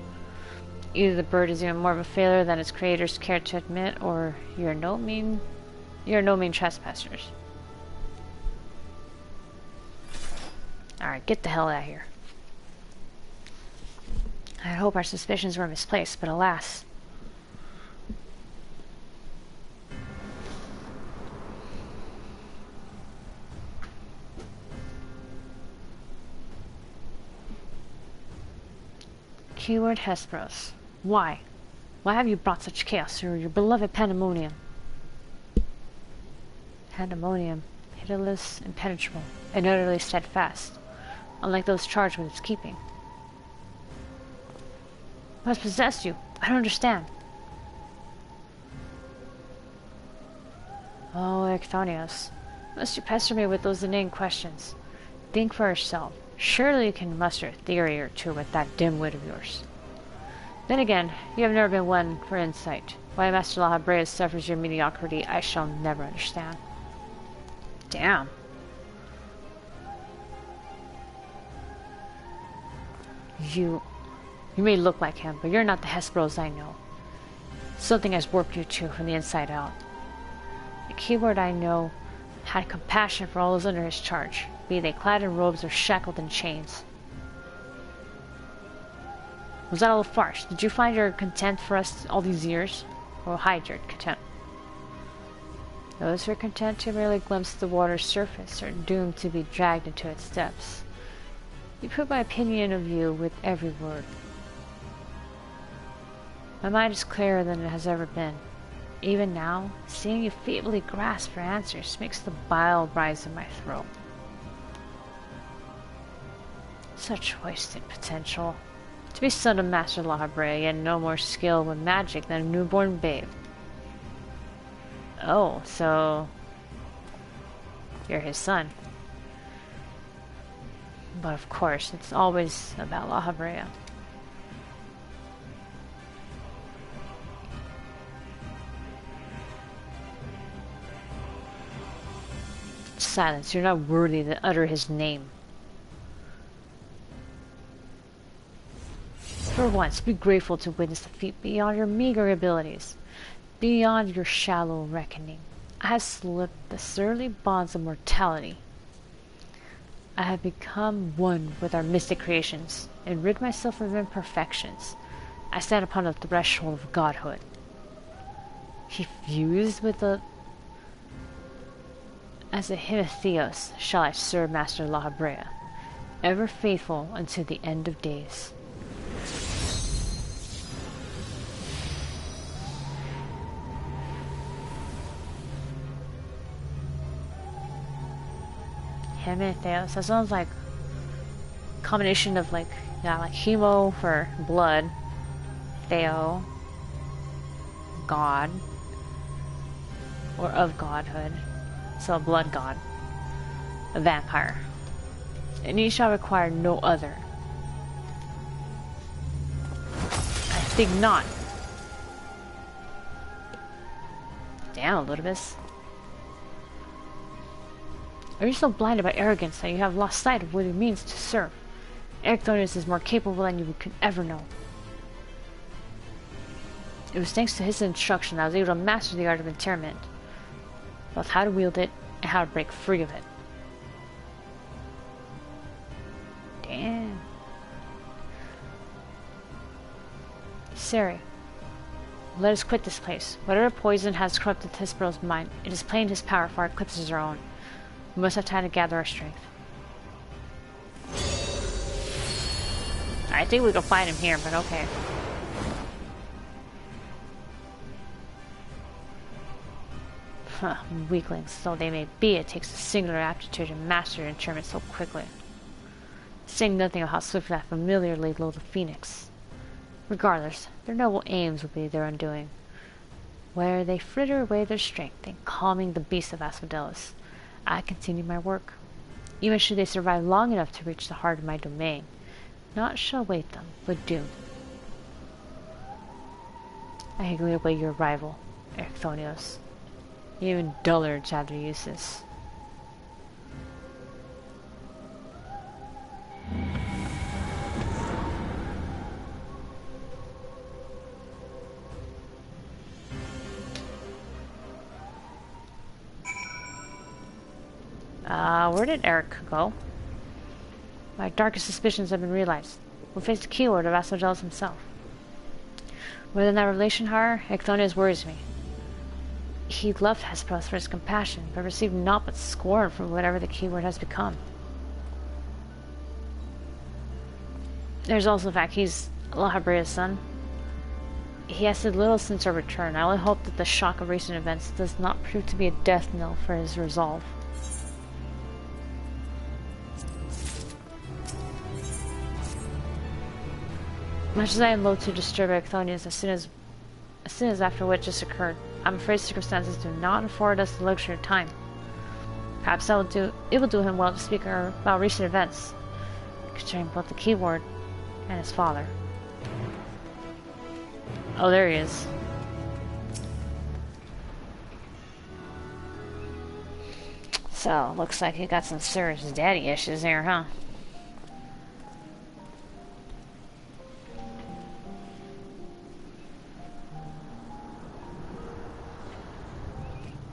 Either the bird is even more of a failure than its creators care to admit, or you're no mean trespassers. Alright, get the hell out of here. I hope our suspicions were misplaced, but alas. Keyword Hesperos. Why? Why have you brought such chaos through your beloved Pandaemonium? Pandaemonium, pitiless, impenetrable, and utterly steadfast, unlike those charged with its keeping. What has possessed you? I don't understand. Oh, Asphodelos, must you pester me with those inane questions? Think for yourself. Surely you can muster a theory or two with that dim wit of yours. Then again, you have never been one for insight. Why Master Labyrinthos suffers your mediocrity, I shall never understand. Damn. You may look like him, but you're not the Hesperos I know. Something has warped you two from the inside out. The keyword I know had compassion for all those under his charge, be they clad in robes or shackled in chains. Was that all a farce? Did you find your content for us all these years? Or hide your content? Those who are content to merely glimpse the water's surface are doomed to be dragged into its depths. You put my opinion of you with every word. My mind is clearer than it has ever been. Even now, seeing you feebly grasp for answers makes the bile rise in my throat. Such wasted potential. To be son of Master Labyrinthos, yet no more skill with magic than a newborn babe. Oh, so you're his son. But of course, it's always about Labyrinthos. Silence, you're not worthy to utter his name. For once, be grateful to witness a feat beyond your meager abilities, beyond your shallow reckoning. I have slipped the surly bonds of mortality. I have become one with our mystic creations, and rid myself of imperfections. I stand upon the threshold of godhood. He fused with the... As a Labyrinthos shall I serve Master Labyrinthos, ever faithful unto the end of days. Labyrinthos. That sounds like a combination of like hemo for blood, Theo, God, or of godhood, so a blood god, a vampire, and he shall require no other. I think not. Damn, Elpis. Are you so blinded by arrogance that you have lost sight of what it means to serve? Asphodelos is more capable than you could ever know. It was thanks to his instruction that I was able to master the art of interment, both how to wield it and how to break free of it. Damn. Siri, let us quit this place. Whatever poison has corrupted Hesperos' mind, it is plain his power far eclipses our own. We must have time to gather our strength. I think we can find him here, but okay. Huh, weaklings, though they may be, it takes a singular aptitude to master interment so quickly. Saying nothing of how swiftly I familiarly load the phoenix. Regardless, their noble aims will be their undoing, where they fritter away their strength in calming the beast of Asphodelos. I continue my work. Even should they survive long enough to reach the heart of my domain, naught shall await them but doom. I eagerly await your arrival, Elpis. Even dullards have their uses. Where did Eric go? My darkest suspicions have been realized. We'll face the keyword of Asphodelos himself. More than that revelation, however, Elpis worries me. He loved Hesperos for his compassion, but received naught but scorn from whatever the keyword has become. There's also the fact he's Lahabrea's son. He has said little since our return. I only hope that the shock of recent events does not prove to be a death knell for his resolve. Much as I am loath to disturb Elpis as soon as after what just occurred, I'm afraid circumstances do not afford us the luxury of time. Perhaps it will do him well to speak about recent events, concerning both the keyword and his father. Oh, there he is. So, looks like he got some serious daddy issues there, huh?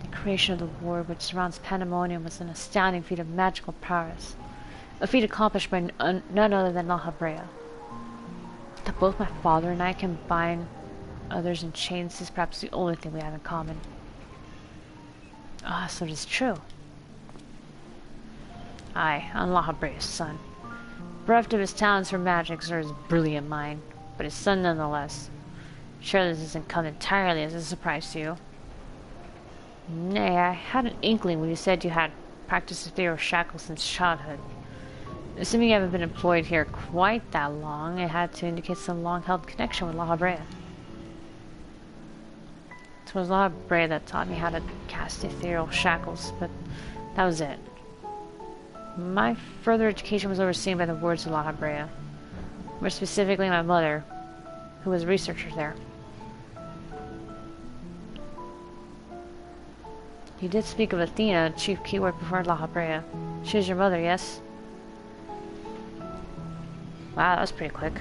The creation of the ward which surrounds Pandaemonium was an astounding feat of magical prowess, a feat accomplished by none other than Lahabrea. That both my father and I can bind others in chains is perhaps the only thing we have in common. Ah, so it is true. I, am Lahabrea's son. Bereft of his talents for magic or his brilliant mind, but his son nonetheless. Surely this doesn't come entirely as a surprise to you. Nay, I had an inkling when you said you had practiced ethereal shackles since childhood. Assuming you haven't been employed here quite that long, it had to indicate some long-held connection with Lahabrea. It was Lahabrea that taught me how to cast ethereal shackles, but that was it. My further education was overseen by the words of Lahabrea, more specifically my mother, who was a researcher there. You did speak of Athena, chief keyword before Lahabrea. She is your mother, yes? Wow, that was pretty quick.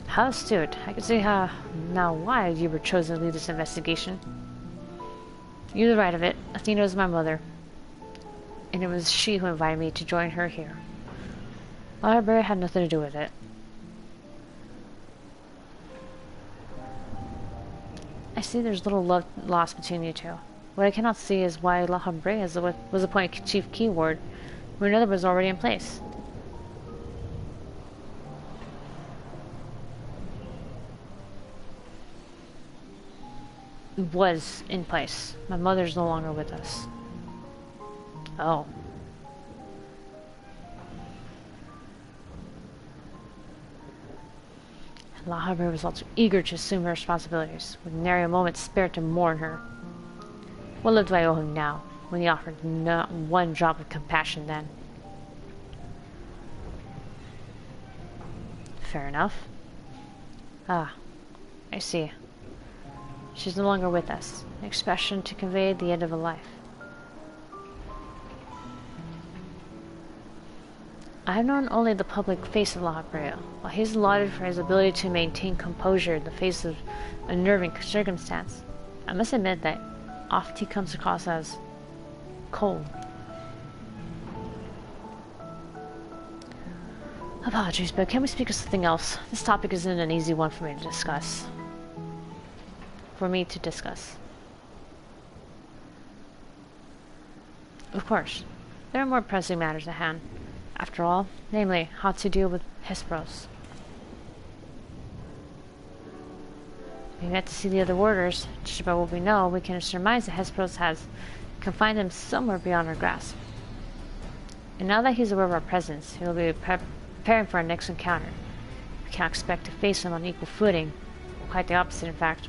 How astute. I can see how now why you were chosen to lead this investigation. You have the right of it. Athena is my mother, and it was she who invited me to join her here. Lahabrea had nothing to do with it. I see there's little love lost between you two. What I cannot see is why Lahabrea was appointed chief keyword when another was already in place. Was in place. My mother's no longer with us. Oh. Lahabrea was also eager to assume her responsibilities, with nary a moment spared to mourn her. What love do I owe him now, when he offered not one drop of compassion then? Fair enough. Ah, I see. She's no longer with us, an expression to convey the end of a life. I have known only the public face of Lahabrea. While he is lauded for his ability to maintain composure in the face of unnerving circumstance, I must admit that oft he comes across as cold. Apologies, but can we speak of something else? This topic isn't an easy one for me to discuss. Of course, there are more pressing matters at hand. After all, namely, how to deal with Hesperos. We've yet to see the other warders. Judging by what we know, we can surmise that Hesperos has confined them somewhere beyond our grasp. And now that he's aware of our presence, he will be preparing for our next encounter. we can't expect to face him on equal footing. Quite the opposite, in fact.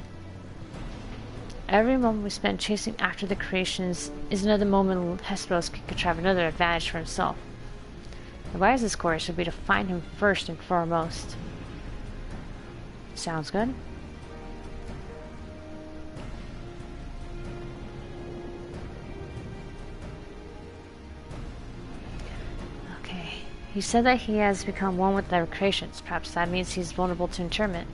Every moment we spend chasing after the creations is another moment Hesperos could contrive another advantage for himself. The wisest course would be to find him first and foremost. Sounds good. Okay. He said that he has become one with the creations. Perhaps that means he's vulnerable to interment.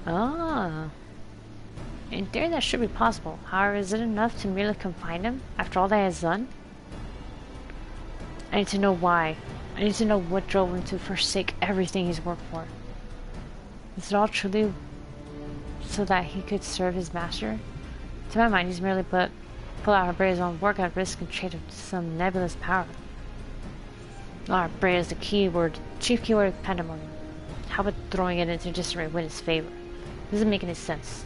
Ah. In theory, that should be possible. However, is it enough to merely confine him after all that he has done? I need to know why. I need to know what drove him to forsake everything he's worked for. Is it all truly so that he could serve his master? To my mind, he's merely put Labyrinthos' own work at risk and traded to some nebulous power. Labyrinthos is the chief keyword of Pandaemonium. How about throwing it into disarray with his favor? Doesn't make any sense.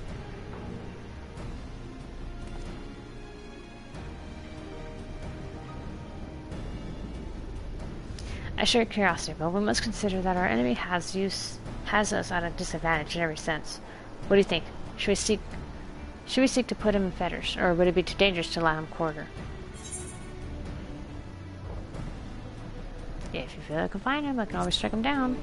I share curiosity, but we must consider that our enemy has us at a disadvantage in every sense. What do you think? Should we seek to put him in fetters, or would it be too dangerous to allow him quarter? Yeah, if you feel I can find him, I can always strike him down.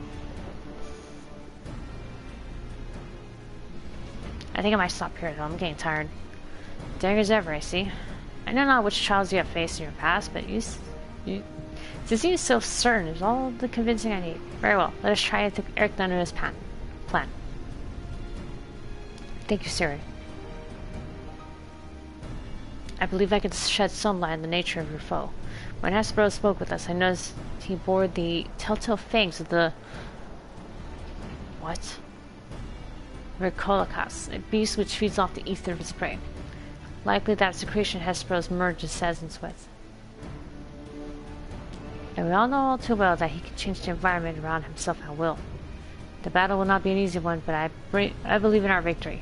I think I might stop here though, I'm getting tired. Daring as ever, I see. I know not which trials you have faced in your past, but to seem so certain is all the convincing I need. Very well, let us try to Eric Thunder's plan. Thank you, Siri. I believe I could shed some light on the nature of your foe. When Asphodelos spoke with us, I noticed he bore the telltale fangs of the... What? Verkolikas, a beast which feeds off the ether of its prey. Likely that's the creation Hesperos merged his essence with. And we all know all too well that he can change the environment around himself at will. The battle will not be an easy one, but I believe in our victory.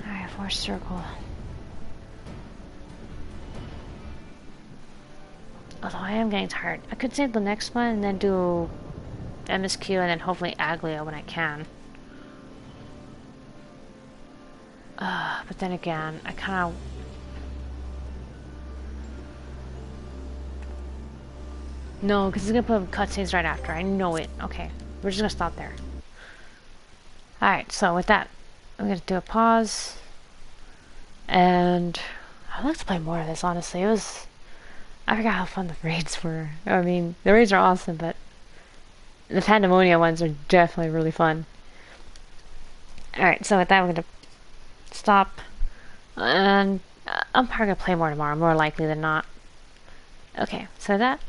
Alright, fourth circle. Although I am getting tired. I could save the next one and then do MSQ and then hopefully Aglia when I can. But then again, I kind of... No, because it's going to put cutscenes right after. I know it. Okay, we're just going to stop there. Alright, so with that, I'm going to do a pause. And I'd like to play more of this, honestly. It was... I forgot how fun the raids were. I mean, the raids are awesome, but the Pandaemonium ones are definitely really fun. Alright, so with that, I'm going to stop. And I'm probably going to play more tomorrow, more likely than not. Okay, so that...